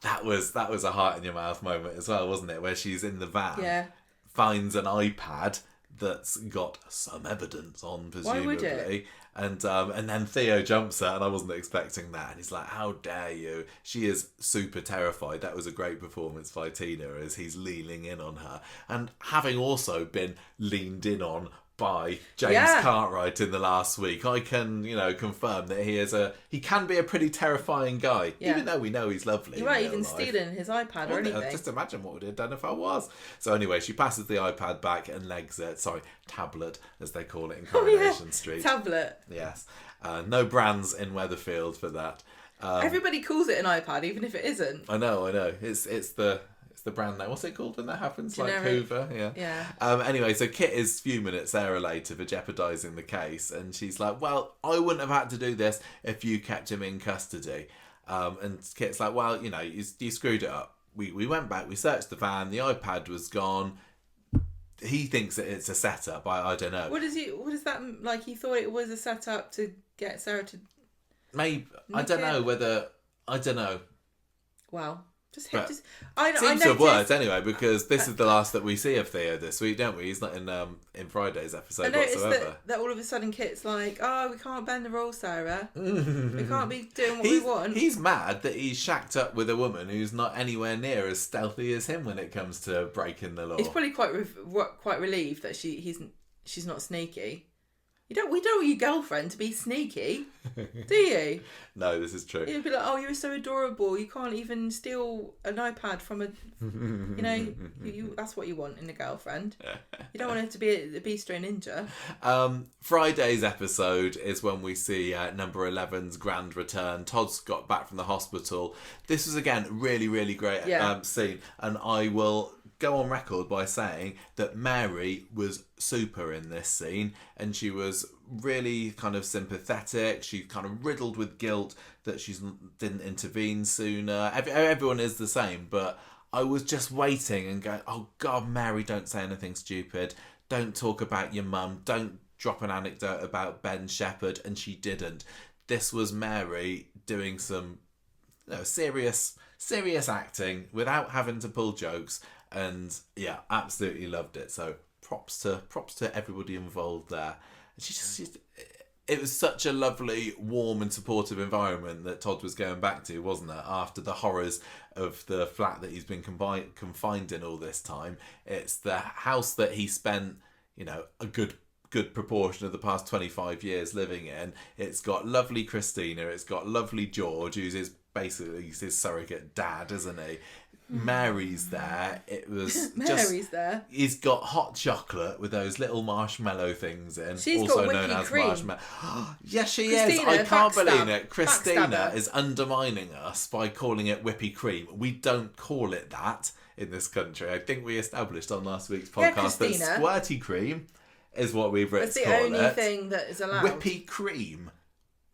S1: That was a heart in your mouth moment as well, wasn't it? Where she's in the van, finds an iPad that's got some evidence on, presumably. Why would it? And then Theo jumps her, and I wasn't expecting that. And he's like, how dare you? She is super terrified. That was a great performance by Tina as he's leaning in on her. And having also been leaned in on by James Cartwright in the last week, I can, confirm that he can be a pretty terrifying guy, even though we know he's lovely.
S2: You weren't even stealing his iPad or anything.
S1: Just imagine what would have done if I was. So anyway, she passes the iPad back and legs it. Sorry, tablet, as they call it in Coronation Street.
S2: Tablet.
S1: Yes. No brands in Weatherfield for that.
S2: Everybody calls it an iPad, even if it isn't.
S1: I know. It's the brand name. What's it called when that happens?
S2: Generic.
S1: Like Hoover, yeah. Anyway, so Kit is a few minutes Sarah later for jeopardising the case, and she's like, well, I wouldn't have had to do this if you kept him in custody. And Kit's like, well, you screwed it up. We went back, we searched the van, the iPad was gone. He thinks that it's a setup. I don't know.
S2: What is that like? He thought it was a setup to get Sarah to...
S1: Maybe. I don't know.
S2: Wow.
S1: Seems to have worked anyway, because this is the last that we see of Theo this week, don't we? He's not in Friday's episode whatsoever.
S2: That all of a sudden Kit's like, oh, we can't bend the rules, Sarah. We can't be doing what we want.
S1: He's mad that he's shacked up with a woman who's not anywhere near as stealthy as him when it comes to breaking the law.
S2: He's probably quite relieved that she's not sneaky. We don't want your girlfriend to be sneaky, do you?
S1: No, this is true.
S2: You'd be like, oh, you're so adorable. You can't even steal an iPad from a... that's what you want in a girlfriend. You don't want her to be a Bistro Ninja.
S1: Friday's episode is when we see number 11's grand return. Todd's got back from the hospital. This was, again, really, really great scene. And I will go on record by saying that Mary was super in this scene, and she was really kind of sympathetic. She's kind of riddled with guilt that she didn't intervene sooner. Everyone is the same, but I was just waiting and going, oh God, Mary, don't say anything stupid. Don't talk about your mum. Don't drop an anecdote about Ben Shepherd. And she didn't. This was Mary doing some serious acting without having to pull jokes, and yeah, absolutely loved it. So props to everybody involved there. It was such a lovely, warm and supportive environment that Todd was going back to, wasn't it? After the horrors of the flat that he's been confined in all this time. It's the house that he spent, a good proportion of the past 25 years living in. It's got lovely Christina. It's got lovely George, who's basically his surrogate dad, isn't he? Mary's there. It was
S2: Mary's there.
S1: He's got hot chocolate with those little marshmallow things in.
S2: She's
S1: also
S2: got
S1: known
S2: whippy
S1: as
S2: cream.
S1: Marshmallow. Yes, she
S2: Christina,
S1: is. I can't
S2: backstab.
S1: believe it. Christina
S2: Backstabber.
S1: is undermining us by calling it whippy cream. We don't call it that in this country. I think we established on last week's podcast that
S2: Christina.
S1: squirty cream is what we Brits
S2: That's the
S1: call
S2: only
S1: it.
S2: thing that is allowed.
S1: Whippy cream.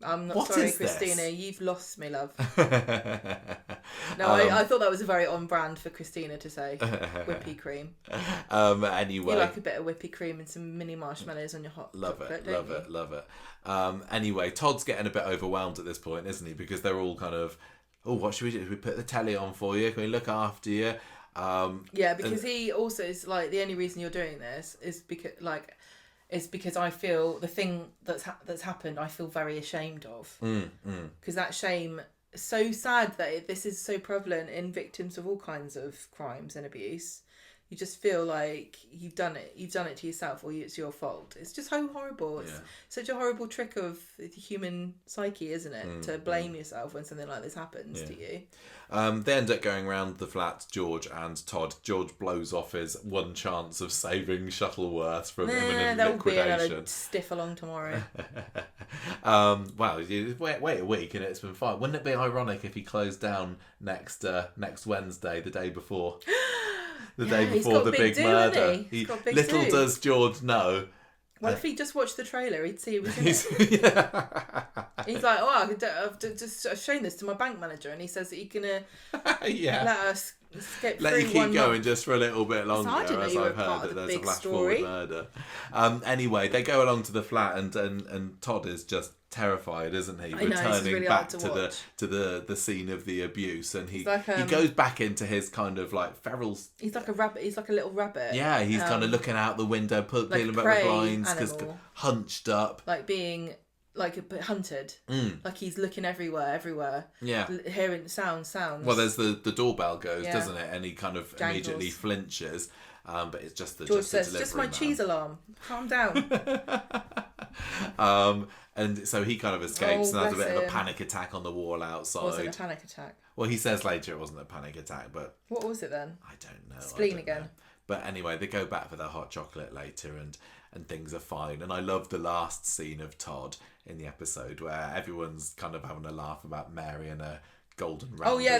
S2: I'm not
S1: What
S2: sorry,
S1: is this?
S2: Christina. You've lost me, love. No, I thought that was a very on brand for Christina to say. Whippy cream.
S1: Anyway.
S2: You like a bit of whippy cream and some mini marshmallows on your hot chocolate, don't you?
S1: Love it. Anyway, Todd's getting a bit overwhelmed at this point, isn't he? Because they're all kind of, what should we do? Should we put the telly on for you? Can we look after you?
S2: Yeah, because he also is like, the only reason you're doing this is because I feel the thing that's happened, I feel very ashamed of. Because that shame is so sad that this is so prevalent in victims of all kinds of crimes and abuse. You just feel like you've done it to yourself, or it's your fault. It's just so horrible. It's such a horrible trick of the human psyche, isn't it? To blame yourself when something like this happens to you.
S1: They end up going around the flat, George and Todd. George blows off his one chance of saving Shuttleworth from imminent
S2: There'll be
S1: liquidation.
S2: another stiff along tomorrow.
S1: Well, you wait a week and it's been fine. Wouldn't it be ironic if he closed down next Wednesday, the day before? The day before the big murder. Little does George know.
S2: What if he just watched the trailer? He'd see it was in it. He's like, I've shown this to my bank manager, and he says that he can let us skip
S1: let
S2: through
S1: you keep
S2: one
S1: going
S2: month.
S1: just for a little bit longer,
S2: I didn't know
S1: as
S2: you were
S1: I've
S2: part
S1: heard
S2: of
S1: that
S2: the
S1: there's a
S2: big
S1: flash
S2: story.
S1: forward murder. Anyway, they go along to the flat, and Todd is just terrified, isn't he? Returning
S2: really
S1: back
S2: hard
S1: to the scene of the abuse, and he
S2: like,
S1: he goes back into his kind of like feral.
S2: He's like a rabbit. He's like a little rabbit.
S1: Yeah, he's kind of looking out the window, peeling back the
S2: prey
S1: blinds, because
S2: animal.
S1: hunched up,
S2: Like being hunted. Like he's looking everywhere.
S1: Yeah.
S2: Hearing sounds.
S1: Well, there's the doorbell goes,
S2: Yeah.
S1: doesn't it? And he kind of
S2: Jangles.
S1: immediately flinches. But it's just the
S2: George
S1: just the
S2: says,
S1: delivery
S2: "Just my
S1: man.
S2: cheese alarm. Calm down."
S1: And so he kind of escapes and has a
S2: bless
S1: bit of a
S2: him.
S1: panic attack on the wall outside.
S2: Was it a panic attack?
S1: Well, he says later it wasn't a panic attack, but
S2: What was it then?
S1: I don't know.
S2: Spleen again.
S1: Know. But anyway, they go back for their hot chocolate later, and things are fine. And I love the last scene of Todd in the episode where everyone's kind of having a laugh about Mary and her golden round.
S2: Oh yeah,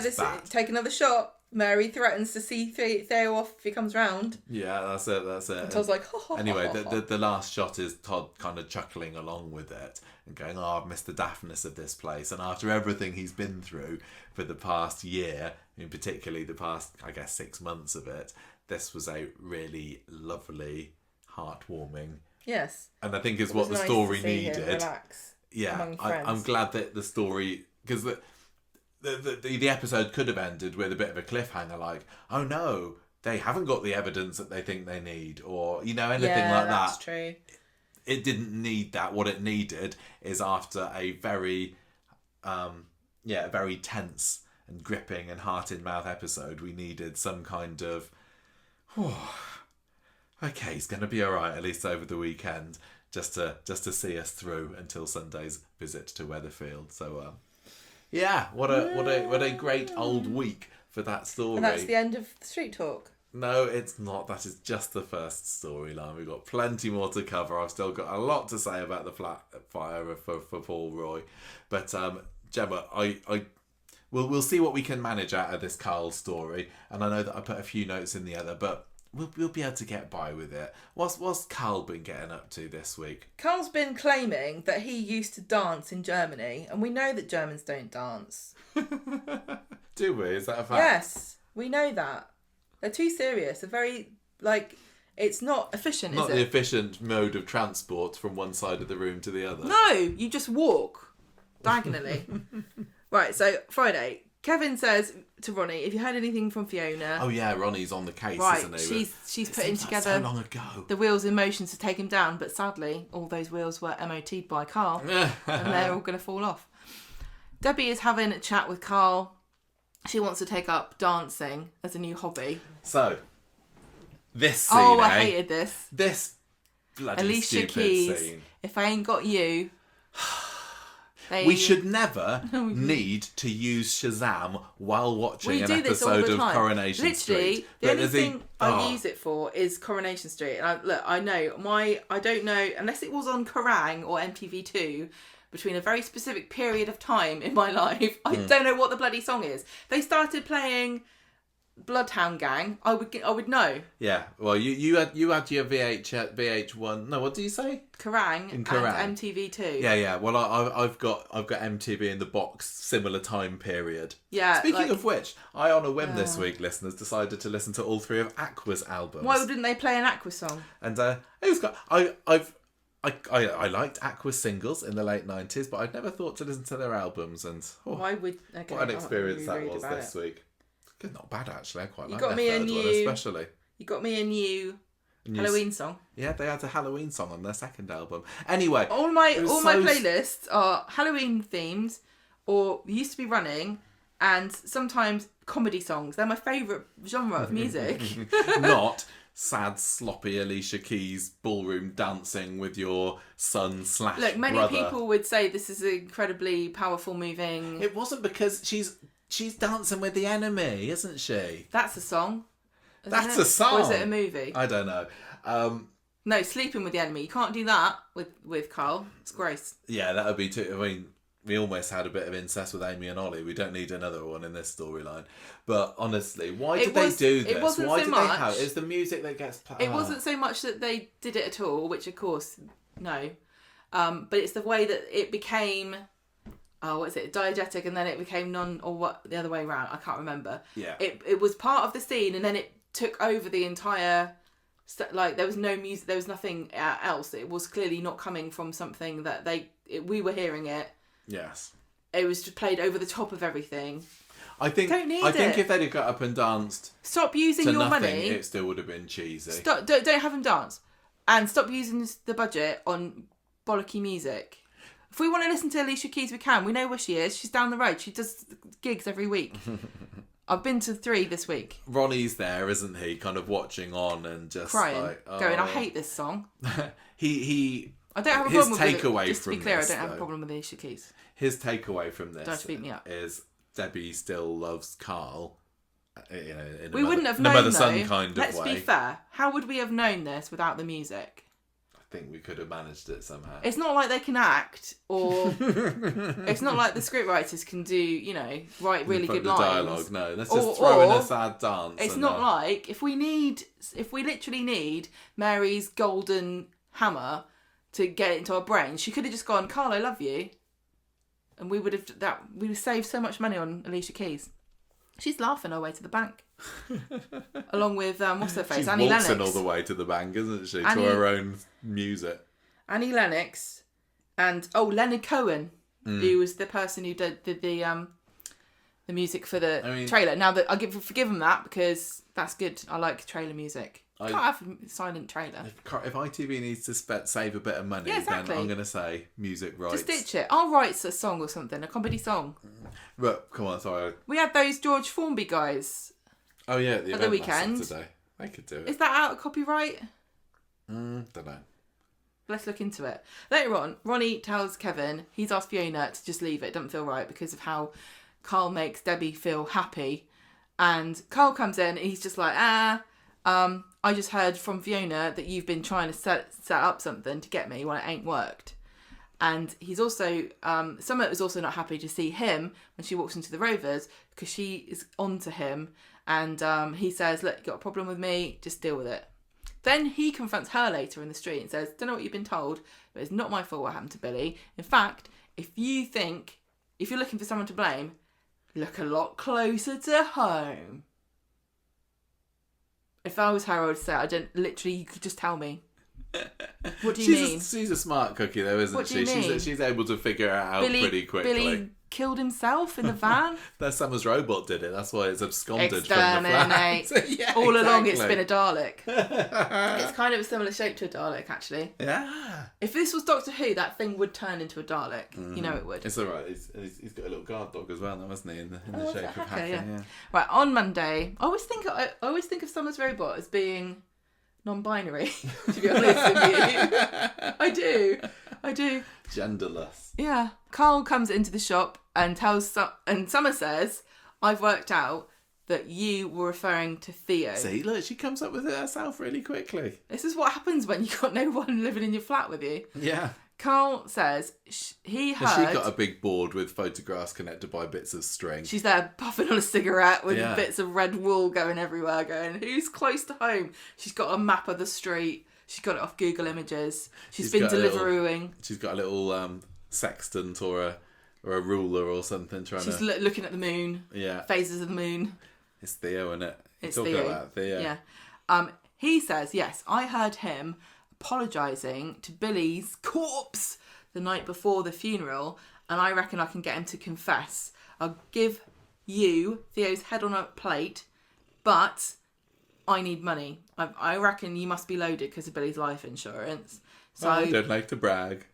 S2: take another shot. Mary threatens to see Theo off if he comes round.
S1: Yeah, that's it.
S2: And Todd's like,
S1: anyway, the last shot is Todd kind of chuckling along with it and going, I've missed the daftness of this place. And after everything he's been through for the past year, in particularly the past, I guess, 6 months of it, this was a really lovely, heartwarming.
S2: Yes.
S1: And I think is
S2: It
S1: what
S2: was
S1: the
S2: nice
S1: story
S2: to see him
S1: needed.
S2: relax
S1: Yeah,
S2: among friends.
S1: I'm glad that the story, because the episode could have ended with a bit of a cliffhanger, like, oh no, they haven't got the evidence that they think they need, or anything like that.
S2: That's true.
S1: It didn't need that. What it needed is, after a very very tense and gripping and heart in mouth episode, we needed some kind of okay, he's going to be all right, at least over the weekend, just to see us through until Sunday's visit to Weatherfield. So what a great old week for that story.
S2: And that's the end of the street talk.
S1: No, it's not. That is just the first storyline. We've got plenty more to cover. I've still got a lot to say about the flat fire for Paul Roy. But Gemma, we'll see what we can manage out of this Carl story. And I know that I put a few notes in the other, but we'll be able to get by with it. What's Carl been getting up to this week?
S2: Carl's been claiming that he used to dance in Germany, and we know that Germans don't dance.
S1: Do we? Is that a fact?
S2: Yes, we know that. They're too serious. They're very, it's not efficient,
S1: Not
S2: is it?
S1: the efficient mode of transport from one side of the room to the other.
S2: No, you just walk diagonally. Right, so Friday, Kevin says to Ronnie, "If you heard anything from Fiona?"
S1: Oh yeah, Ronnie's on the case,
S2: right,
S1: isn't he?
S2: She's putting together
S1: so long ago.
S2: the wheels in motion to take him down, but sadly, all those wheels were MOT'd by Carl, and they're all going to fall off. Debbie is having a chat with Carl. She wants to take up dancing as a new hobby.
S1: So, this scene.
S2: Oh, I hated this.
S1: This bloody
S2: Alicia
S1: stupid
S2: Keys.
S1: scene.
S2: If I ain't got you.
S1: We should never need to use Shazam while watching an episode of Coronation Street.
S2: The only thing I use it for is Coronation Street. And I don't know, unless it was on Kerrang or MTV2, between a very specific period of time in my life, I don't know what the bloody song is. They started playing Bloodhound Gang, I would know.
S1: Yeah, well, you had your VH1. No, what do you say?
S2: Kerrang and MTV2.
S1: Yeah. Well, I've got MTV in the box, similar time period.
S2: Yeah.
S1: Speaking of which, I on a whim this week, listeners, decided to listen to all 3 of Aqua's albums.
S2: Why didn't they play an Aqua song?
S1: And it was I liked Aqua's singles in the late 90s, but I'd never thought to listen to their albums. And
S2: why would? Okay,
S1: what an experience that was this week. Not bad actually. I quite like their third one especially.
S2: You got me a new Halloween song.
S1: Yeah, they had a Halloween song on their second album. Anyway,
S2: all my playlists are Halloween themed, or used to be running, and sometimes comedy songs. They're my favourite genre of music.
S1: Not sad, sloppy Alicia Keys ballroom dancing with your son /
S2: Look, many
S1: brother.
S2: people would say this is incredibly powerful, moving.
S1: It wasn't because she's dancing with the enemy, isn't she?
S2: That's a song.
S1: That's a song.
S2: Or is it a movie?
S1: I don't know.
S2: No, sleeping with the enemy. You can't do that with Carl. It's gross.
S1: Yeah, that would be too. I mean, we almost had a bit of incest with Amy and Ollie. We don't need another one in this storyline. But honestly, why did they do this?
S2: It wasn't
S1: why
S2: so
S1: did
S2: much.
S1: they have? It's the music that gets played.
S2: It wasn't so much that they did it at all, which of course, no. But it's the way that it became. Oh, what is it? Diegetic, and then it became the other way around. I can't remember.
S1: Yeah.
S2: It was part of the scene, and then it took over the entire. Like there was no music, there was nothing else. It was clearly not coming from something that we were hearing it.
S1: Yes.
S2: It was just played over the top of everything.
S1: I think if they'd have got up and danced,
S2: stop using your money.
S1: It still would have been cheesy.
S2: Stop! Don't have them dance, and stop using the budget on bollocky music. If we want to listen to Alicia Keys, we can. We know where she is. She's down the road. She does gigs every week. I've been to 3 this week.
S1: Ronnie's there, isn't he? Kind of watching on and just
S2: crying, going, I hate this song.
S1: he.
S2: I don't have a problem with it.
S1: Takeaway
S2: Just to be
S1: from
S2: clear,
S1: this,
S2: I don't have a problem with Alicia Keys.
S1: His takeaway from this
S2: Don't beat me up.
S1: is Debbie still loves Carl.
S2: We wouldn't have known,
S1: mother-son kind of
S2: Let's
S1: way.
S2: be fair. How would we have known this without the music?
S1: I think we could have managed it somehow.
S2: It's not like they can act, or it's not like the scriptwriters can do, write really good lines.
S1: Dialogue, no. Let's just throw in a sad dance.
S2: It's not like if we literally need Mary's golden hammer to get it into our brain, she could have just gone, Carl, I love you, and we would have saved so much money on Alicia Keys. She's laughing her way to the bank. Along with, what's her face?
S1: She's
S2: Annie Lennox.
S1: waltzing all the way to the bank, isn't she? To her own music.
S2: Annie Lennox and, Leonard Cohen, who was the person who did the music for the trailer. Now, that I'll forgive him that, because that's good. I like trailer music. Can't have a silent trailer.
S1: If ITV needs to save a bit of money, then I'm going to say music rights.
S2: Just ditch it. I'll write a song or something, a comedy song.
S1: But come on, sorry.
S2: We had those George Formby guys.
S1: Oh yeah,
S2: at the weekend.
S1: Saturday. They could do it.
S2: Is that out of copyright?
S1: Don't know.
S2: Let's look into it. Later on, Ronnie tells Kevin he's asked Fiona to just leave it. Doesn't feel right because of how Carl makes Debbie feel happy. And Carl comes in and he's just like, I just heard from Fiona that you've been trying to set up something to get me when it ain't worked. And he's also, Summer is also not happy to see him when she walks into the Rovers because she is onto him. And he says, look, you got a problem with me, just deal with it. Then he confronts her later in the street and says, don't know what you've been told, but it's not my fault what happened to Billy. In fact, if you're looking for someone to blame, look a lot closer to home. If I was her, I would say, you could just tell me. What do you mean?
S1: She's a smart cookie, though, isn't
S2: What do
S1: she?
S2: you mean?
S1: She's able to figure it out pretty quickly.
S2: Billy killed himself in the van.
S1: That Summer's robot did it. That's why it's absconded from the
S2: Exterminate.
S1: flat. Yeah,
S2: All along, it's
S1: exactly.
S2: been a Dalek. It's kind of a similar shape to a Dalek, actually.
S1: Yeah.
S2: If this was Doctor Who, that thing would turn into a Dalek. You know it would.
S1: It's all right. He's got a little guard dog as well, now, hasn't he? In the shape of Hacker. Yeah.
S2: Right, on Monday, I always think of Summer's robot as being non-binary. To be honest with you, I do.
S1: Genderless.
S2: Yeah. Carl comes into the shop and and Summer says, "I've worked out that you were referring to Theo."
S1: See, look, she comes up with it herself really quickly.
S2: This is what happens when you've got no one living in your flat with you.
S1: Yeah.
S2: Carl says he heard...
S1: Has she got a big board with photographs connected by bits of string?
S2: She's there puffing on a cigarette with bits of red wool going everywhere, going, who's close to home? She's got a map of the street. She's got it off Google Images. She's been Deliverooing.
S1: She's got a little sextant or a ruler or something
S2: She's looking at the moon.
S1: Yeah.
S2: Phases of the moon.
S1: It's Theo, isn't it?
S2: It's
S1: talking
S2: Theo.
S1: about Theo.
S2: Yeah. He says, yes, I heard him apologising to Billy's corpse the night before the funeral, and I reckon I can get him to confess. I'll give you Theo's head on a plate, but I need money. I reckon you must be loaded because of Billy's life insurance. So
S1: I don't like to brag.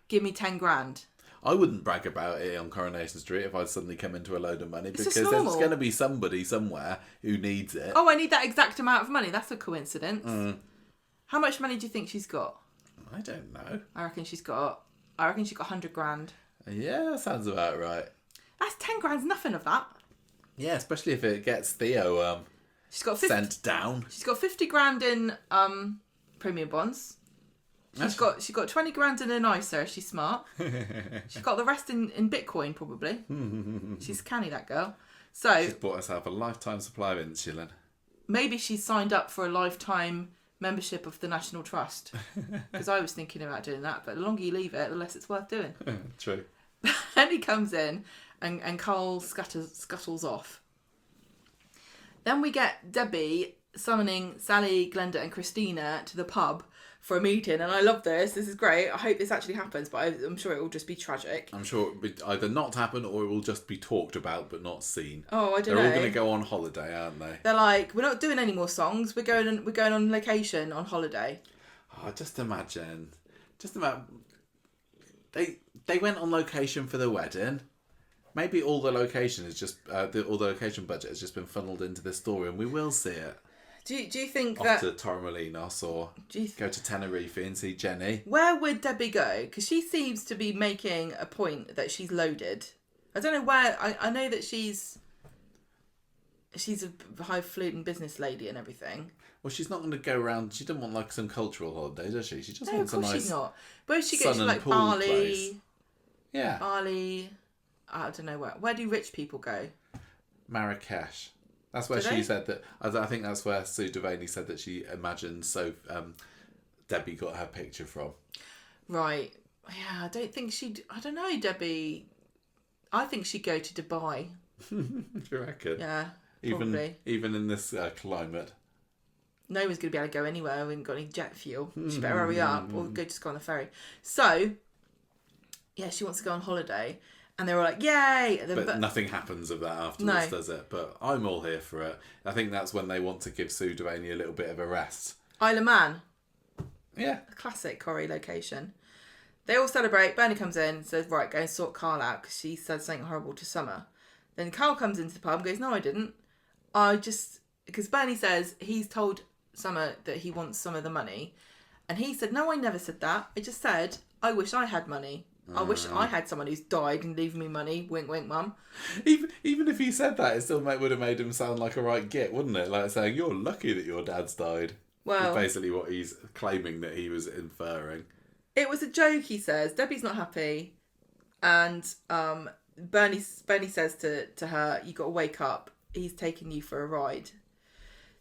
S2: Give me 10 grand.
S1: I wouldn't brag about it on Coronation Street if I'd suddenly come into a load of money, because there's
S2: normal.
S1: going to be somebody somewhere who needs it.
S2: Oh, I need that exact amount of money. That's a coincidence. How much money do you think she's got?
S1: I don't know.
S2: I reckon she's got 100 grand.
S1: Yeah, that sounds about right.
S2: That's 10 grand's nothing of that.
S1: Yeah, especially if it gets Theo
S2: She's got
S1: sent down.
S2: She's got 50 grand in premium bonds. She's got 20 grand in an ISA. She's smart. She's got the rest in Bitcoin probably. She's canny, that girl. So
S1: She's bought herself a lifetime supply of insulin.
S2: Maybe she's signed up for a lifetime membership of the National Trust, because I was thinking about doing that, but the longer you leave it, the less it's worth doing.
S1: True.
S2: Then he comes in and Carl scuttles off. Then we get Debbie summoning Sally, Glenda and Christina to the pub for a meeting, and I love this. This is great. I hope this actually happens, but I'm sure it will just be tragic.
S1: I'm sure it will either not happen or it will just be talked about but not seen.
S2: Oh, I don't know.
S1: They're all going to go on holiday, aren't they?
S2: They're like, we're not doing any more songs. We're going on location on holiday.
S1: Oh, just imagine. They went on location for the wedding. Maybe all the location is just all the location budget has just been funneled into this story, and we will see it.
S2: Do you think
S1: off
S2: that
S1: to Torremolinos or go to Tenerife and see Jenny?
S2: Where would Debbie go? Because she seems to be making a point that she's loaded. I don't know where. I know that she's a highfalutin business lady and everything.
S1: Well, she's not going to go around. She doesn't want like some cultural holiday, does she? She just
S2: no,
S1: wants
S2: of course
S1: a nice.
S2: She's not. Where she goes to like Bali.
S1: Place. Yeah.
S2: Bali. I don't know where. Where do rich people go?
S1: Marrakesh. That's where she said that. I think that's where Sue Devaney said that she imagined Debbie got her picture from.
S2: Right. Yeah, I don't think she'd. I don't know, Debbie. I think she'd go to Dubai.
S1: Do you reckon?
S2: Yeah, probably.
S1: Even in this climate.
S2: No one's going to be able to go anywhere. We haven't got any jet fuel. She better hurry up or just go on the ferry. So, yeah, she wants to go on holiday. And they were like, yay!
S1: But nothing happens of that afterwards, does it? But I'm all here for it. I think that's when they want to give Sue Devaney a little bit of a rest.
S2: Isle of Man.
S1: Yeah.
S2: A classic Corrie location. They all celebrate. Bernie comes in and says, right, go and sort Carl out because she said something horrible to Summer. Then Carl comes into the pub and goes, no, I didn't. Because Bernie says he's told Summer that he wants some of the money. And he said, no, I never said that. I just said, I wish I had money. I wish I had someone who's died and leaving me money. Wink, wink, mum.
S1: Even if he said that, it still would have made him sound like a right git, wouldn't it? Like saying, you're lucky that your dad's died. Well, that's basically what he's claiming that he was inferring.
S2: It was a joke, he says. Debbie's not happy. And Bernie says to her, you got to wake up. He's taking you for a ride.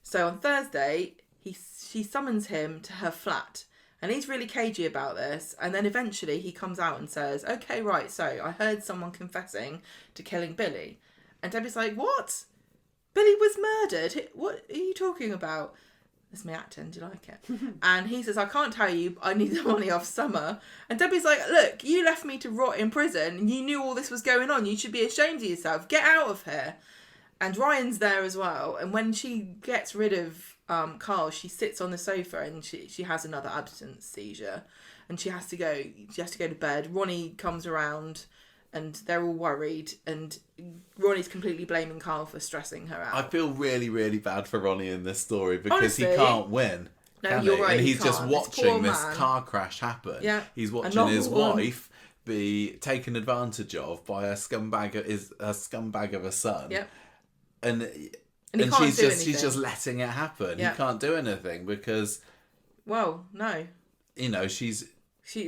S2: So on Thursday, she summons him to her flat. And he's really cagey about this. And then eventually he comes out and says, okay, right, so I heard someone confessing to killing Billy. And Debbie's like, what? Billy was murdered? What are you talking about? That's me acting, do you like it? And he says, I can't tell you, I need the money off Summer. And Debbie's like, look, you left me to rot in prison and you knew all this was going on. You should be ashamed of yourself. Get out of here. And Ryan's there as well. And when she gets rid of Carl, she sits on the sofa and she has another absence seizure. And she has to go to bed. Ronnie comes around and they're all worried. And Ronnie's completely blaming Carl for stressing her out.
S1: I feel really, really bad for Ronnie in this story because
S2: Honestly,
S1: he can't win.
S2: No, you're right.
S1: And he's
S2: he
S1: just
S2: can't.
S1: watching this car crash happen.
S2: Yeah.
S1: He's watching his wife be taken advantage of by a scumbag of a son.
S2: Yep.
S1: And she's just letting it happen. He can't do anything because...
S2: Well, no.
S1: You know,
S2: she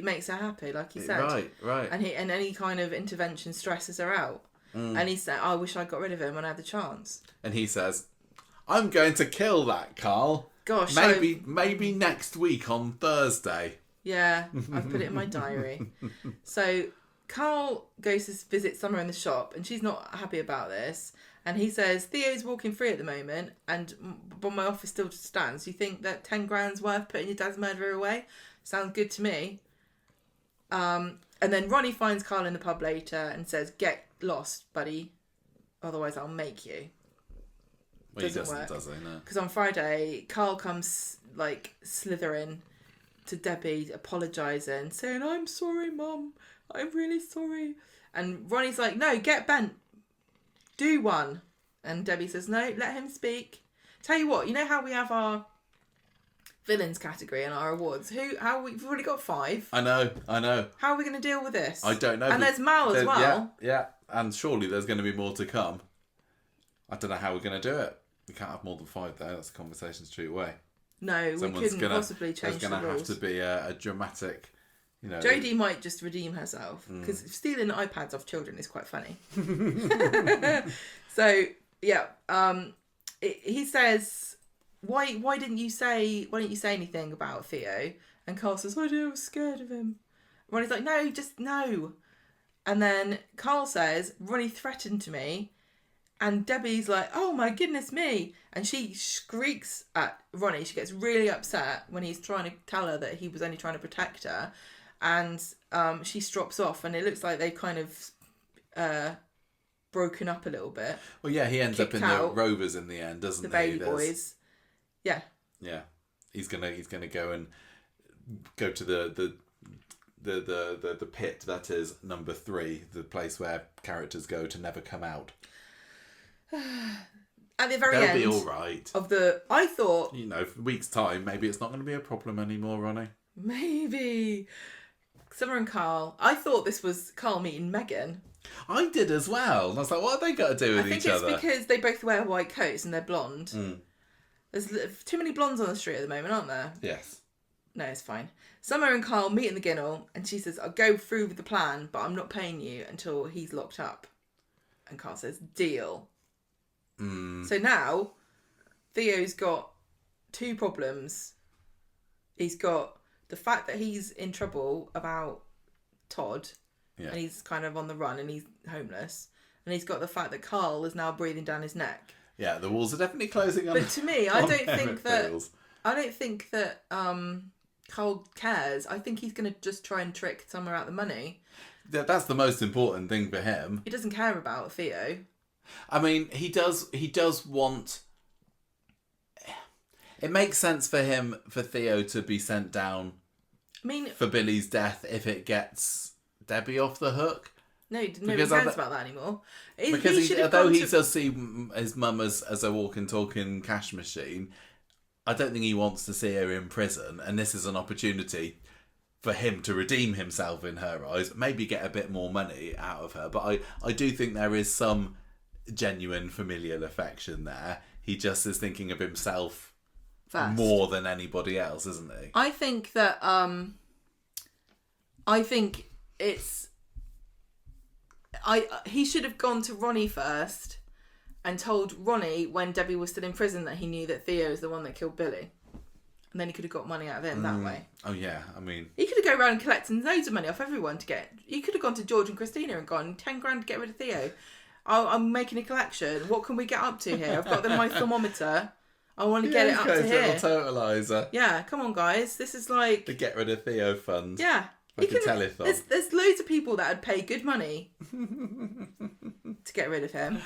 S2: makes her happy, like you said.
S1: Right.
S2: And any kind of intervention stresses her out. And he said, I wish I got rid of him when I had the chance.
S1: And he says, I'm going to kill that Carl.
S2: Gosh.
S1: Maybe next week on Thursday.
S2: Yeah, I've put it in my diary. So Carl goes to visit Summer in the shop and she's not happy about this. And he says, Theo's walking free at the moment but my offer still stands. You think that 10 grand's worth putting your dad's murderer away? Sounds good to me. And then Ronnie finds Carl in the pub later and says, get lost, buddy. Otherwise I'll make you.
S1: Well, doesn't work. Does he? No.
S2: Because on Friday, Carl comes slithering to Debbie, apologising, saying, I'm sorry, Mum. I'm really sorry. And Ronnie's like, no, get bent. Do one. And Debbie says, no, let him speak. Tell you what, you know how we have our villains category and our awards? We've already got 5.
S1: I know.
S2: How are we going to deal with this?
S1: I don't know.
S2: And there's Mal as well.
S1: Yeah. And surely there's going to be more to come. I don't know how we're going to do it. We can't have more than 5 though. That's a conversation straight away.
S2: No, we couldn't possibly change the rules. There's going to have
S1: to be a dramatic... You know,
S2: Jodie might just redeem herself because stealing iPads off children is quite funny. So yeah, he says, "Why didn't you say anything about Theo?" And Carl says, "I was scared of him." Ronnie's like, "No, just no." And then Carl says, "Ronnie threatened to me," and Debbie's like, "Oh my goodness me!" And she shrieks at Ronnie. She gets really upset when he's trying to tell her that he was only trying to protect her. And she strops off, and it looks like they've kind of broken up a little bit.
S1: Well, yeah, he ends up in the Rovers in the end, doesn't he?
S2: The baby boys. Yeah.
S1: Yeah, he's gonna go and go to the pit that is number 3, the place where characters go to never come out.
S2: At the very end,
S1: they'll be all right.
S2: I thought,
S1: for a week's time, maybe it's not going to be a problem anymore, Ronnie.
S2: Maybe. Summer and Carl. I thought this was Carl meeting Megan.
S1: I did as well. And I was like, what have they got to do with each other?
S2: I think it's because they both wear white coats and they're blonde. There's too many blondes on the street at the moment, aren't there?
S1: Yes.
S2: No, it's fine. Summer and Carl meet in the Ginnell and she says, I'll go through with the plan, but I'm not paying you until he's locked up. And Carl says, deal. So now, Theo's got 2 problems. He's got the fact that he's in trouble about Todd, and he's kind of on the run and he's homeless, and he's got the fact that Carl is now breathing down his neck. Yeah,
S1: the walls are definitely closing on.
S2: But to me, I don't think that Carl cares. I think he's going to just try and trick Summer out the money.
S1: That's the most important thing for him.
S2: He doesn't care about Theo.
S1: I mean, he does want... It makes sense for Theo to be sent down for Billy's death if it gets Debbie off the hook.
S2: Nobody cares about that anymore.
S1: Because although he does see his mum as a walking, talking cash machine, I don't think he wants to see her in prison, and this is an opportunity for him to redeem himself in her eyes, maybe get a bit more money out of her. But I do think there is some genuine familial affection there. He just is thinking of himself first, more than anybody else, isn't he?
S2: I think that he should have gone to Ronnie first and told Ronnie when Debbie was still in prison that he knew that Theo is the one that killed Billy. And then he could have got money out of him that way.
S1: Oh, yeah. I mean...
S2: He could have gone around collecting loads of money off everyone to get... He could have gone to George and Christina and gone, 10 grand to get rid of Theo. I'm making a collection. What can we get up to here? I've got my thermometer. I want to get it up to here.
S1: Totalizer.
S2: Yeah, come on, guys. This is like...
S1: The Get Rid of Theo fund.
S2: Yeah.
S1: Like a telethon.
S2: There's loads of people that would pay good money to get rid of him.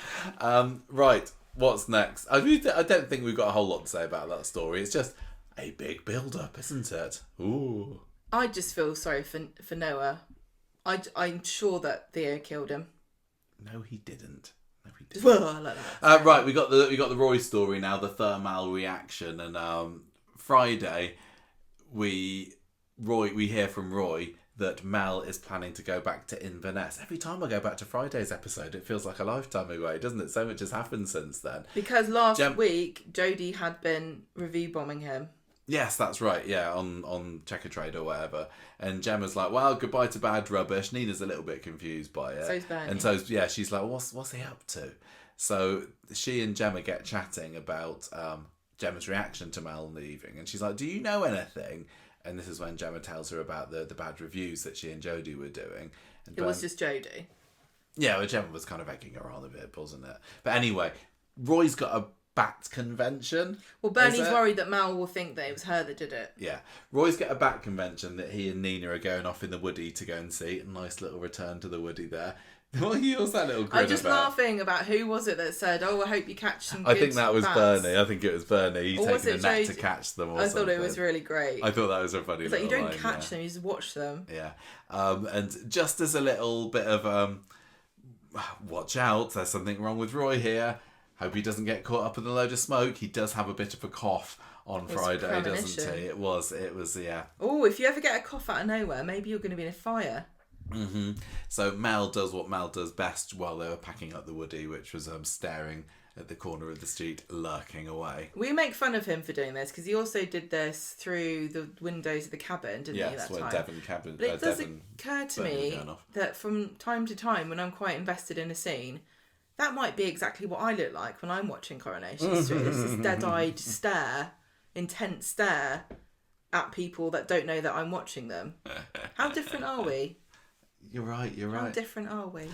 S1: Right, what's next? I don't think we've got a whole lot to say about that story. It's just a big build-up, isn't it? Ooh.
S2: I just feel sorry for Noah. I'm sure that Theo killed him.
S1: No, he didn't.
S2: Well, I like that.
S1: Right, we got the Roy story now, the thermal reaction, and Friday we hear from Roy that Mel is planning to go back to Inverness. Every time I go back to Friday's episode, it feels like a lifetime away, doesn't it? So much has happened since then.
S2: Because last week, Jodie had been review bombing him.
S1: Yes, that's right. Yeah, on Checker Trade or whatever. And Gemma's like, well, goodbye to bad rubbish. Nina's a little bit confused by it.
S2: So's Bernie.
S1: And so, yeah, she's like, what's he up to? So she and Gemma get chatting about Gemma's reaction to Mel in the evening. And she's like, do you know anything? And this is when Gemma tells her about the bad reviews that she and Jodie were doing. And
S2: it was just Jodie.
S1: Yeah, well, Gemma was kind of egging her on a bit, wasn't it? But anyway, Roy's got a bat convention.
S2: Well, Bernie's worried that Mel will think that it was her that did it.
S1: Yeah. Roy's got a bat convention that he and Nina are going off in the Woody to go and see. A nice little return to the Woody there. What's that little grin
S2: I'm just laughing about who was it that said, I hope you catch some good
S1: I think that was
S2: bats.
S1: Bernie. I think it was Bernie. He's taking a net to catch them or something.
S2: I thought it was really great.
S1: I thought that was a funny little
S2: like, you don't
S1: line,
S2: catch them, you just watch them.
S1: Yeah. And just as a little bit of, watch out, there's something wrong with Roy here. Hope he doesn't get caught up in a load of smoke. He does have a bit of a cough on Friday, doesn't he? It was, yeah.
S2: Oh, if you ever get a cough out of nowhere, maybe you're going to be in a fire.
S1: Mm-hmm. So Mel does what Mel does best while they were packing up the Woody, which was staring at the corner of the street, lurking away.
S2: We make fun of him for doing this because he also did this through the windows of the cabin, didn't he?
S1: Yes,
S2: that time?
S1: Devon cabin.
S2: But it does occur to me that from time to time, when I'm quite invested in a scene, that might be exactly what I look like when I'm watching Coronation Street. It's this dead-eyed stare, intense stare at people that don't know that I'm watching them. How different are we?
S1: You're right.
S2: How different are we?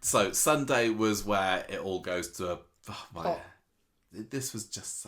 S1: So Sunday was where it all goes to this was just...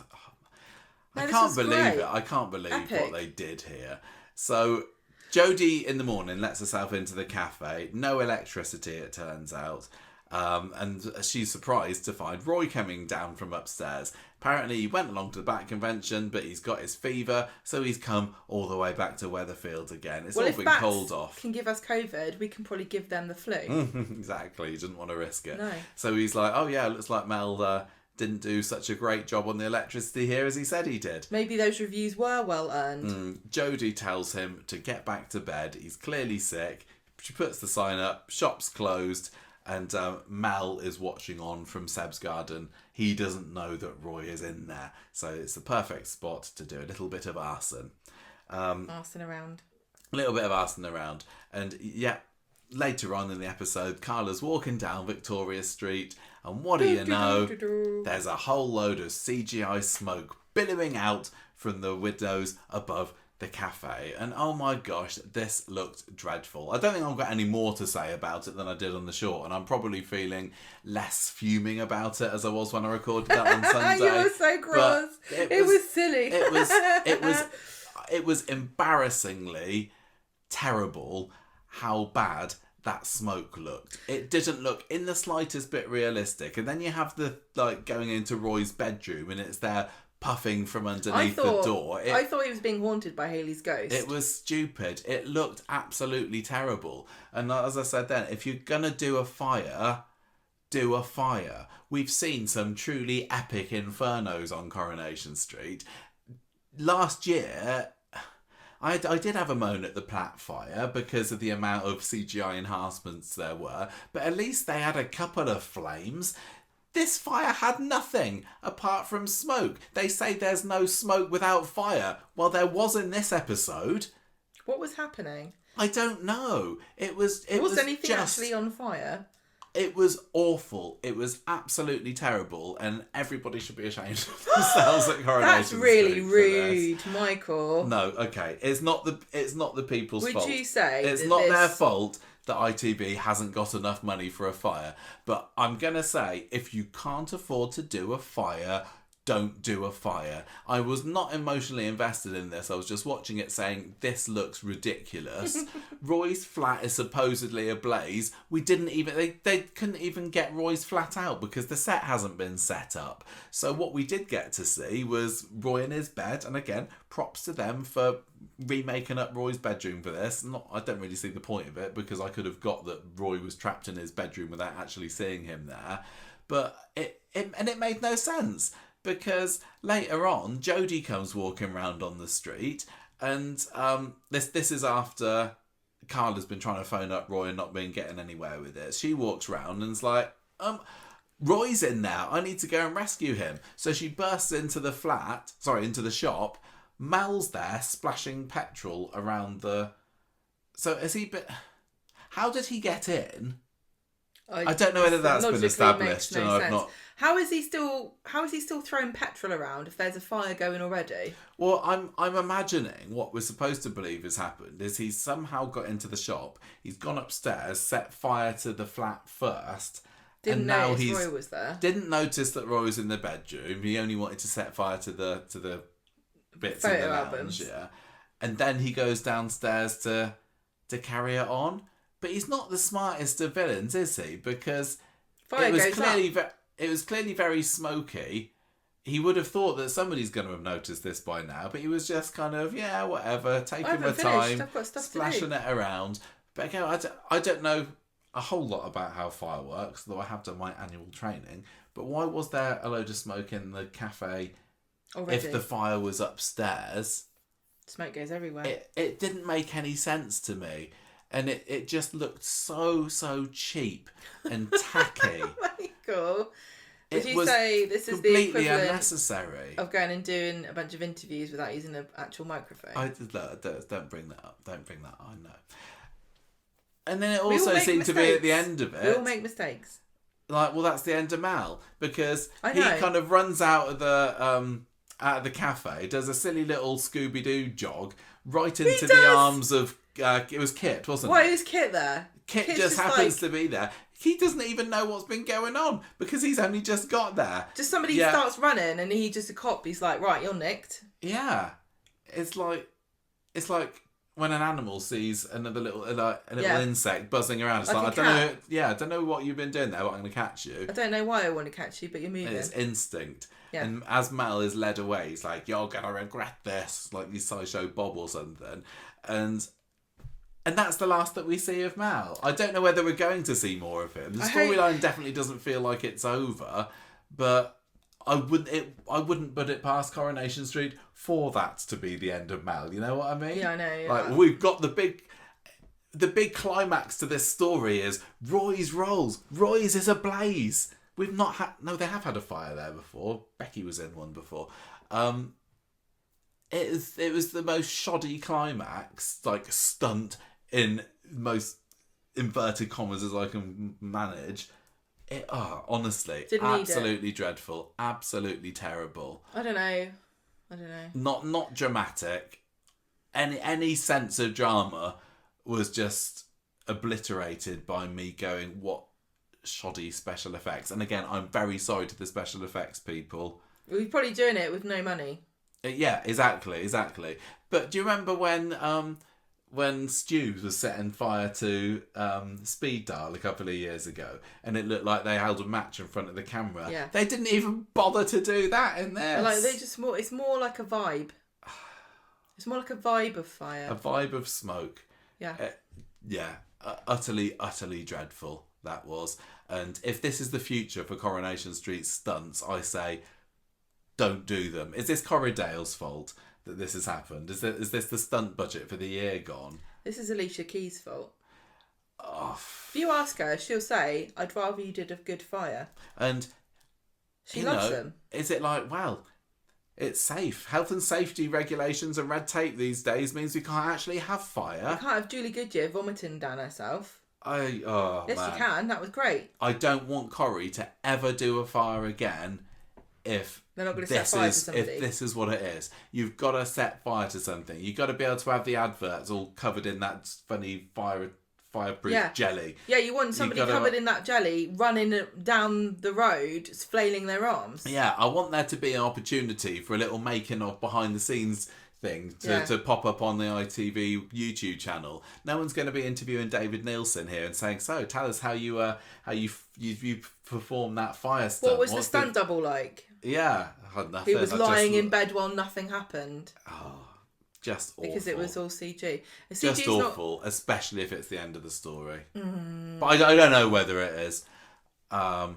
S1: I can't believe it. I can't believe what they did here. So Jodie in the morning lets herself into the cafe. No electricity, it turns out. And she's surprised to find Roy coming down from upstairs. Apparently he went along to the bat convention, but he's got his fever, so he's come all the way back to Weatherfield again. It's all been cold off.
S2: Can give us COVID, we can probably give them the flu.
S1: Exactly, he didn't want to risk it.
S2: No.
S1: So he's like, oh yeah, looks like Mel didn't do such a great job on the electricity here as he said he did.
S2: Maybe those reviews were well earned.
S1: Jodie tells him to get back to bed. He's clearly sick. She puts the sign up, shop's closed. And Mel is watching on from Seb's garden. He doesn't know that Roy is in there. So it's the perfect spot to do a little bit of arson.
S2: Arson around.
S1: A little bit of arson around. And yeah, later on in the episode, Carla's walking down Victoria Street. And what do you know? There's a whole load of CGI smoke billowing out from the windows above the cafe, and oh my gosh, this looked dreadful. I don't think I've got any more to say about it than I did on the short, and I'm probably feeling less fuming about it as I was when I recorded that on Sunday.
S2: You were so gross. It was silly.
S1: It was embarrassingly terrible how bad that smoke looked. It didn't look in the slightest bit realistic. And then you have the going into Roy's bedroom, and it's there puffing from underneath the door.
S2: I thought he was being haunted by Hayley's ghost.
S1: It was stupid. It looked absolutely terrible. And as I said then, if you're going to do a fire, do a fire. We've seen some truly epic infernos on Coronation Street. Last year, I did have a moan at the Platt fire because of the amount of CGI enhancements there were, but at least they had a couple of flames. This fire had nothing apart from smoke. They say there's no smoke without fire. Well, there was in this episode.
S2: What was happening?
S1: I don't know. Was
S2: anything actually on fire?
S1: It was awful. It was absolutely terrible, and everybody should be ashamed of themselves at Coronation
S2: That's really
S1: Street
S2: rude, Michael.
S1: No, okay. It's not the people's fault.
S2: Would you say
S1: it's not their fault that ITV hasn't got enough money for a fire? But I'm gonna say, if you can't afford to do a fire, don't do a fire. I was not emotionally invested in this. I was just watching it saying, this looks ridiculous. Roy's flat is supposedly ablaze. We didn't even, they couldn't even get Roy's flat out because the set hasn't been set up. So what we did get to see was Roy in his bed. And again, props to them for remaking up Roy's bedroom for this. I don't really see the point of it because I could have got that Roy was trapped in his bedroom without actually seeing him there. But it made no sense. Because later on, Jodie comes walking around on the street, and this is after Carla's been trying to phone up Roy and not been getting anywhere with it. She walks around and's like, Roy's in there. I need to go and rescue him. So she bursts into the shop. Mel's there, splashing petrol around the. So has he been? How did he get in? I don't know whether that's been established.
S2: No sense. How is he still throwing petrol around if there's a fire going already?
S1: Well, I'm imagining what we're supposed to believe has happened is he's somehow got into the shop. He's gone upstairs, set fire to the flat first.
S2: Didn't notice Roy was there.
S1: Didn't notice that Roy was in the bedroom. He only wanted to set fire to the bits in the lounge. Albums. Yeah, and then he goes downstairs to carry it on. But he's not the smartest of villains, is he? Because it was clearly very smoky. He would have thought that somebody's going to have noticed this by now, but he was just kind of, yeah, whatever, taking my time, splashing it around. But again, I don't know a whole lot about how fire works, though I have done my annual training. But why was there a load of smoke in the cafe if the fire was upstairs?
S2: Smoke goes everywhere.
S1: It didn't make any sense to me. And it just looked so cheap and tacky.
S2: Oh my God. Would you say this is the equivalent
S1: unnecessary
S2: of going and doing a bunch of interviews without using an actual microphone?
S1: Don't bring that up. Don't bring that up. I know. And then it also seemed to be at the end of it.
S2: We all make mistakes.
S1: Like, well, that's the end of Mal. Because he kind of runs out of the cafe, does a silly little Scooby-Doo jog right into the arms of... it was Kit, wasn't it?
S2: Why is Kit there?
S1: Kit just happens to be there. He doesn't even know what's been going on because he's only just got there.
S2: Just somebody starts running and he just a cop. He's like, right, you're nicked.
S1: Yeah, it's like when an animal sees another little insect buzzing around. It's like I don't know what you've been doing there, but I'm going to catch you.
S2: I don't know why I want to catch you, but you're moving.
S1: It's instinct. Yeah. And as Mel is led away, he's like, you're going to regret this, like he's Sideshow Bob or something. And that's the last that we see of Mal. I don't know whether we're going to see more of him. The storyline definitely doesn't feel like it's over, but I wouldn't put it past Coronation Street for that to be the end of Mal. You know what I mean?
S2: Yeah, I know. Yeah.
S1: Like we've got the big climax to this story is Roy's rolls. Roy's is ablaze. We've not had they have had a fire there before. Becky was in one before. It was the most shoddy climax, like stunt in most inverted commas as I can manage. Honestly, absolutely dreadful, absolutely terrible.
S2: I don't know.
S1: Not dramatic. Any sense of drama was just obliterated by me going, what shoddy special effects. And again, I'm very sorry to the special effects people.
S2: We're probably doing it with no money.
S1: Yeah, exactly. But do you remember when Stu was setting fire to Speed Dial a couple of years ago, and it looked like they held a match in front of the camera?
S2: Yeah.
S1: They didn't even bother to do that in this.
S2: Like it's more like a vibe. It's more like a vibe of fire.
S1: A vibe of smoke.
S2: Yeah.
S1: Utterly dreadful that was. And if this is the future for Coronation Street stunts, I say, don't do them. Is this Corriedale's fault that this has happened? Is this the stunt budget for the year gone?
S2: This is Alicia Keys' fault.
S1: Oh.
S2: If you ask her, she'll say, I'd rather you did a good fire.
S1: And
S2: she loves them.
S1: Is it like, well, it's safe. Health and safety regulations and red tape these days means we can't actually have fire.
S2: You can't have Julie Goodyear vomiting down herself.
S1: Yes,
S2: you can. That was great.
S1: I don't want Corrie to ever do a fire again if
S2: they're not going to set fire to something.
S1: If this is what it is. You've got to set fire to something. You've got to be able to have the adverts all covered in that funny fireproof jelly.
S2: Yeah, you want somebody covered in that jelly running down the road, flailing their arms.
S1: Yeah, I want there to be an opportunity for a little making of behind the scenes thing to pop up on the ITV YouTube channel. No one's going to be interviewing David Nielsen here and saying, "So, tell us how you perform that fire stunt."
S2: What was the stunt double like?
S1: Yeah,
S2: he was lying in bed while nothing happened.
S1: Oh, just awful.
S2: Because it was all CG.
S1: Just awful, especially if it's the end of the story. But I don't know whether it is.
S2: I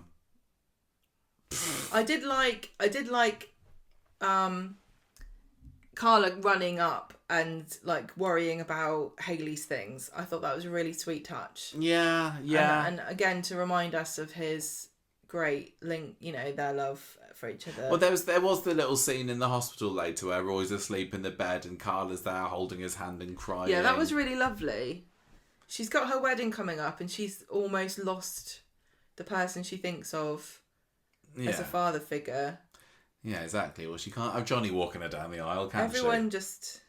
S2: did like Carla running up and like worrying about Hayley's things. I thought that was a really sweet touch.
S1: Yeah.
S2: And again, to remind us of his great link, their love for each other.
S1: Well, there was the little scene in the hospital later where Roy's asleep in the bed and Carla's there holding his hand and crying.
S2: Yeah, that was really lovely. She's got her wedding coming up and she's almost lost the person she thinks of as a father figure.
S1: Yeah, exactly. Well, she can't have Johnny walking her down the aisle, can she?
S2: Everyone just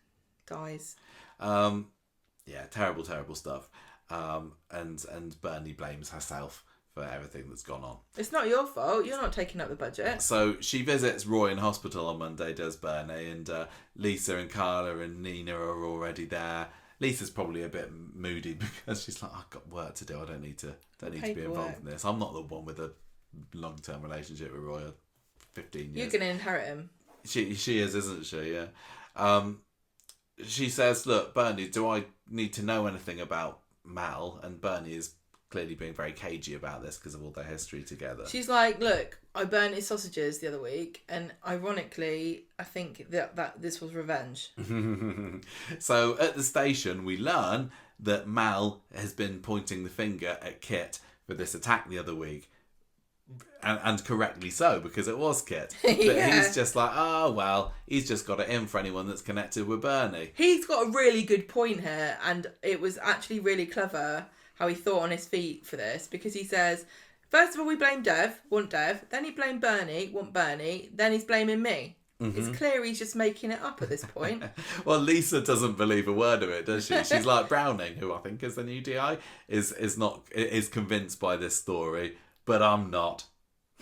S2: dies.
S1: Yeah, terrible stuff. And Bernie blames herself for everything that's gone on.
S2: It's not your fault. You're not taking up the budget.
S1: So she visits Roy in hospital on Monday, does Bernie, and Lisa and Carla and Nina are already there. Lisa's probably a bit moody because she's like, I've got work to do. I don't need to be involved in this. I'm not the one with a long-term relationship with Roy. 15 years.
S2: You're going to inherit him.
S1: She is, isn't she? Yeah. She says, look, Bernie, do I need to know anything about Mal? And Bernie is clearly being very cagey about this because of all their history together.
S2: She's like, look, I burnt his sausages the other week, and ironically, I think that this was revenge.
S1: So at the station, we learn that Mal has been pointing the finger at Kit for this attack the other week. And correctly so, because it was Kit. But he's just like, oh, well, he's just got it in for anyone that's connected with Bernie.
S2: He's got a really good point here, and it was actually really clever how he thought on his feet for this, because he says, first of all, we blame Dev, want Dev, then he blamed Bernie, want Bernie, then he's blaming me. Mm-hmm. It's clear he's just making it up at this point.
S1: Well, Lisa doesn't believe a word of it, does she? She's like Browning, who I think is the new DI, is convinced by this story. But I'm not.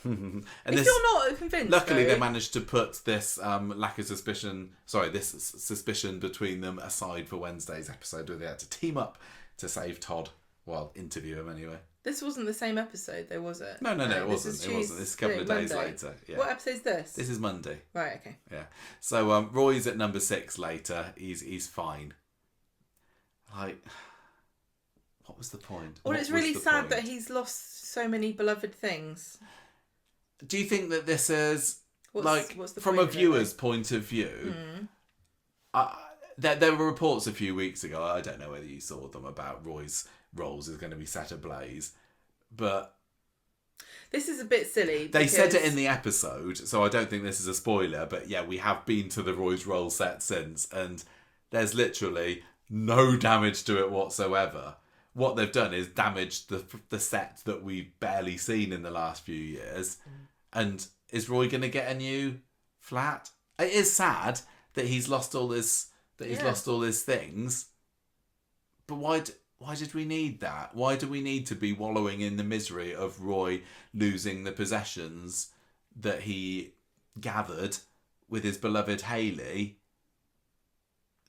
S2: And if you're not convinced,
S1: luckily they managed to put this this suspicion between them aside for Wednesday's episode where they had to team up to save Todd. Well, interview him anyway.
S2: This wasn't the same episode though, was it?
S1: No, it wasn't. It wasn't. This is a couple of days later. Yeah.
S2: What episode is this?
S1: This is Monday.
S2: Right, okay.
S1: Yeah. So Roy's at number 6 later. He's fine. Like, what was the point?
S2: Well, it's really sad that he's lost so many beloved things.
S1: Do you think that this is what's from a viewer's point of view? There were reports a few weeks ago. I don't know whether you saw them about Roy's rolls is going to be set ablaze, but
S2: this is a bit silly.
S1: They said it in the episode, so I don't think this is a spoiler. But yeah, we have been to the Roy's roll set since, and there's literally no damage to it whatsoever. What they've done is damaged the set that we've barely seen in the last few years. And is Roy going to get a new flat? It is sad that he's lost all this. Lost all his things. But why did we need that? Why do we need to be wallowing in the misery of Roy losing the possessions that he gathered with his beloved Hayley?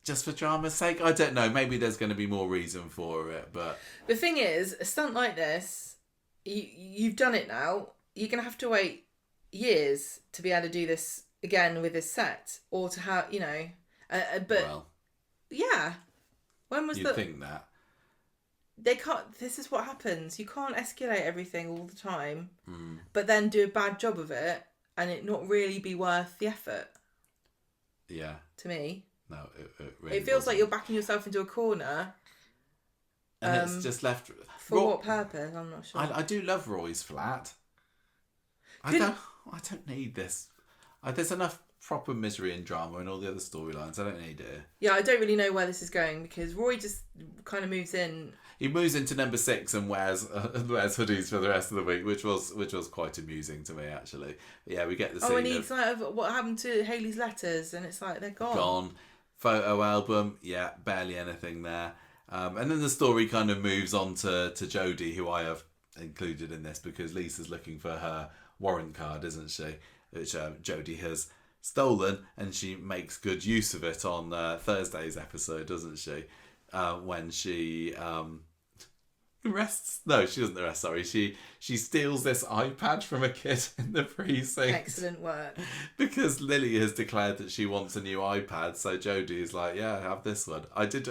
S1: Just for drama's sake? I don't know. Maybe there's going to be more reason for it, but
S2: the thing is, a stunt like this, you've done it now. You're going to have to wait years to be able to do this again with this set, or to have, yeah. When was
S1: you'd think that
S2: they can't? This is what happens. You can't escalate everything all the time, but then do a bad job of it, and it not really be worth the effort.
S1: Yeah.
S2: To me.
S1: No, it really
S2: feels
S1: wasn't.
S2: like you're backing yourself into a corner.
S1: And it's just left...
S2: For what purpose? I'm not sure.
S1: I do love Roy's flat. I don't need this. There's enough proper misery and drama and all the other storylines. I don't need it.
S2: Yeah, I don't really know where this is going, because Roy just kind of moves in.
S1: He moves into number 6 and wears hoodies for the rest of the week, which was quite amusing to me, actually. But yeah, we get the scene.
S2: Oh, and he's like, what happened to Hayley's letters? And it's like, they're gone.
S1: Photo album, yeah, barely anything there. And then the story kind of moves on to Jodie, who I have included in this because Lisa's looking for her warrant card, isn't she? Which Jodie has stolen, and she makes good use of it on Thursday's episode, doesn't she? When she arrests... No, she doesn't arrest, sorry. She steals this iPad from a kid in the precinct.
S2: Excellent work.
S1: Because Lily has declared that she wants a new iPad, so Jodie is like, yeah, have this one. I did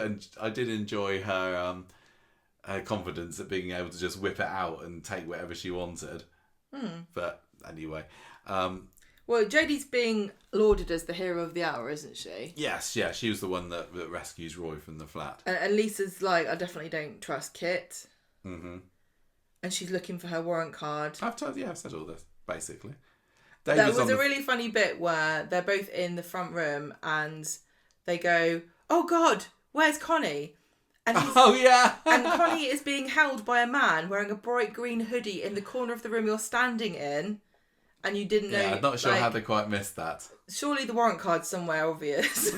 S1: enjoy her confidence at being able to just whip it out and take whatever she wanted. But anyway...
S2: well, Jodie's being lauded as the hero of the hour, isn't she?
S1: Yes, yeah, she was the one that rescues Roy from the flat.
S2: And Lisa's like, I definitely don't trust Kit.
S1: Mm-hmm.
S2: And she's looking for her warrant card.
S1: I've said all this, basically.
S2: There was a really funny bit where they're both in the front room and they go, oh God, where's Connie? And
S1: oh, yeah.
S2: And Connie is being held by a man wearing a bright green hoodie in the corner of the room you're standing in. And you didn't know...
S1: Yeah, I'm not sure how they quite missed that.
S2: Surely the warrant card's somewhere obvious.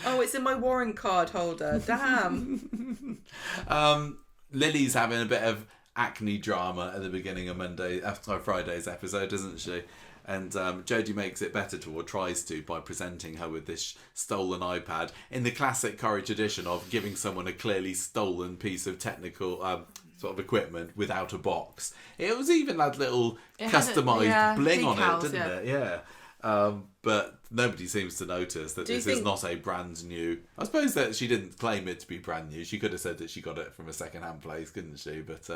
S2: Oh, it's in my warrant card holder. Damn.
S1: Lily's having a bit of acne drama at the beginning of Friday's episode, isn't she? And Jodie makes it better or tries to, by presenting her with this stolen iPad in the classic Corrie tradition of giving someone a clearly stolen piece of technical... sort of equipment without a box. It was even had little customised bling on it, didn't it? Yeah. But nobody seems to notice that this is not a brand new... I suppose that she didn't claim it to be brand new. She could have said that she got it from a second-hand place, couldn't she? But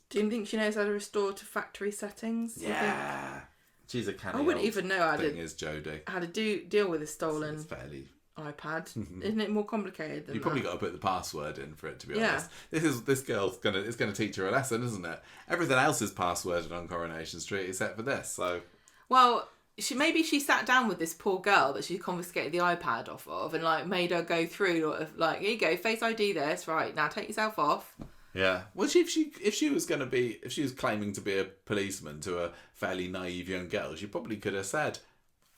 S2: do you think she knows how to restore to factory settings?
S1: Yeah. She's a canny
S2: I wouldn't even know how to deal with a stolen...
S1: It's fairly...
S2: iPad. Isn't it more complicated than
S1: You probably got to put the password in for it, to be honest. This girl's gonna teach her a lesson, isn't it? Everything else is passworded on Coronation Street except for this. So,
S2: well, maybe she sat down with this poor girl that she confiscated the iPad off of and like made her go through like, here you go, Face ID this, right now, take yourself off.
S1: Yeah. Well, if she was claiming to be a policeman to a fairly naive young girl, she probably could have said,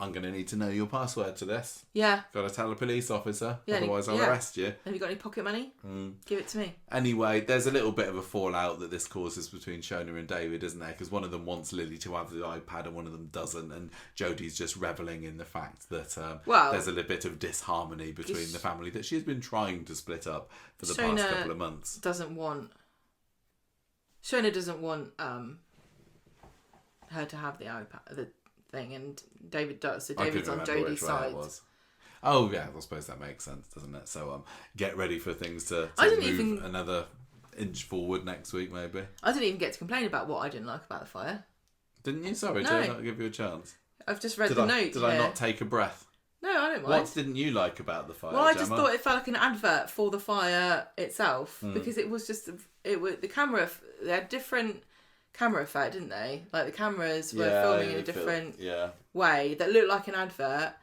S1: I'm going to need to know your password to this.
S2: Yeah.
S1: Got to tell a police officer, otherwise I'll arrest you.
S2: Have you got any pocket money? Give it to me.
S1: Anyway, there's a little bit of a fallout that this causes between Shona and David, isn't there? Because one of them wants Lily to have the iPad and one of them doesn't, and Jodie's just revelling in the fact that there's a little bit of disharmony between the family that she has been trying to split up for the past couple of months.
S2: Shona doesn't want her to have the iPad, thing, and David does, so David's on Jodie's side.
S1: Oh yeah, I suppose that makes sense, doesn't it? So get ready for things to move another inch forward next week, maybe.
S2: I didn't even get to complain about what I didn't like about the fire.
S1: Didn't you? Sorry,
S2: no.
S1: Did I not give you a chance?
S2: I've just read the note.
S1: Did I not take a breath?
S2: No, I don't mind.
S1: What didn't you like about the fire?
S2: Well, I just thought it felt like an advert for the fire itself, because it was just the camera. They had different camera effect, didn't they? Like the cameras were filming in a different way that looked like an advert,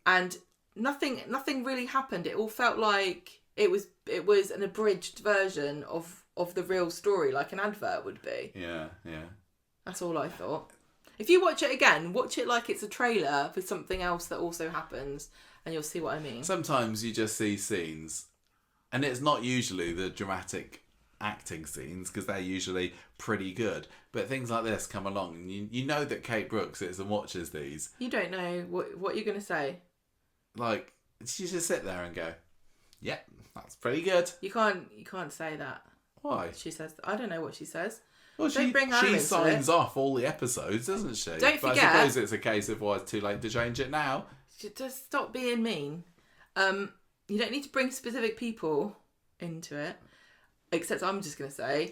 S2: and nothing really happened. It all felt like it was an abridged version of the real story, like an advert would be.
S1: Yeah.
S2: That's all I thought. If you watch it again, watch it like it's a trailer for something else that also happens, and you'll see what I mean.
S1: Sometimes you just see scenes, and it's not usually the dramatic acting scenes, because they're usually pretty good, but things like this come along and you know that Kate Brooks sits and watches these.
S2: You don't know what you're going to say.
S1: Like, she just sit there and go, yeah, that's pretty good.
S2: You can't say that.
S1: Why?
S2: She says, I don't know what she says.
S1: Well, she signs off all the episodes, doesn't she?
S2: Don't forget.
S1: I suppose it's a case of, well, it's too late to change it now.
S2: Just stop being mean. You don't need to bring specific people into it. Except I'm just going to say,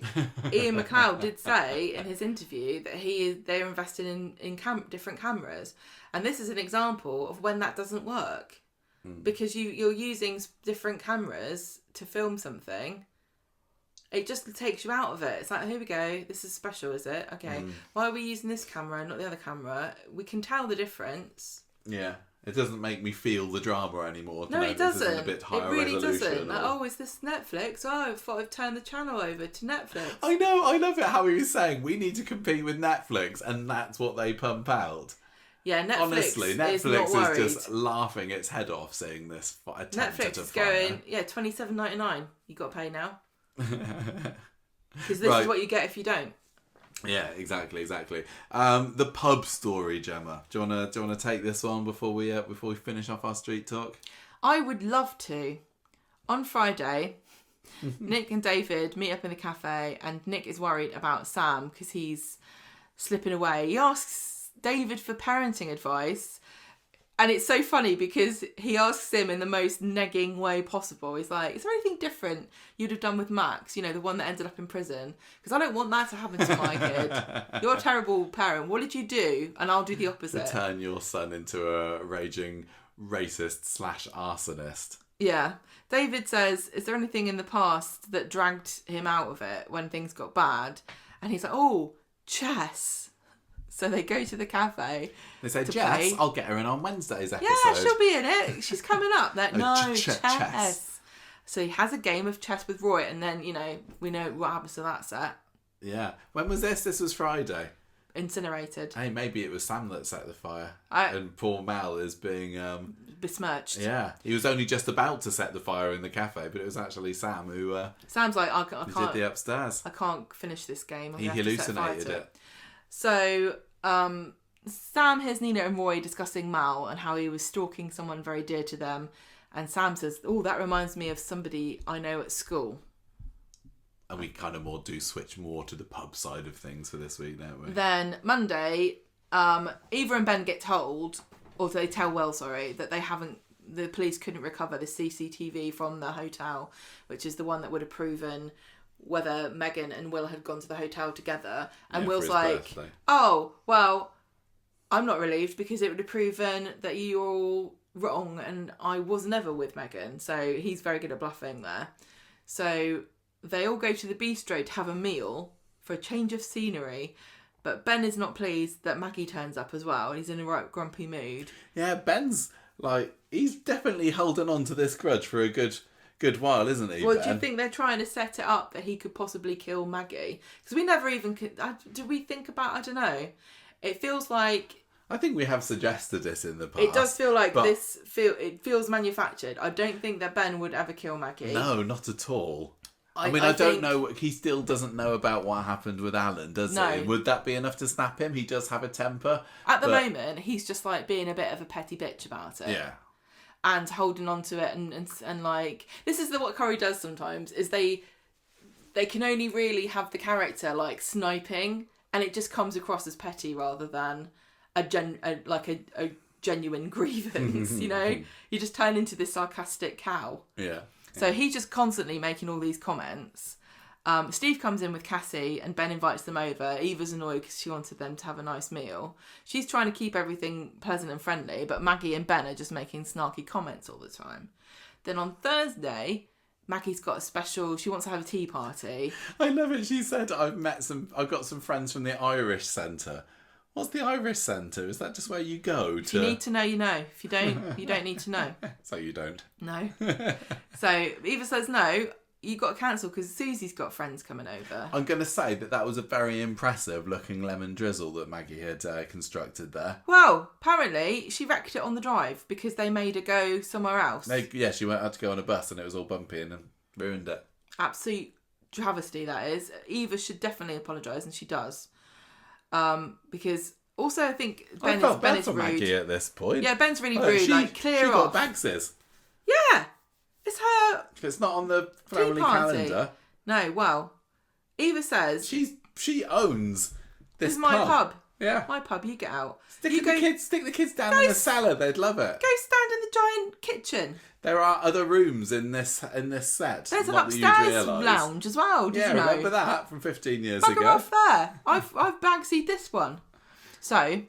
S2: Ian McLeod did say in his interview that they're invested in different cameras. And this is an example of when that doesn't work. Because you're using different cameras to film something. It just takes you out of it. It's like, here we go, this is special, is it? Okay, why are we using this camera and not the other camera? We can tell the difference.
S1: Yeah. It doesn't make me feel the drama anymore.
S2: No, it doesn't.
S1: A bit higher
S2: it really
S1: resolution.
S2: doesn't. Like, is this Netflix? Oh, I thought I'd turn the channel over to Netflix.
S1: I know. I love it how he was saying we need to compete with Netflix, and that's what they pump out.
S2: Yeah, Netflix
S1: Honestly,
S2: is not
S1: Netflix
S2: worried.
S1: is just laughing its head off seeing this attempt
S2: Netflix
S1: at a
S2: is
S1: fire.
S2: going, $27.99. You got to pay now. Because this
S1: Right.
S2: is what you get if you don't.
S1: Yeah, exactly. The pub story, Gemma. Do you wanna take this one before we finish off our street talk?
S2: I would love to. On Friday, Nick and David meet up in the cafe, and Nick is worried about Sam because he's slipping away. He asks David for parenting advice, and it's so funny because he asks him in the most negging way possible. He's like, is there anything different you'd have done with Max, the one that ended up in prison? Because I don't want that to happen to my kid. You're a terrible parent. What did you do? And I'll do the opposite.
S1: To turn your son into a raging racist / arsonist.
S2: Yeah. David says, is there anything in the past that dragged him out of it when things got bad? And he's like, oh, chess. So they go to the cafe.
S1: They say, Jess, I'll get her in on Wednesday's episode.
S2: Yeah, she'll be in it. She's coming up. No, chess.
S1: Chess.
S2: So he has a game of chess with Roy, and then, we know what happens to that set.
S1: Yeah. When was this? This was Friday.
S2: Incinerated.
S1: Hey, maybe it was Sam that set the fire. And poor Mel is being...
S2: besmirched.
S1: Yeah. He was only just about to set the fire in the cafe, but it was actually Sam who...
S2: Sam's like, I can't...
S1: did the upstairs.
S2: I can't finish this game.
S1: He hallucinated it.
S2: So... Sam hears Nina and Roy discussing Mal and how he was stalking someone very dear to them, and Sam says, oh, that reminds me of somebody I know at school.
S1: And we kind of switch more to the pub side of things for this week, don't we?
S2: Then Monday, Eva and Ben get told, or they tell Will, that the police couldn't recover the CCTV from the hotel, which is the one that would have proven whether Megan and Will had gone to the hotel together. And Will's like, birthday. Oh, well, I'm not relieved because it would have proven that you're all wrong and I was never with Megan. So he's very good at bluffing there. So they all go to the bistro to have a meal for a change of scenery. But Ben is not pleased that Maggie turns up as well. He's in a right grumpy mood.
S1: Yeah, Ben's he's definitely holding on to this grudge for a good while, isn't he?
S2: Well,
S1: Ben?
S2: do you think they're trying to set it up that he could possibly kill Maggie? Because we never even... Did we think about... I don't know. It feels like...
S1: I think we have suggested it in the past.
S2: It does feel like it feels manufactured. I don't think that Ben would ever kill Maggie.
S1: No, not at all. I don't know. He still doesn't know about what happened with Alan, does he? Would that be enough to snap him? He does have a temper.
S2: At the moment, he's just being a bit of a petty bitch about it.
S1: Yeah.
S2: And holding on to it and this is what Corrie does sometimes is they can only really have the character sniping, and it just comes across as petty rather than a genuine grievance. You just turn into this sarcastic cow.
S1: Yeah.
S2: So he's just constantly making all these comments. Steve comes in with Cassie and Ben invites them over. Eva's annoyed because she wanted them to have a nice meal. She's trying to keep everything pleasant and friendly, but Maggie and Ben are just making snarky comments all the time. Then on Thursday, Maggie's got she wants to have a tea party.
S1: I love it. She said, I've got some friends from the Irish Centre. What's the Irish Centre? Is that just where you go to...
S2: If you need to know, you know. If you don't, you don't need to know.
S1: So you don't?
S2: No. So Eva says no. You got to cancel because Susie's got friends coming over.
S1: I'm going to say that was a very impressive looking lemon drizzle that Maggie had constructed there.
S2: Well, apparently she wrecked it on the drive because they made her go somewhere else.
S1: She had to go on a bus and it was all bumpy and ruined it.
S2: Absolute travesty, that is. Eva should definitely apologise, and she does. Because also I think Ben is rude.
S1: Maggie at this point.
S2: Yeah, Ben's really rude. Clear
S1: she
S2: off.
S1: Got Bagses.
S2: Yeah. It's her.
S1: It's not on the family calendar.
S2: No, well, Eva says
S1: she owns this.
S2: This is my pub.
S1: Yeah,
S2: my pub. You get out.
S1: Stick the kids down in the cellar. They'd love it.
S2: Go stand in the giant kitchen.
S1: There are other rooms in this set.
S2: There's an upstairs lounge as well. Did you know?
S1: Remember that from 15 years
S2: ago?
S1: Bugger
S2: off there. I've Bagsied this one. So,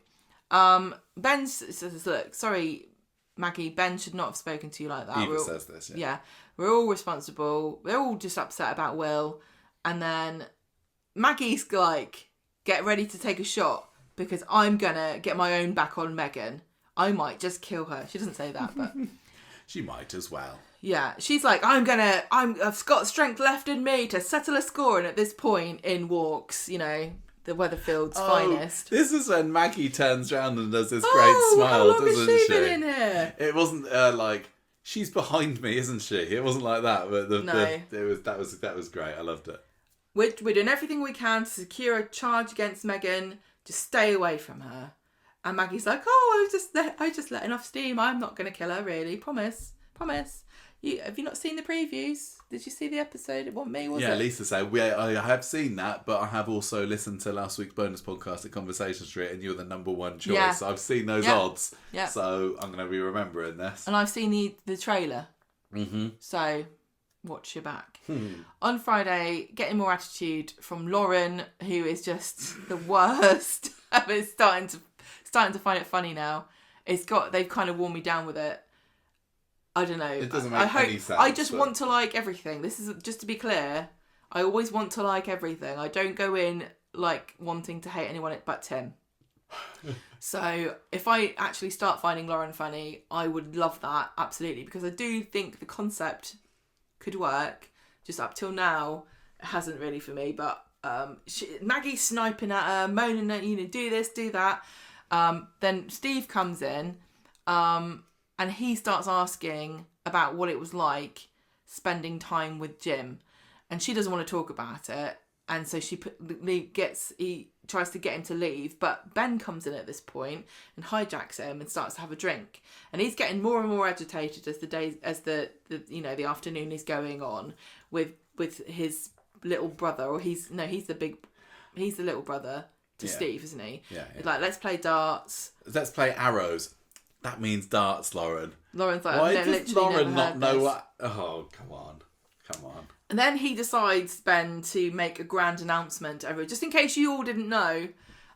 S2: Ben says, "Look, sorry, Maggie, Ben should not have spoken to you like that."
S1: Eva says this,
S2: yeah. We're all responsible. We're all just upset about Will. And then Maggie's like, get ready to take a shot because I'm going to get my own back on Megan. I might just kill her. She doesn't say that, but...
S1: She might as well.
S2: Yeah, she's like, I've got strength left in me to settle a score. And at this point in walks, the Weatherfield's finest.
S1: This is when Maggie turns around and does this great smile,
S2: how long
S1: doesn't
S2: has she been in here?
S1: It wasn't like she's behind me, isn't she? It wasn't like that, but that was great. I loved it.
S2: We're doing everything we can to secure a charge against Megan. Just stay away from her. And Maggie's like, I just let enough steam. I'm not going to kill her, really. Promise. Have you not seen the previews? Did you see the episode? It wasn't me, was it?
S1: Yeah, Lisa said, I have seen that, but I have also listened to last week's bonus podcast at Conversation Street, and you're the number one choice.
S2: Yeah.
S1: I've seen those odds,
S2: yeah.
S1: So I'm going to be remembering this.
S2: And I've seen the trailer.
S1: Mm-hmm.
S2: So watch your back. On Friday, getting more attitude from Lauren, who is just the worst. I'm starting to find it funny now. They've kind of worn me down with it. I don't know.
S1: It doesn't make any sense.
S2: I just want to like everything. This is just to be clear. I always want to like everything. I don't go in like wanting to hate anyone but Tim. So if I actually start finding Lauren funny, I would love that, absolutely, because I do think the concept could work. Just up till now, it hasn't really for me. But Maggie's sniping at her, moaning at do this, do that. Then Steve comes in. And he starts asking about what it was like spending time with Jim. And she doesn't want to talk about it. And so he tries to get him to leave. But Ben comes in at this point and hijacks him and starts to have a drink. And he's getting more and more agitated as the afternoon is going on with his little brother. Or he's the little brother to Steve, isn't he?
S1: Yeah.
S2: He's like, let's play darts.
S1: Let's play arrows. That means darts, Lauren.
S2: Lauren's like,
S1: why
S2: I've
S1: does Lauren not know what? Oh, come on.
S2: And then he decides, Ben, to make a grand announcement. Just in case you all didn't know,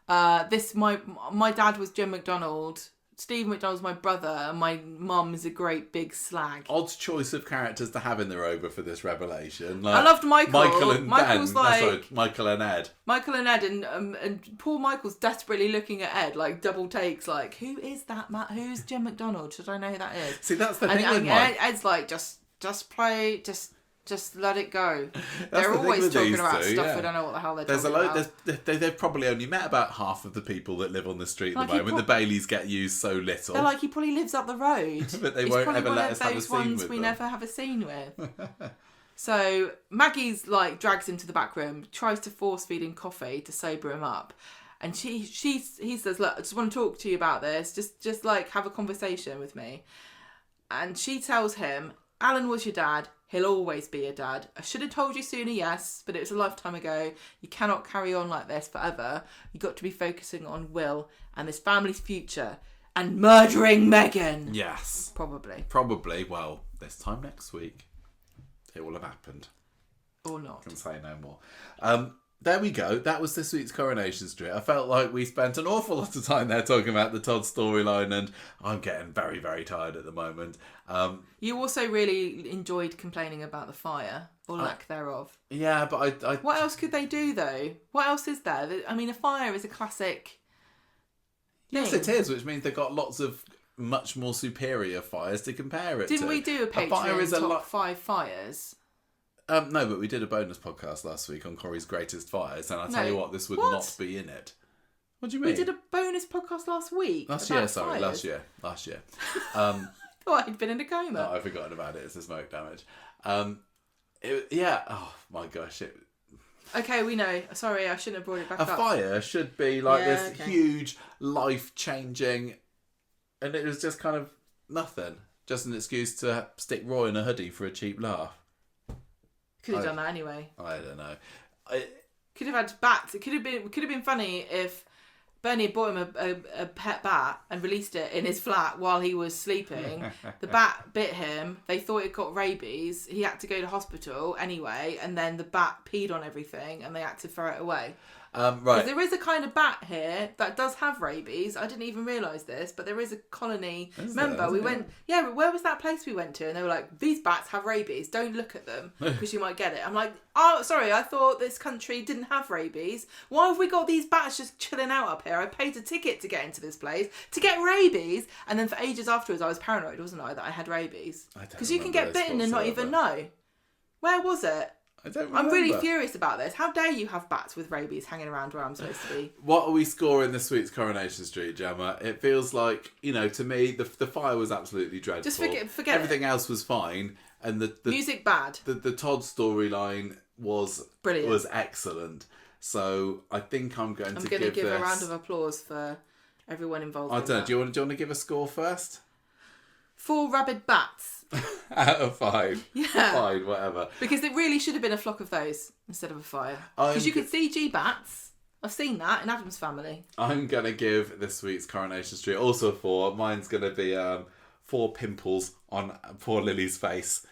S2: my dad was Jim McDonald. Steve McDonald's my brother, and my mum is a great big slag.
S1: Odd choice of characters to have in the Rover for this revelation.
S2: Like, I loved Michael.
S1: Michael and
S2: Michael's
S1: Ben. Michael and Ed.
S2: Michael and Ed, and poor Michael's desperately looking at Ed, like double takes, like, who is that, Matt? Who's Jim McDonald? Should I know who that is?
S1: See, that's the thing with Mike.
S2: Ed's like, just play, just let it go. They're always talking about stuff we don't know what the hell they're talking about.
S1: They've probably only met about half of the people that live on the street at the moment. The Baileys get used so little.
S2: They're like, he probably lives up the road.
S1: But they won't ever let us have a scene with them.
S2: We never have a scene with. So Maggie's like drags him to the back room, tries to force feed him coffee to sober him up. And he says, look, I just want to talk to you about this. Just like have a conversation with me. And she tells him, Alan was your dad. He'll always be your dad. I should have told you sooner, yes, but it was a lifetime ago. You cannot carry on like this forever. You've got to be focusing on Will and this family's future and murdering Megan.
S1: Yes.
S2: Probably.
S1: Well, this time next week, it will have happened.
S2: Or not.
S1: I can say no more. There we go. That was this week's Coronation Street. I felt like we spent an awful lot of time there talking about the Todd storyline, and I'm getting very, very tired at the moment.
S2: You also really enjoyed complaining about the fire, or lack thereof.
S1: Yeah, but I...
S2: What else could they do, though? What else is there? I mean, a fire is a classic thing.
S1: Yes, it is, which means they've got lots of much more superior fires to compare it to.
S2: Didn't we do a Patreon top 5 fires?
S1: No, but we did a bonus podcast last week on Corrie's greatest fires, and I tell you what, this would not be in it. What do you mean?
S2: We did a bonus podcast last week.
S1: Last year.
S2: I thought I'd been in a coma.
S1: No, I've forgotten about it. It's the smoke damage. Oh my gosh.
S2: Okay, we know. Sorry, I shouldn't have brought it back up.
S1: A fire should be like this huge, life-changing, and it was just kind of nothing. Just an excuse to stick Roy in a hoodie for a cheap laugh.
S2: Could have done that anyway.
S1: I don't know.
S2: Could have had bats. It could have been funny if Bernie had bought him a pet bat and released it in his flat while he was sleeping. The bat bit him. They thought it got rabies. He had to go to hospital anyway, and then the bat peed on everything, and they had to throw it away.
S1: Right.
S2: There is a kind of bat here that does have rabies. I didn't even realise this, but there is a colony. Remember, we went... Yeah, but where was that place we went to? And they were like, these bats have rabies. Don't look at them because you might get it. I'm like, oh, sorry, I thought this country didn't have rabies. Why have we got these bats just chilling out up here? I paid a ticket to get into this place to get rabies. And then for ages afterwards, I was paranoid, wasn't I, that I had rabies? Because you can get bitten and not even know. Where was it?
S1: I don't remember.
S2: I'm really furious about this. How dare you have bats with rabies hanging around where I'm supposed to be?
S1: What are we scoring this week's Coronation Street, Gemma? It feels like, to me, the fire was absolutely dreadful.
S2: Just forget
S1: Everything else was fine. And the
S2: music bad.
S1: The Todd storyline was
S2: brilliant.
S1: Was excellent. So I think I'm going to give
S2: a round of applause for everyone involved.
S1: I don't know. Do you want to give a score first?
S2: 4 rabid bats.
S1: Out of 5.
S2: Yeah.
S1: Fine, whatever.
S2: Because it really should have been a flock of those instead of a fire. Because you could CG bats. I've seen that in Addams Family.
S1: I'm going to give this week's Coronation Street also 4. Mine's going to be 4 pimples on poor Lily's face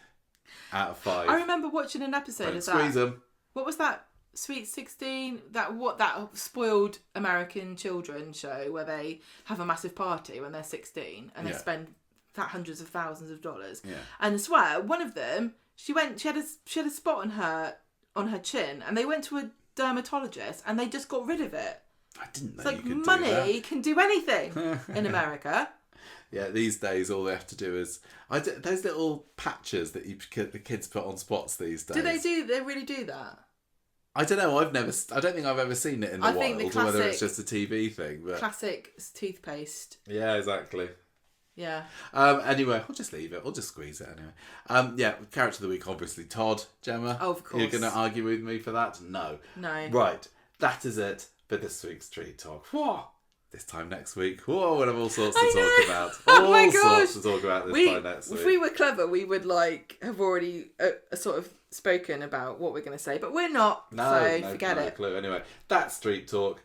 S1: out of 5.
S2: I remember watching an episode of that.
S1: Squeeze them.
S2: What was that? Sweet 16? That spoiled American children show where they have a massive party when they're 16 and they spend hundreds of thousands of dollars.
S1: Yeah.
S2: And I swear, one of them, she had a spot on her chin, and they went to a dermatologist and they just got rid of it.
S1: I didn't know
S2: it's
S1: you
S2: like
S1: could
S2: money
S1: do that.
S2: can do anything in America.
S1: Yeah, these days all they have to do is those little patches that the kids put on spots these days.
S2: Do they really do that?
S1: I don't know. I don't think I've ever seen it in the wild, or whether it's just a TV thing. But
S2: classic toothpaste.
S1: Yeah, exactly.
S2: Yeah.
S1: Anyway, I'll just leave it. I'll just squeeze it anyway. Yeah, character of the week, obviously Todd. Gemma.
S2: Oh, of course.
S1: You're going to argue with me for that? No. Right. That is it for this week's Street Talk. Whoa. This time next week, we'll have all sorts to talk about.
S2: Oh
S1: Sorts to talk about this time next week.
S2: If we were clever, we would have already sort of spoken about what we're going to say, but we're not. So forget it.
S1: Clue. Anyway, that's Street Talk.